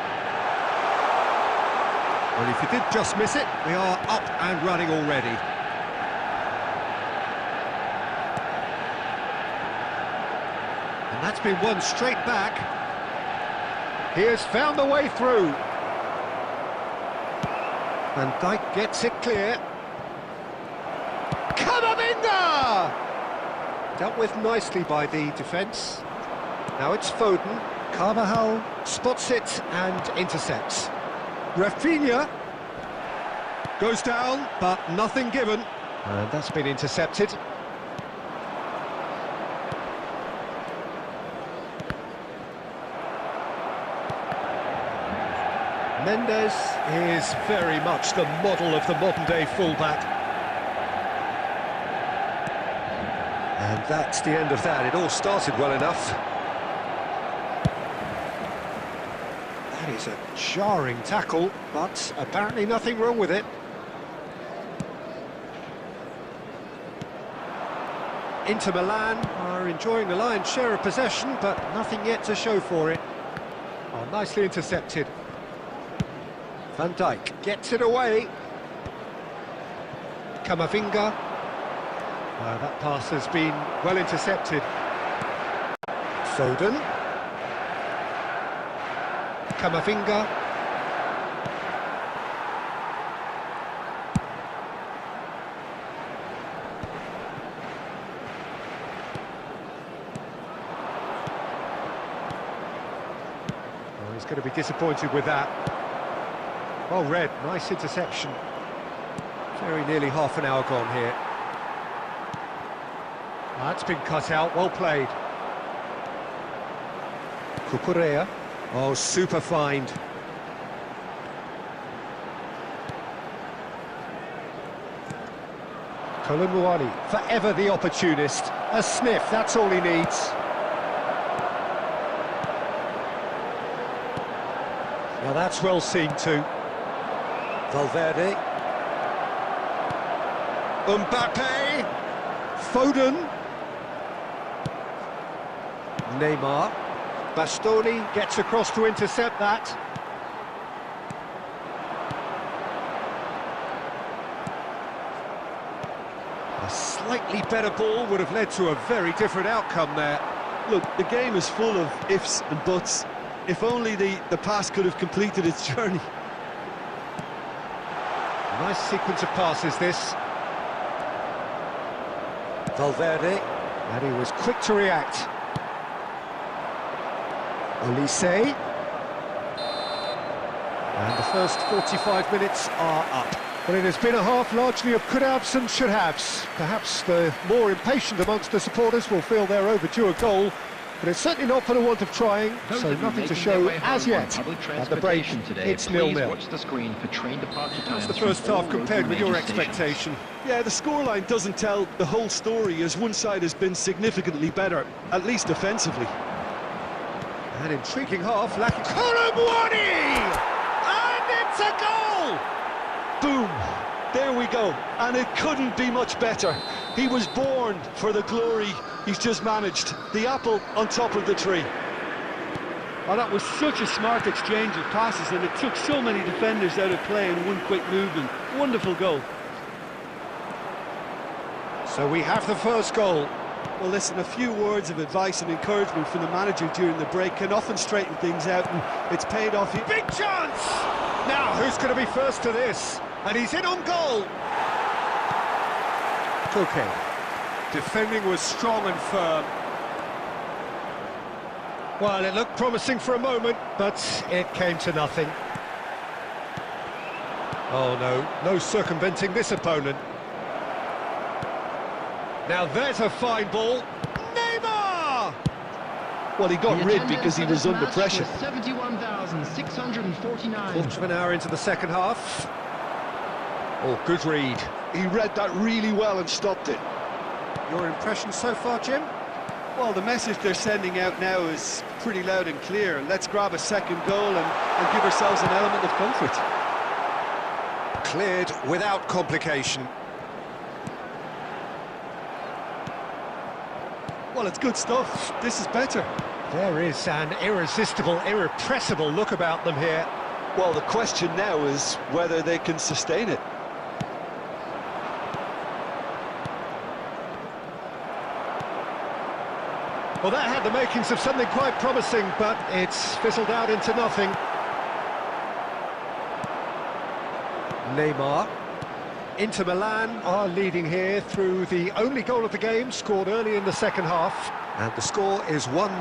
Well, if you did just miss it, we are up and running already. And that's been won straight back. He has found the way through. Van Dijk gets it clear. Camavinga! Dealt with nicely by the defence. Now it's Foden. Carvajal spots it and intercepts. Rafinha goes down, but nothing given. And that's been intercepted. Mendes is very much the model of the modern-day fullback. And that's the end of that. It all started well enough. That is a jarring tackle, but apparently nothing wrong with it. Inter Milan are enjoying the lion's share of possession, but nothing yet to show for it. Oh, nicely intercepted. Van Dijk gets it away. Camavinga. That pass has been well intercepted. Foden. Camavinga. Oh, he's going to be disappointed with that. Well read, nice interception. Very nearly half an hour gone here. That's been cut out, well played. Cucurella. Oh, super find. Colomboani, forever the opportunist. A sniff, that's all he needs. Now that's well seen too. Valverde. Mbappe. Foden. Neymar. Bastoni gets across to intercept that. A slightly better ball would have led to a very different outcome there. Look, the game is full of ifs and buts. If only the pass could have completed its journey. Nice sequence of passes, this. Valverde, and he was quick to react. Olise. And the first 45 minutes are up. Well, it has been a half largely of could-haves and should-haves. Perhaps the more impatient amongst the supporters will feel they're overdue a goal, but it's certainly not for the want of trying, so nothing to show as yet. At the break, it's 0-0. Watch the screen for train departure times. What's the first half compared with your expectation? Yeah, the scoreline doesn't tell the whole story, as one side has been significantly better, at least defensively. An intriguing half, lacking... Colomboani! And it's a goal! Boom! There we go, and it couldn't be much better. He was born for the glory he's just managed. The apple on top of the tree. Oh, that was such a smart exchange of passes, and it took so many defenders out of play in one quick movement. Wonderful goal. So we have the first goal. Well, listen, a few words of advice and encouragement from the manager during the break can often straighten things out, and it's paid off. Big chance! Now, who's going to be first to this? And he's in on goal. Okay. Defending was strong and firm. Well, it looked promising for a moment, but it came to nothing. Oh no, no circumventing this opponent. Now there's a fine ball. Neymar! Well, he got rid because he was under pressure. 71,649. Quarter of an hour into the second half. Oh, good read. He read that really well and stopped it. Your impression so far, Jim? Well, the message they're sending out now is pretty loud and clear. Let's grab a second goal and give ourselves an element of comfort. Cleared without complication. Well, it's good stuff. This is better. There is an irresistible, irrepressible look about them here. Well, the question now is whether they can sustain it. Well, that had the makings of something quite promising, but it's fizzled out into nothing. Neymar. Inter Milan are leading here through the only goal of the game, scored early in the second half. And the score is 1-0.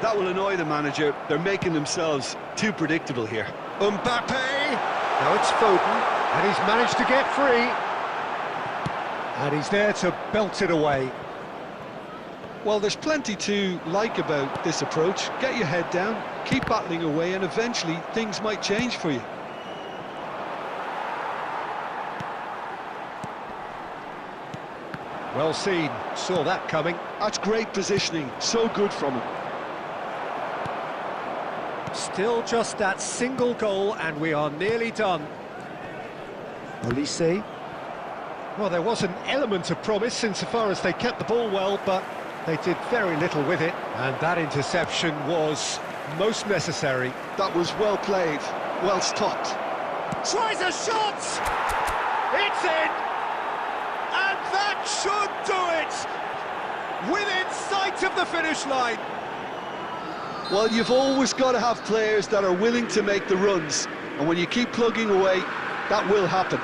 That will annoy the manager. They're making themselves too predictable here. Mbappe! Now it's Foden, and he's managed to get free. And he's there to belt it away. Well, there's plenty to like about this approach. Get your head down, keep battling away, and eventually things might change for you. Well seen, saw that coming. That's great positioning, so good from him. Still just that single goal, and we are nearly done. Olise. Well, there was an element of promise insofar as they kept the ball well, but they did very little with it, and that interception was most necessary. That was well played, well stopped. Tries a shot! It's in! And that should do it! Within sight of the finish line! Well, you've always got to have players that are willing to make the runs, and when you keep plugging away, that will happen.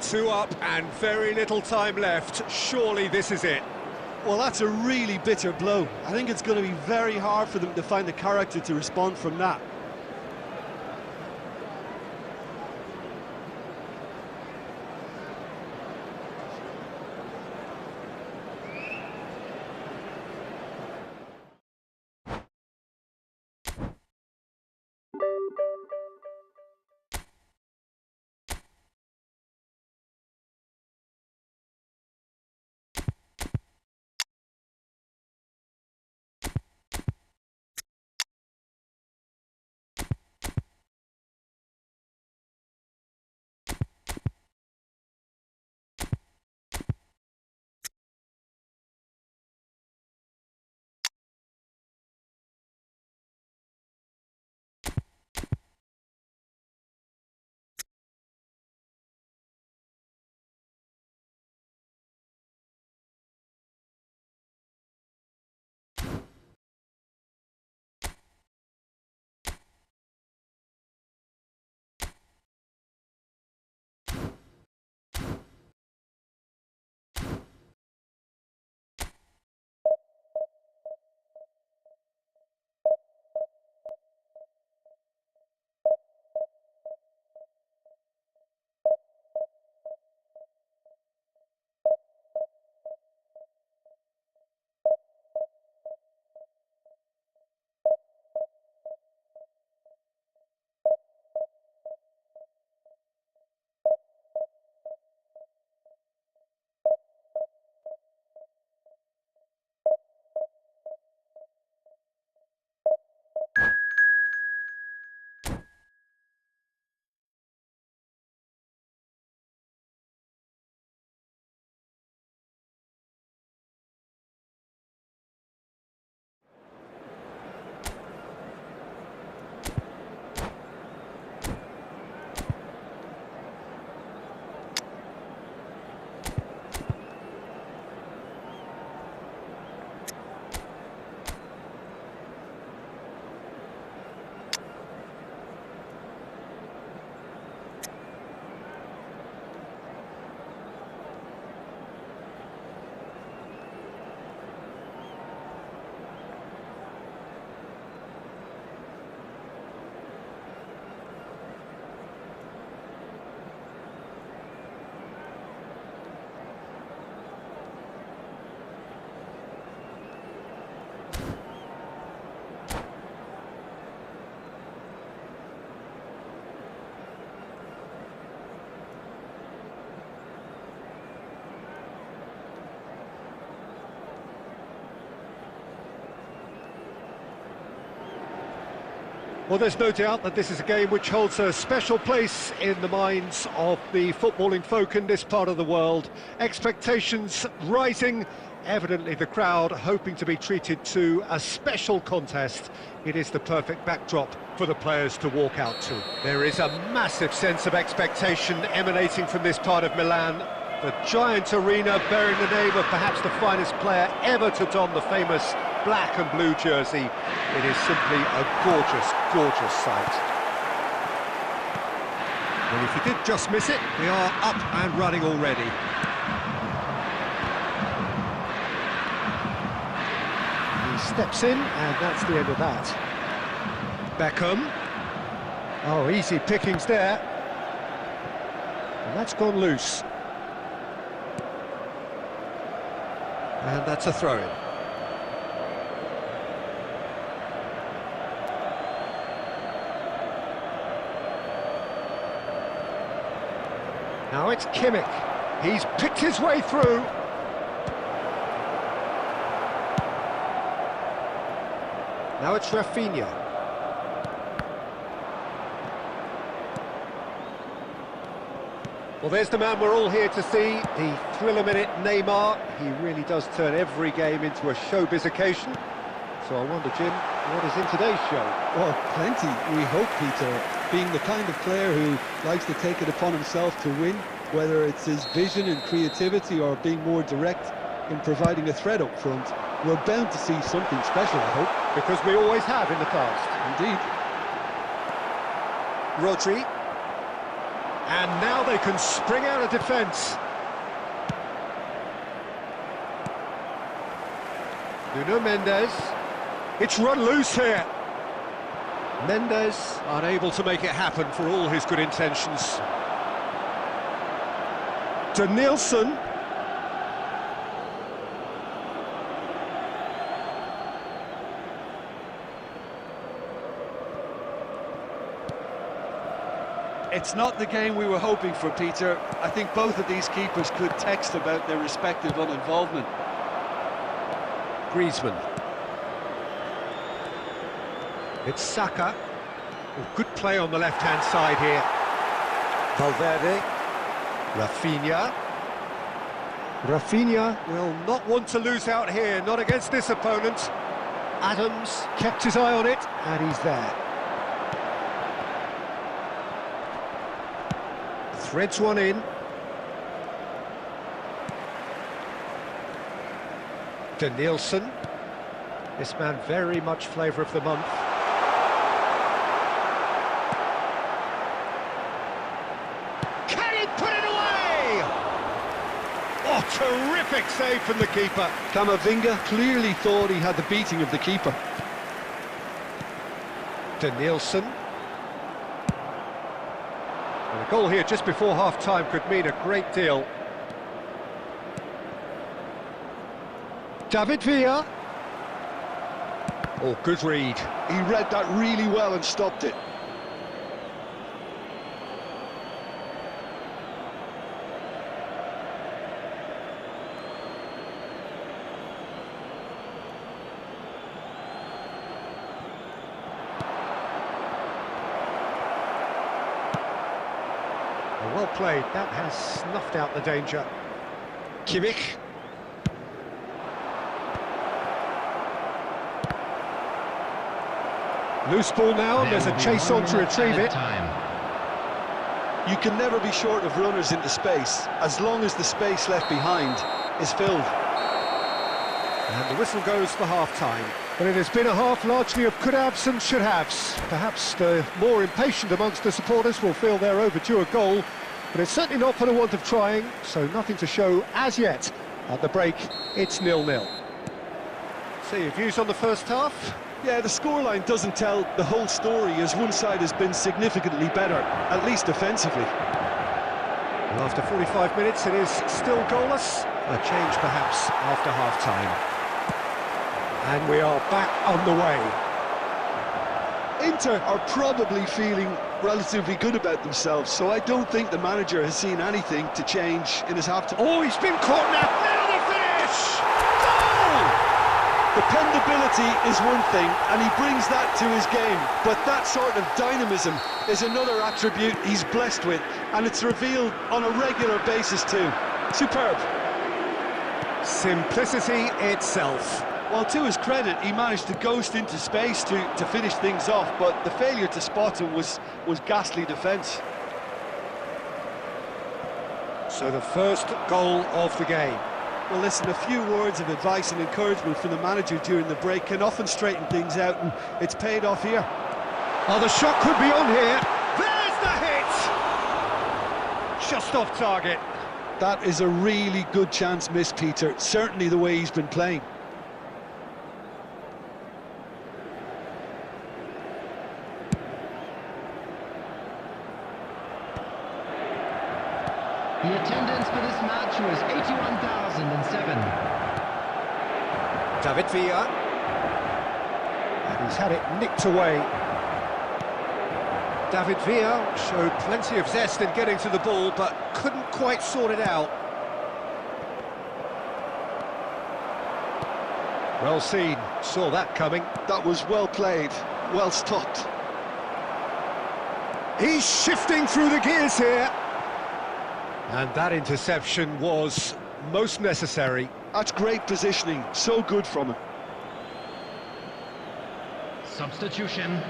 Two up and very little time left. Surely this is it. Well, that's a really bitter blow. I think it's going to be very hard for them to find the character to respond from that. Well, there's no doubt that this is a game which holds a special place in the minds of the footballing folk in this part of the world. Expectations rising, evidently the crowd hoping to be treated to a special contest. It is the perfect backdrop for the players to walk out to. There is a massive sense of expectation emanating from this part of Milan. The giant arena bearing the name of perhaps the finest player ever to don the famous black and blue jersey. It is simply a gorgeous, gorgeous sight. And if you did just miss it, we are up and running already. He steps in, and that's the end of that. Beckham. Oh, easy pickings there. And that's gone loose. And that's a throw-in. Now it's Kimmich. He's picked his way through. Now it's Rafinha. Well, there's the man we're all here to see, the thriller-minute Neymar. He really does turn every game into a showbiz occasion. So I wonder, Jim, what is in today's show? Well, plenty, we hope, Peter. Being the kind of player who likes to take it upon himself to win, whether it's his vision and creativity or being more direct in providing a threat up front, we're bound to see something special, I hope. Because we always have in the past. Indeed. Rodri. And now they can spring out of defence. Nuno Mendes. It's run loose here. Mendes unable to make it happen for all his good intentions. Danielson. It's not the game we were hoping for, Peter. I think both of these keepers could text about their respective uninvolvement. Griezmann. It's Saka. Oh, good play on the left-hand side here. Valverde. Rafinha. Rafinha will not want to lose out here, not against this opponent. Adams kept his eye on it, and he's there. Threads one in. Danielson. This man very much flavour of the month. Can he put it away? Oh, terrific save from the keeper. Camavinga clearly thought he had the beating of the keeper. Danielson. And a goal here just before half-time could mean a great deal. David Villa. Oh, good read. He read that really well and stopped it. Well played, that has snuffed out the danger. Kimmich. Loose ball now, and there's a chase on to retrieve it. You can never be short of runners into space, as long as the space left behind is filled. And the whistle goes for half-time. But it has been a half largely of could-haves and should-haves. Perhaps the more impatient amongst the supporters will feel they're overdue a goal, but it's certainly not for the want of trying, so nothing to show as yet. At the break, it's 0-0. So your views on the first half? Yeah, the scoreline doesn't tell the whole story, as one side has been significantly better, at least offensively. Well, after 45 minutes, it is still goalless. A change, perhaps, after half-time. And we are back on the way. Inter are probably feeling relatively good about themselves, so I don't think the manager has seen anything to change in his half-time. Oh, he's been caught now. Nailed the finish! Goal! Dependability is one thing, and he brings that to his game, but that sort of dynamism is another attribute he's blessed with, and it's revealed on a regular basis too. Superb. Simplicity itself. Well, to his credit, he managed to ghost into space to finish things off, but the failure to spot him was ghastly defence. So the first goal of the game. Well, listen, a few words of advice and encouragement from the manager during the break can often straighten things out, and it's paid off here. Oh, the shot could be on here. There's the hit! Just off target. That is a really good chance missed, Peter. Certainly the way he's been playing. The attendance for this match was 81,007. David Villa. And he's had it nicked away. David Villa showed plenty of zest in getting to the ball, but couldn't quite sort it out. Well seen, saw that coming. That was well played, well stopped. He's shifting through the gears here. And that interception was most necessary. That's great positioning, so good from him. Substitution.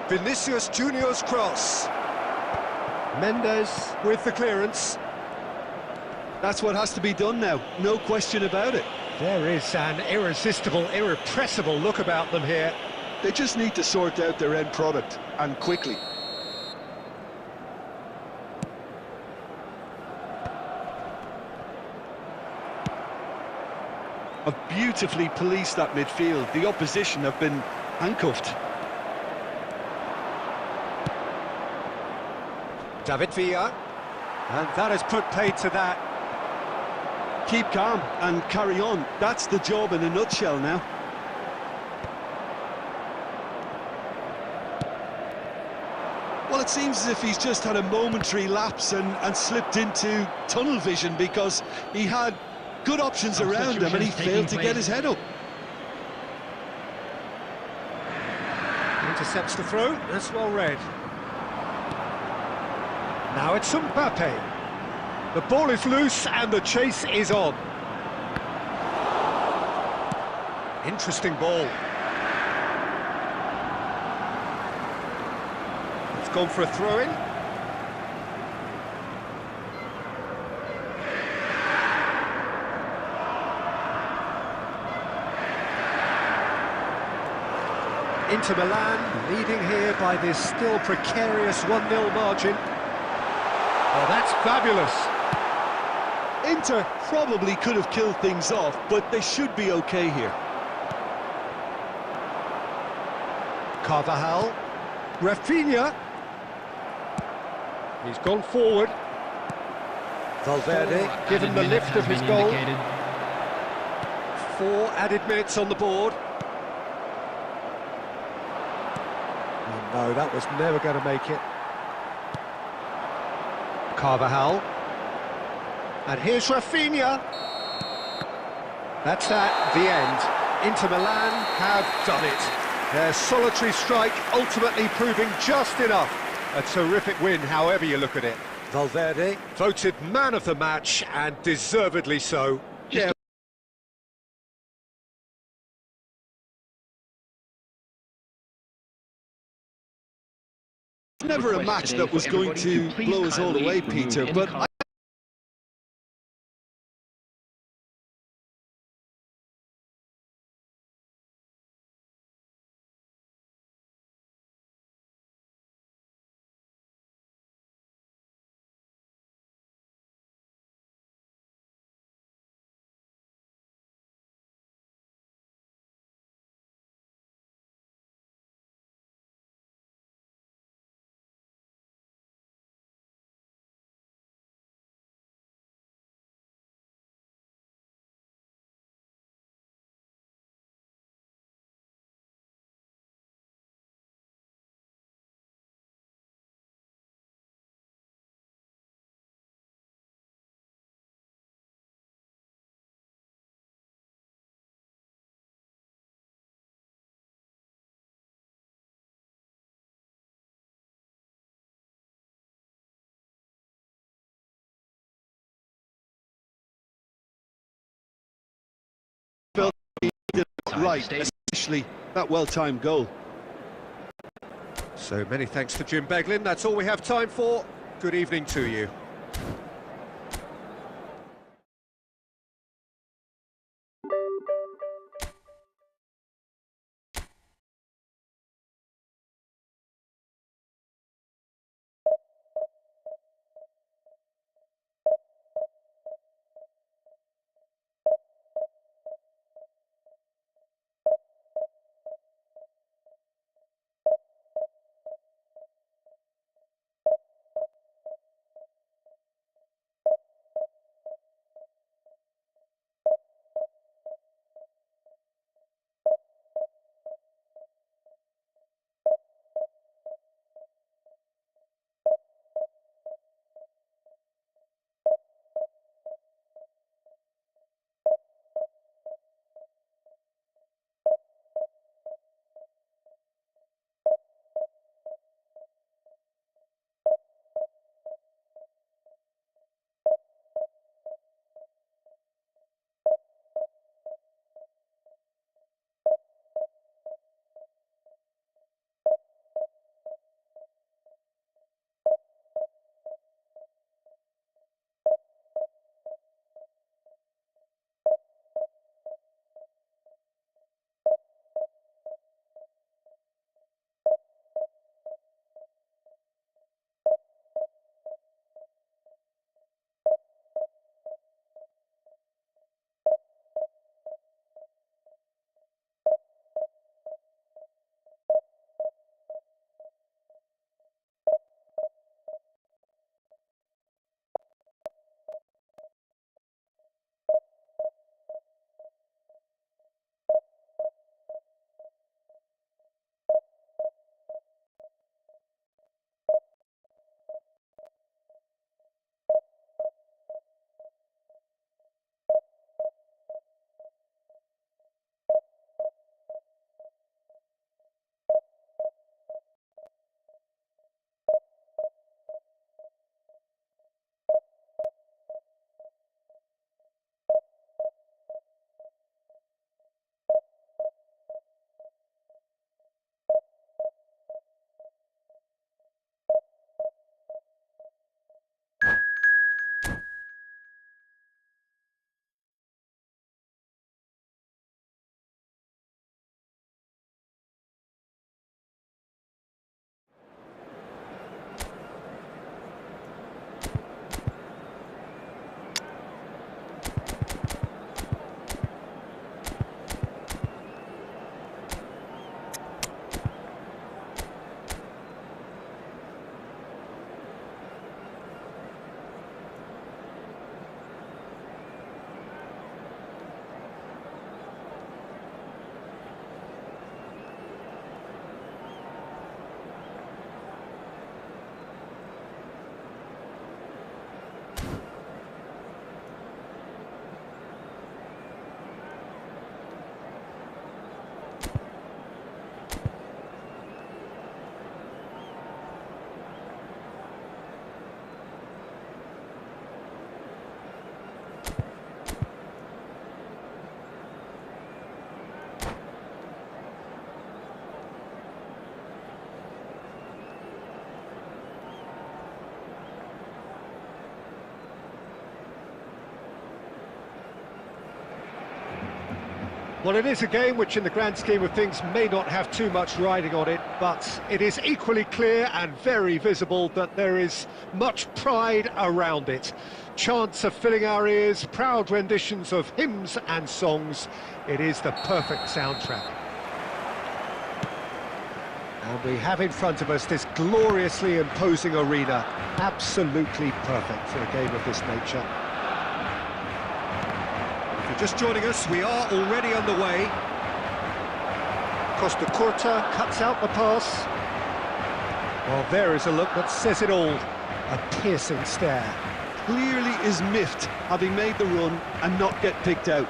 Vinicius Junior's cross. Mendes with the clearance. That's what has to be done now, no question about it. There is an irresistible, irrepressible look about them here. They just need to sort out their end product, and quickly. Have beautifully policed that midfield. The opposition have been handcuffed. David Villa. And that has put paid to that. Keep calm and carry on. That's the job in a nutshell now. Well, it seems as if he's just had a momentary lapse and slipped into tunnel vision, because he had good options around him and he failed to get his head up. Intercepts the throw, that's well read. Now it's Mbappe. The ball is loose and the chase is on. Interesting ball. It's gone for a throw-in. Inter Milan leading here by this still precarious 1-0 margin. Oh, that's fabulous. Inter probably could have killed things off, but they should be okay here. Carvajal. Rafinha. He's gone forward. Valverde given the lift of his goal. 4 added minutes on the board. Oh, no, that was never going to make it. Carvajal. And here's Rafinha. That's that, the end. Inter Milan have done it. Their solitary strike ultimately proving just enough. A terrific win, however you look at it. Valverde voted man of the match, and deservedly so. Yeah. Never a match that was going to blow us all away, Peter, but right, especially that well-timed goal. So many thanks to Jim Beglin. That's all we have time for. Good evening to you. Well, it is a game which in the grand scheme of things may not have too much riding on it, but it is equally clear and very visible that there is much pride around it. Chants are filling our ears, proud renditions of hymns and songs. It is the perfect soundtrack. And we have in front of us this gloriously imposing arena, absolutely perfect for a game of this nature. Just joining us, we are already underway. Costa Curta cuts out the pass. Well, there is a look that says it all. A piercing stare. Clearly is miffed having made the run and not get picked out.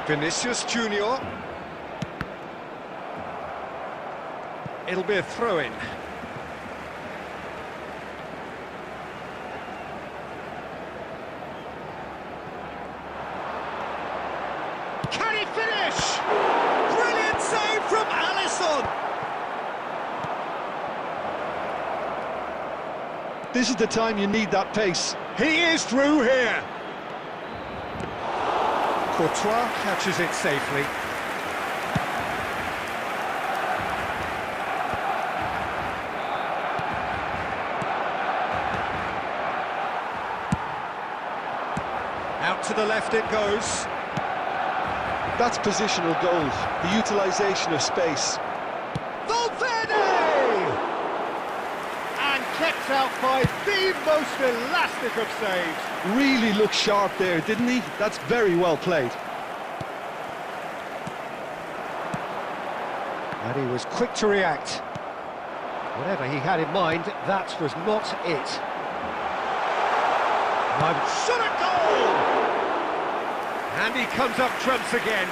Vinicius Junior. It'll be a throw-in. This is the time you need that pace. He is through here. Courtois catches it safely. Out to the left it goes. That's positional goals, the utilisation of space. Valverde! And kept out by the most elastic of saves. Really looked sharp there, didn't he? That's very well played. And he was quick to react. Whatever he had in mind, that was not it. Shot at goal! And he comes up trumps again.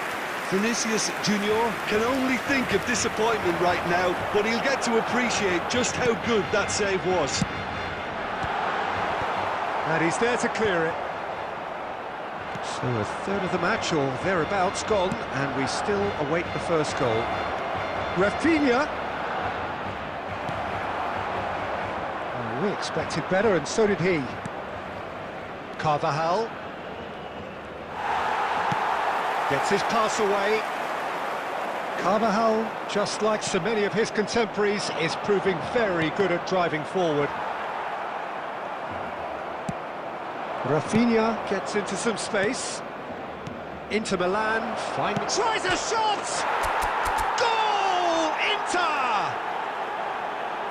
Vinicius Junior can only think of disappointment right now, but he'll get to appreciate just how good that save was. And he's there to clear it. So a third of the match, or thereabouts, gone, and we still await the first goal. Rafinha. Oh, we expected better, and so did he. Carvajal. Gets his pass away. Carvajal, just like so many of his contemporaries, is proving very good at driving forward. Rafinha gets into some space. Inter Milan tries a shot! Goal! Inter!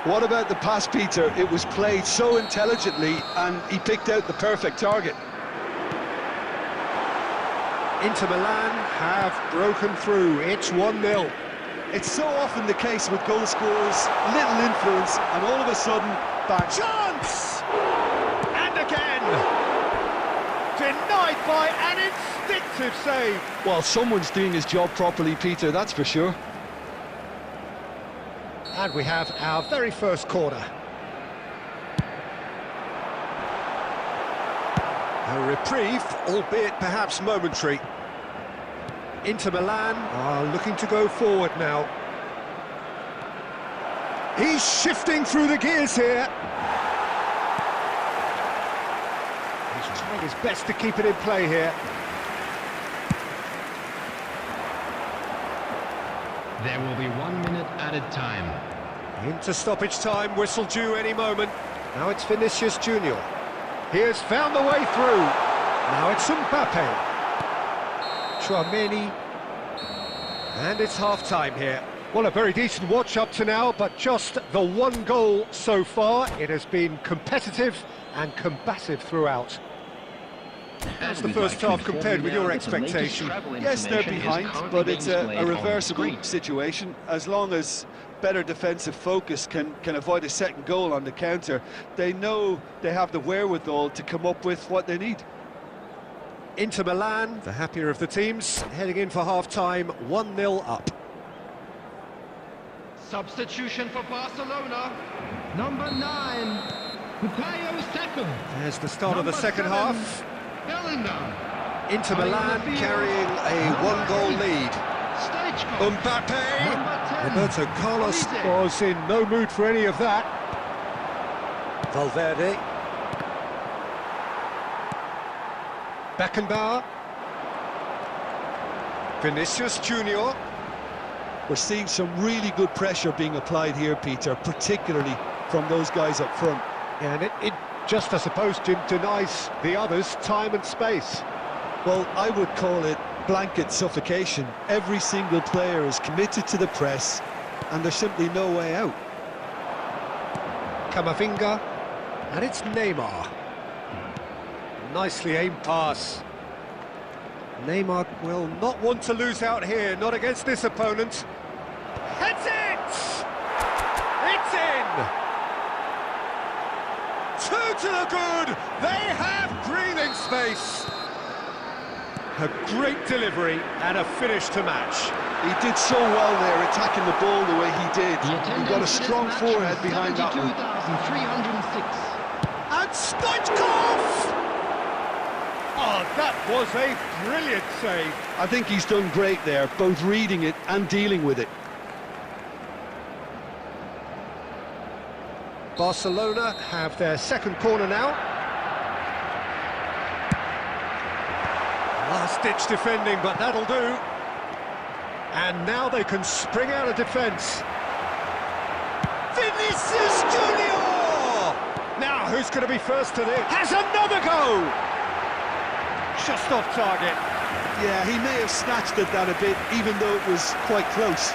What about the pass, Peter? It was played so intelligently and he picked out the perfect target. Inter Milan have broken through. It's 1-0. It's so often the case with goal scorers, little influence, and all of a sudden, bang. Chance! And again! Denied by an instinctive save. Well, someone's doing his job properly, Peter, that's for sure. And we have our very first corner. A reprieve, albeit perhaps momentary. Inter Milan are looking to go forward now. He's shifting through the gears here. He's trying his best to keep it in play here. There will be 1 minute added time. Into stoppage time, whistle due any moment. Now it's Vinicius Junior. He has found the way through. Now it's Mbappe. Tchouaméni. And it's half-time here. Well, a very decent watch up to now, but just the one goal so far. It has been competitive and combative throughout. How's the first half compared with your expectation? Yes, they're behind, but it's a reversible situation. As long as better defensive focus can avoid a second goal on the counter, they know they have the wherewithal to come up with what they need. Inter Milan, the happier of the teams, heading in for half-time, 1-0 up. Substitution for Barcelona. Number 9, Bukayo Saka. There's the start of the second half. Bellingham. Inter Milan carrying a one-goal lead. Mbappe! Roberto Carlos was in no mood for any of that. Valverde. Beckenbauer. Vinicius Junior. We're seeing some really good pressure being applied here, Peter, particularly from those guys up front. And it just, I suppose, Jim, denies the others time and space. Well, I would call it blanket suffocation. Every single player is committed to the press, and there's simply no way out. Camavinga, and it's Neymar. Nicely aimed pass. Neymar will not want to lose out here, not against this opponent. Heads it! It's in! Two to the good! They have breathing space! A great delivery and a finish to match. He did so well there, attacking the ball the way he did. He got a strong forehead behind that one. 72,306. And Stoichkov! Oh, that was a brilliant save. I think he's done great there, both reading it and dealing with it. Barcelona have their second corner now. Last-ditch defending, but that'll do. And now they can spring out of defence. Vinicius Junior! Now, who's going to be first to this? Has another go! Just off target. Yeah, he may have snatched at that a bit, even though it was quite close.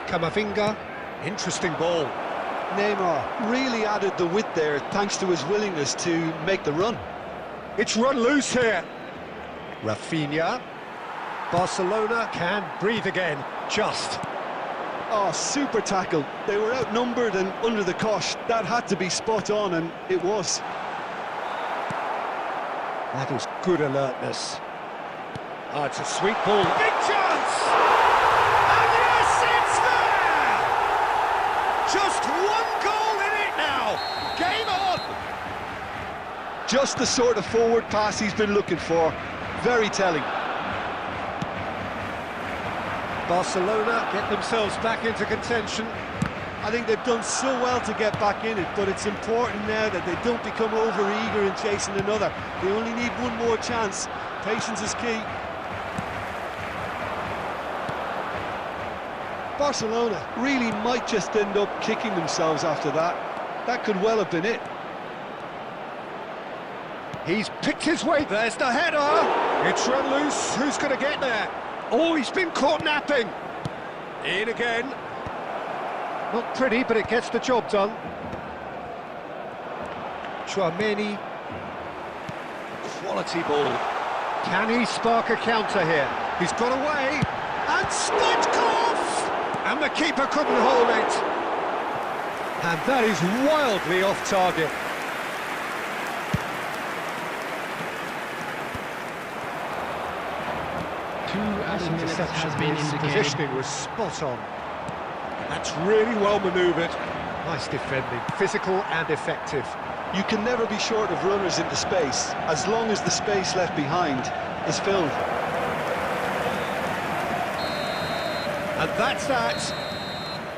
Camavinga, interesting ball. Neymar really added the width there thanks to his willingness to make the run. It's run loose here. Rafinha. Barcelona can breathe again, just. Oh, super tackle. They were outnumbered and under the cosh. That had to be spot on, and it was. That is good alertness. Oh, it's a sweet ball. Big chance! And yes, it's there! Just one goal in it now. Game on! Just the sort of forward pass he's been looking for. Very telling. Barcelona get themselves back into contention. I think they've done so well to get back in it, but it's important now that they don't become over-eager in chasing another. They only need one more chance. Patience is key. Barcelona really might just end up kicking themselves after that. That could well have been it. He's picked his way. There's the header. It's run loose. Who's going to get there? Oh, he's been caught napping. In again. Not pretty, but it gets the job done. Chouameni. Quality ball. Can he spark a counter here? He's got away. And Stoichkov! And the keeper couldn't hold it. And that is wildly off target. Minutes has been His indicated. positioning was spot on. That's really well manoeuvred. Nice defending, physical and effective. You can never be short of runners into space, as long as the space left behind is filled. And that's that.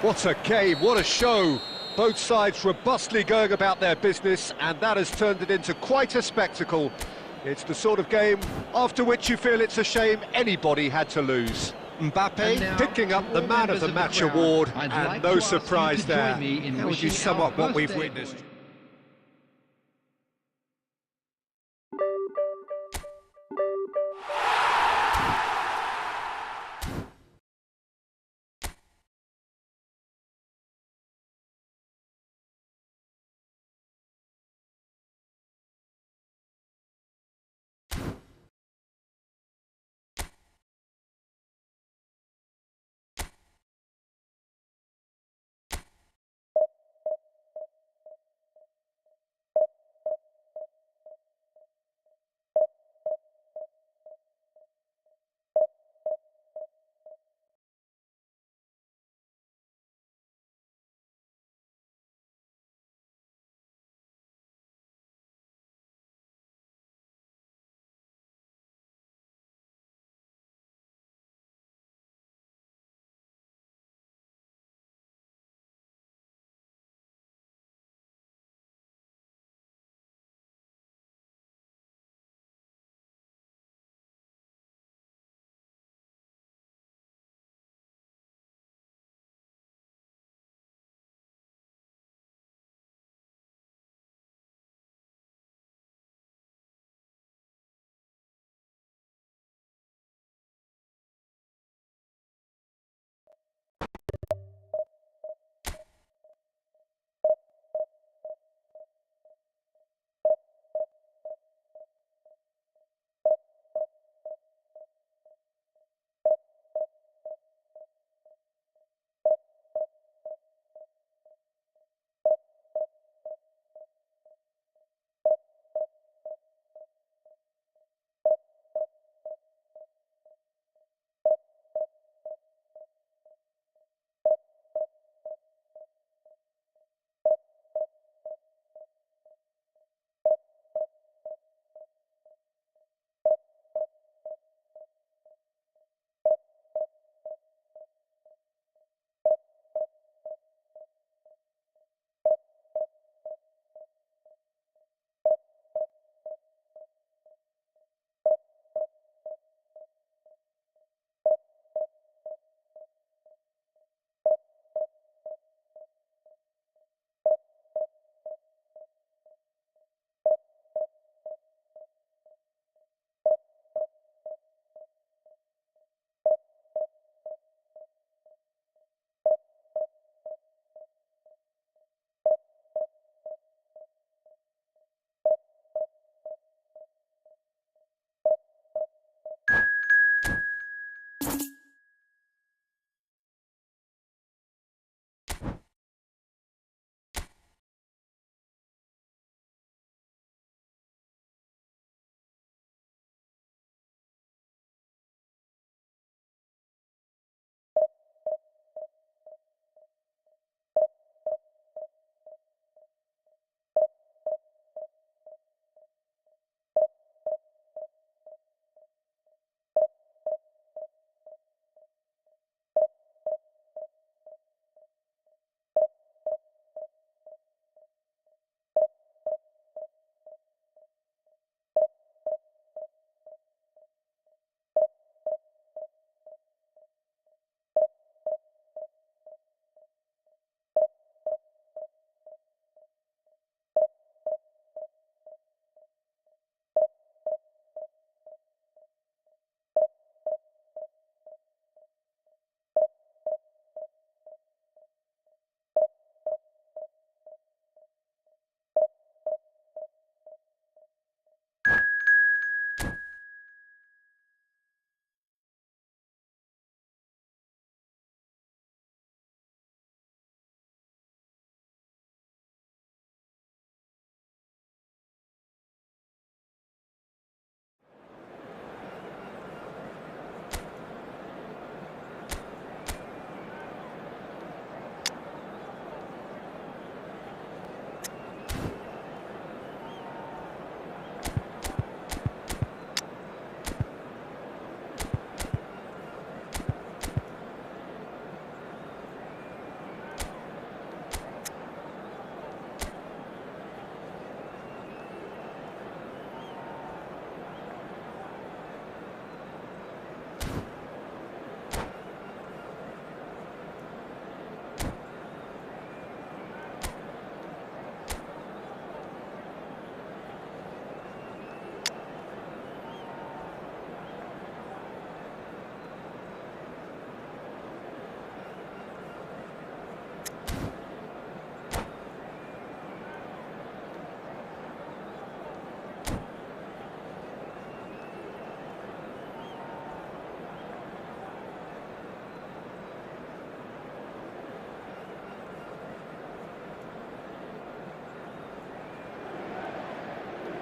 What a game, what a show. Both sides robustly going about their business, and that has turned it into quite a spectacle. It's the sort of game after which you feel it's a shame anybody had to lose. Mbappe picking up the Man of the Match award, and no surprise there. How would you sum up what we've witnessed?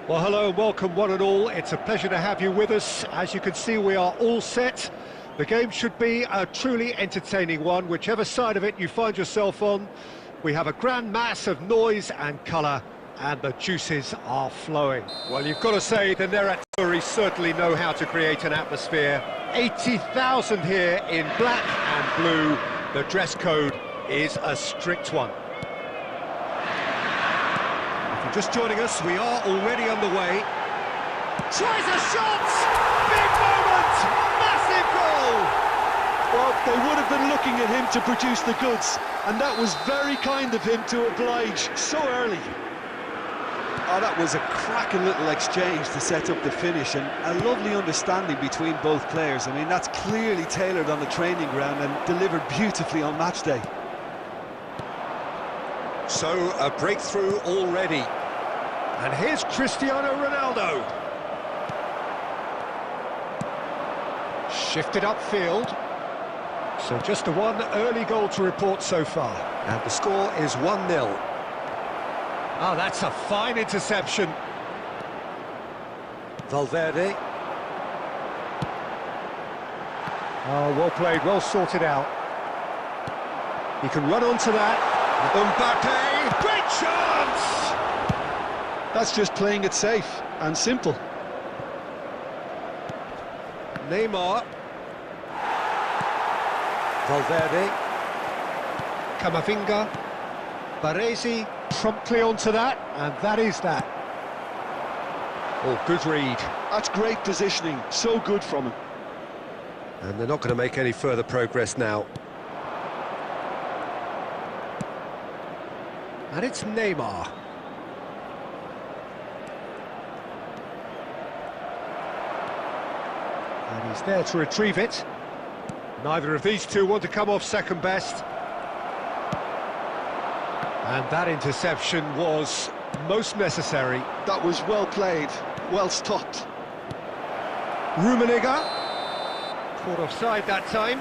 Well, hello and welcome one and all. It's a pleasure to have you with us. As you can see, we are all set. The game should be a truly entertaining one, whichever side of it you find yourself on. We have a grand mass of noise and colour, and the juices are flowing. Well, you've got to say the Nerazzurri certainly know how to create an atmosphere. 80,000 here in black and blue. The dress code is a strict one. Just joining us, we are already underway. Tries a shot! Big moment! Massive goal! Well, they would have been looking at him to produce the goods, and that was very kind of him to oblige so early. Oh, that was a cracking little exchange to set up the finish, and a lovely understanding between both players. I mean, that's clearly tailored on the training ground and delivered beautifully on match day. So, a breakthrough already. And here's Cristiano Ronaldo. Shifted upfield. So just the one early goal to report so far. And the score is 1-0. Oh, that's a fine interception. Valverde. Oh, well played, well sorted out. He can run onto that. Mbappe, great chance! That's just playing it safe and simple. Neymar. Valverde. Camavinga. Baresi promptly onto that, and that is that. Oh, good read. That's great positioning, so good from him. And they're not going to make any further progress now. And it's Neymar. And he's there to retrieve it. Neither of these two want to come off second best. And that interception was most necessary. That was well played, well stopped. Rummenigge. Caught offside that time.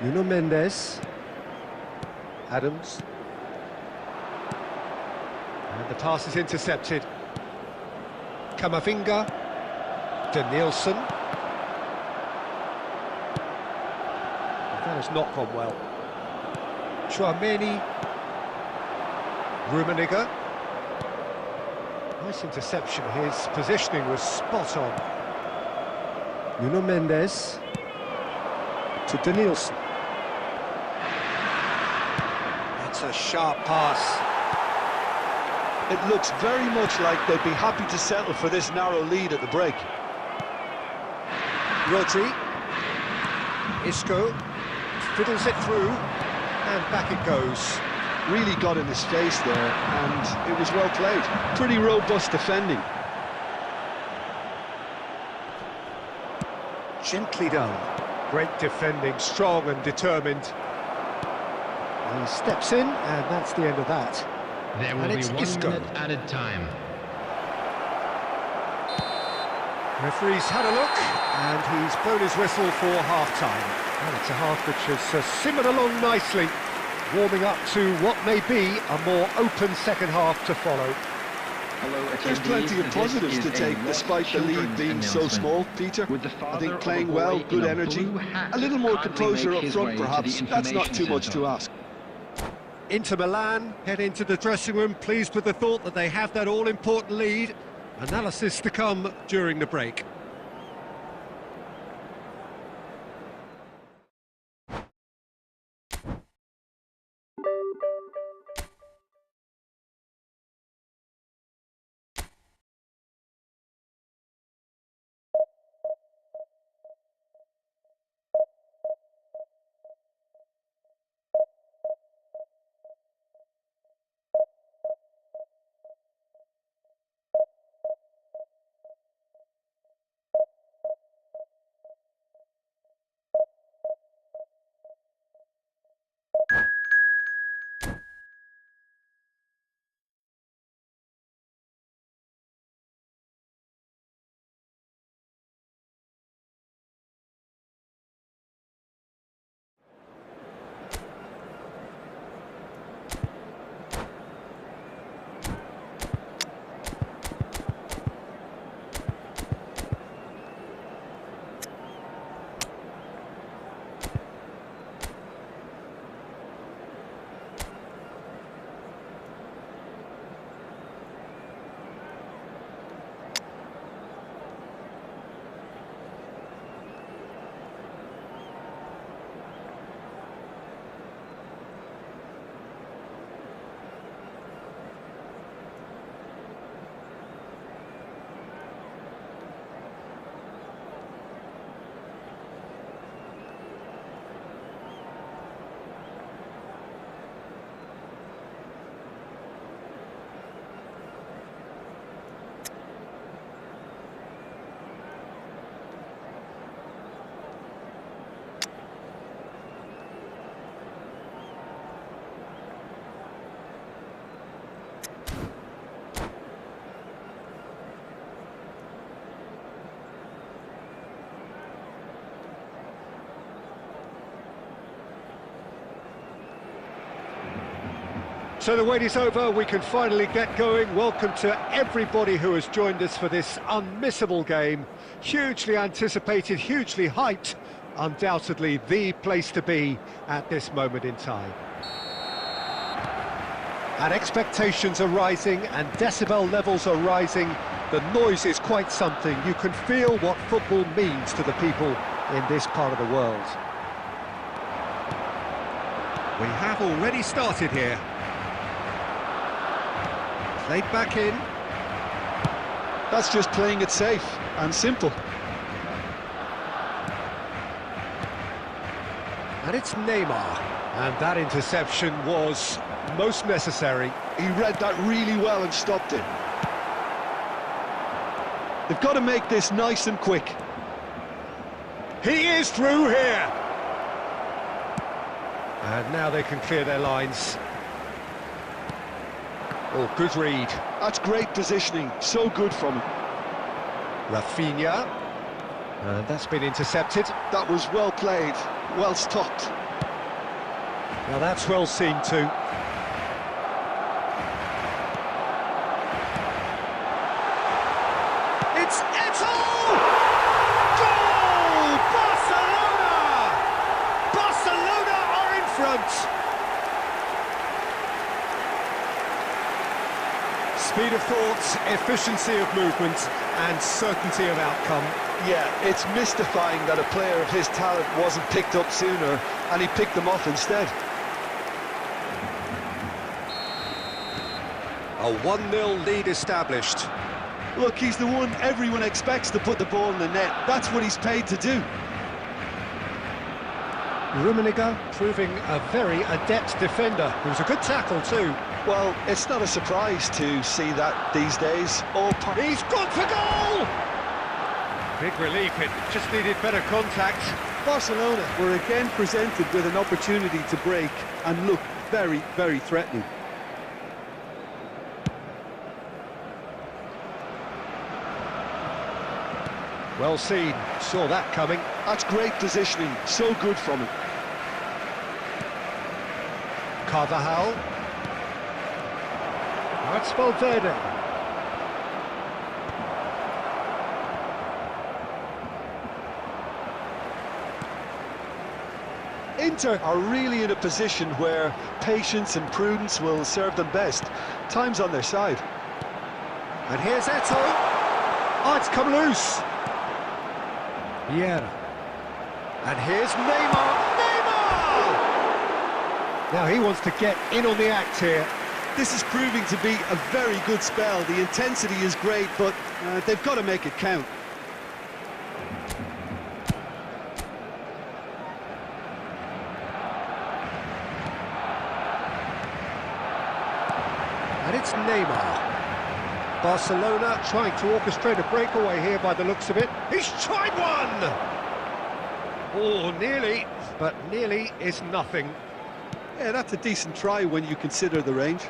Nuno Mendes. Adams. And the pass is intercepted. Camavinga. Danielson. That has not gone well. Chouameni. Rummenigge. Nice interception. His positioning was spot on. Nuno Mendes. To Danielson. That's a sharp pass. It looks very much like they'd be happy to settle for this narrow lead at the break. Rodri. Isco. Fiddles it through. And back it goes. Really got in his face there, and it was well played. Pretty robust defending. Gently done. Great defending, strong and determined. He steps in, and that's the end of that. There will And be it's 1 Isco. minute added time. Referee's had a look, and he's blown his whistle for half-time. And it's a half which has simmered along nicely, warming up to what may be a more open second half to follow. There's plenty of positives to take, despite the lead being so small, Peter. I think playing well, good energy, a little more composure up front perhaps, that's not too much to ask. Inter Milan head into the dressing room pleased with the thought that they have that all-important lead. Analysis to come during the break. So the wait is over, we can finally get going. Welcome to everybody who has joined us for this unmissable game. Hugely anticipated, hugely hyped, undoubtedly the place to be at this moment in time. And expectations are rising and decibel levels are rising. The noise is quite something. You can feel what football means to the people in this part of the world. We have already started here. Played back in. That's just playing it safe and simple. And it's Neymar. And that interception was most necessary. He read that really well and stopped it. They've got to make this nice and quick. He is through here. And now they can clear their lines. Oh, good read. That's great positioning, so good from him. Rafinha. And that's been intercepted. That was well played, well stopped. Now that's well seen too. It's Eto'o! Goal! Barcelona! Barcelona are in front! Speed of thought, efficiency of movement, and certainty of outcome. Yeah, it's mystifying that a player of his talent wasn't picked up sooner, and he picked them off instead. A 1-0 lead established. Look, he's the one everyone expects to put the ball in the net. That's what he's paid to do. Rummenigge proving a very adept defender. It was a good tackle too. Well, it's not a surprise to see that these days. He's gone for goal! Big relief, it just needed better contact. Barcelona were again presented with an opportunity to break and look very, very threatening. Well seen, saw that coming. That's great positioning, so good from him. Carvajal. That's Valverde. Inter are really in a position where patience and prudence will serve them best. Time's on their side. And here's Eto'o. Oh, it's come loose. Vieira. And here's Neymar. Neymar! Now he wants to get in on the act here. This is proving to be a very good spell. The intensity is great, but they've got to make it count. And it's Neymar. Barcelona trying to orchestrate a breakaway here by the looks of it. He's tried one! Oh, nearly, but nearly is nothing. Yeah, that's a decent try when you consider the range.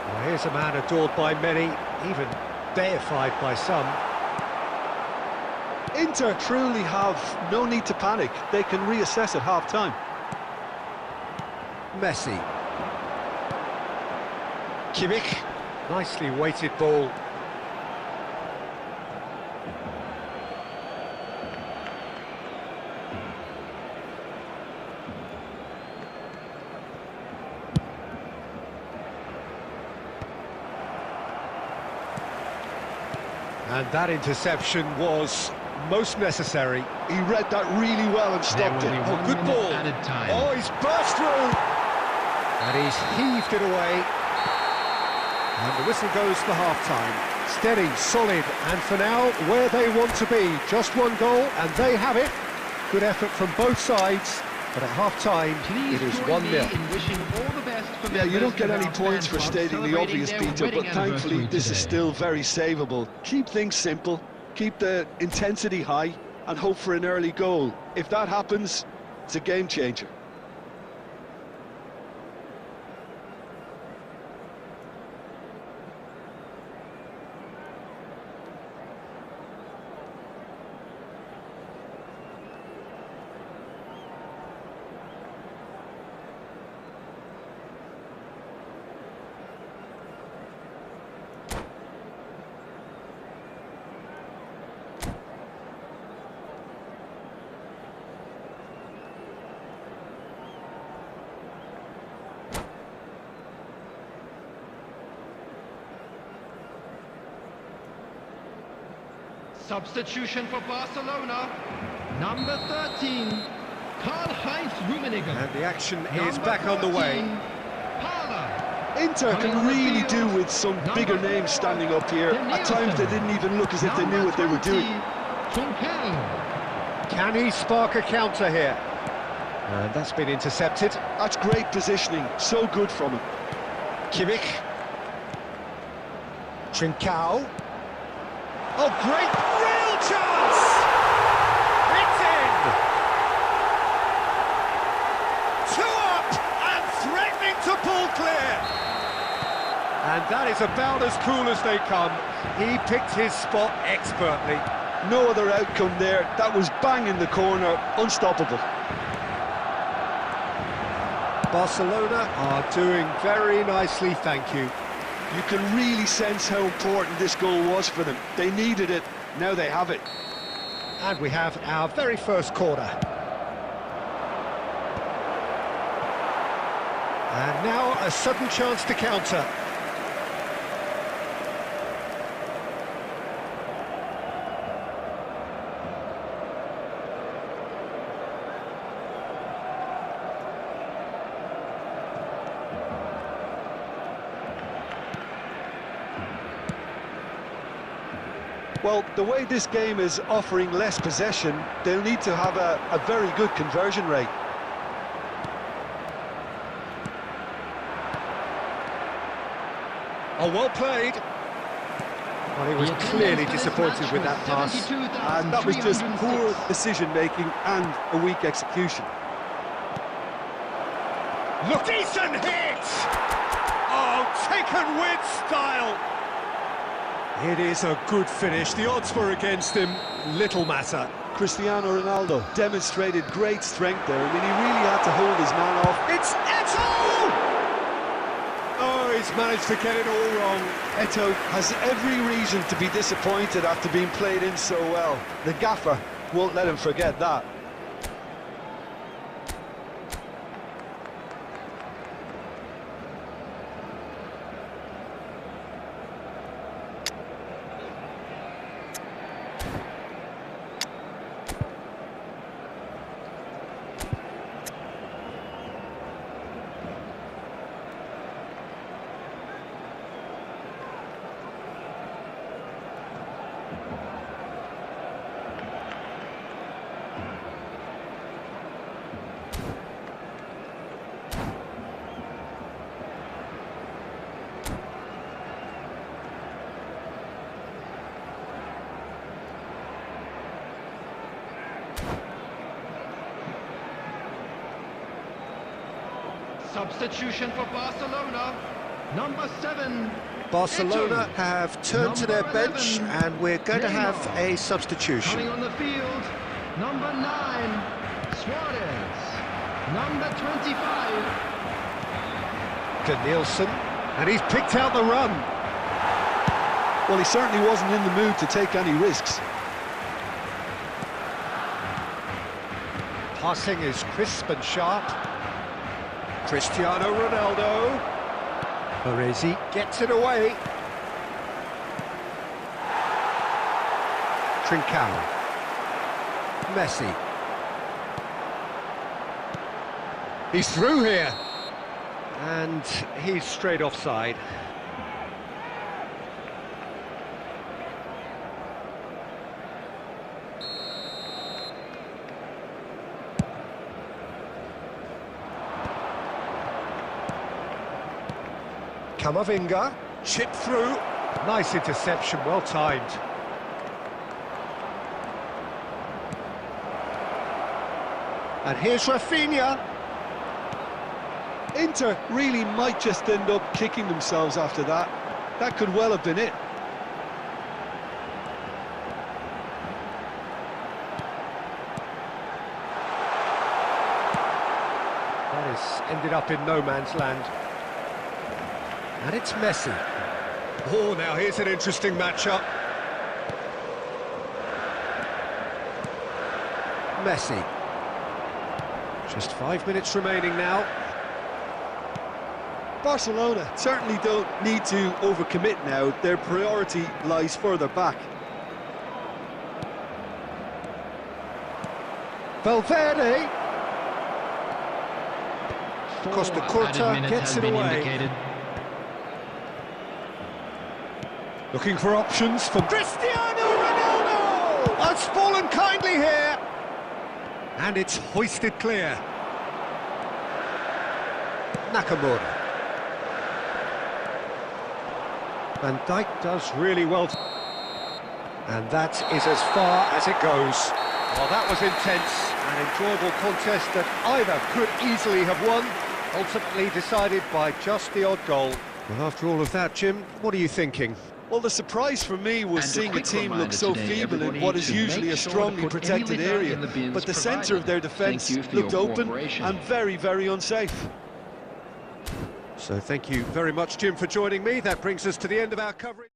Well, here's a man adored by many, even deified by some. Inter truly have no need to panic. They can reassess at half-time. Messi. Kimmich. Nicely weighted ball. And that interception was most necessary. He read that really well and stopped it. Oh, good ball. Oh, he's burst through. And he's heaved it away. And the whistle goes for half-time. Steady, solid, and for now, where they want to be. Just one goal, and they have it. Good effort from both sides. But at half-time, it is 1-0. Yeah, you don't get any points for stating the obvious, Peter, but thankfully this is still very savable. Keep things simple, keep the intensity high, and hope for an early goal. If that happens, it's a game changer. Substitution for Barcelona. Number 13, Karl-Heinz Rummenigge. And the action is back on the way. Inter can really do with some bigger names standing up here. At times they didn't even look as if they knew what they were doing. Can he spark a counter here? And that's been intercepted. That's great positioning, so good from him. Kimmich. Trincao. Oh, great, real chance! It's in! 2 up and threatening to pull clear. And that is about as cool as they come. He picked his spot expertly. No other outcome there. That was bang in the corner, unstoppable. Barcelona are doing very nicely, thank you. You can really sense how important this goal was for them. They needed it, now they have it. And we have our very first corner. And now a sudden chance to counter. Well, the way this game is offering less possession, they'll need to have a very good conversion rate. Oh, well played. Well, he was clearly disappointed with that pass. And that was just poor decision-making and a weak execution. Look, decent hit! Oh, taken with style! It is a good finish. The odds were against him. Little matter. Cristiano Ronaldo demonstrated great strength there. I mean, he really had to hold his man off. It's Eto'o! Oh, he's managed to get it all wrong. Eto'o has every reason to be disappointed after being played in so well. The gaffer won't let him forget that. Substitution for Barcelona. Number 7. Barcelona have turned to their bench, and we're going to have a substitution. Coming on the field, number 9, Suarez. Number 25. Nielsen, and he's picked out the run. Well, he certainly wasn't in the mood to take any risks. Passing is crisp and sharp. Cristiano Ronaldo. Baresi gets it away. Trincao. Messi. He's through here. And he's straight offside. Camavinga, chip through, nice interception, well timed. And here's Rafinha. Inter really might just end up kicking themselves after that. That could well have been it. That has ended up in no man's land. And it's Messi. Oh, now here's an interesting matchup. Messi. Just 5 minutes remaining now. Barcelona certainly don't need to overcommit now. Their priority lies further back. Valverde. Costa 4 added Curta minutes gets has it been away. indicated. Looking for options for Cristiano Ronaldo! That's fallen kindly here. And it's hoisted clear. Nakamura. Van Dijk does really well. And that is as far as it goes. Well, that was intense, an enjoyable contest that either could easily have won, ultimately decided by just the odd goal. Well, after all of that, Jim, what are you thinking? Well, the surprise for me was And a seeing a quick team reminder look so today, feeble in everybody, what is to usually make a sure to strongly put protected any litter area. in the bins But the centre of their defence Thank you for looked your open cooperation. and very, very unsafe. So thank you very much, Jim, for joining me. That brings us to the end of our coverage.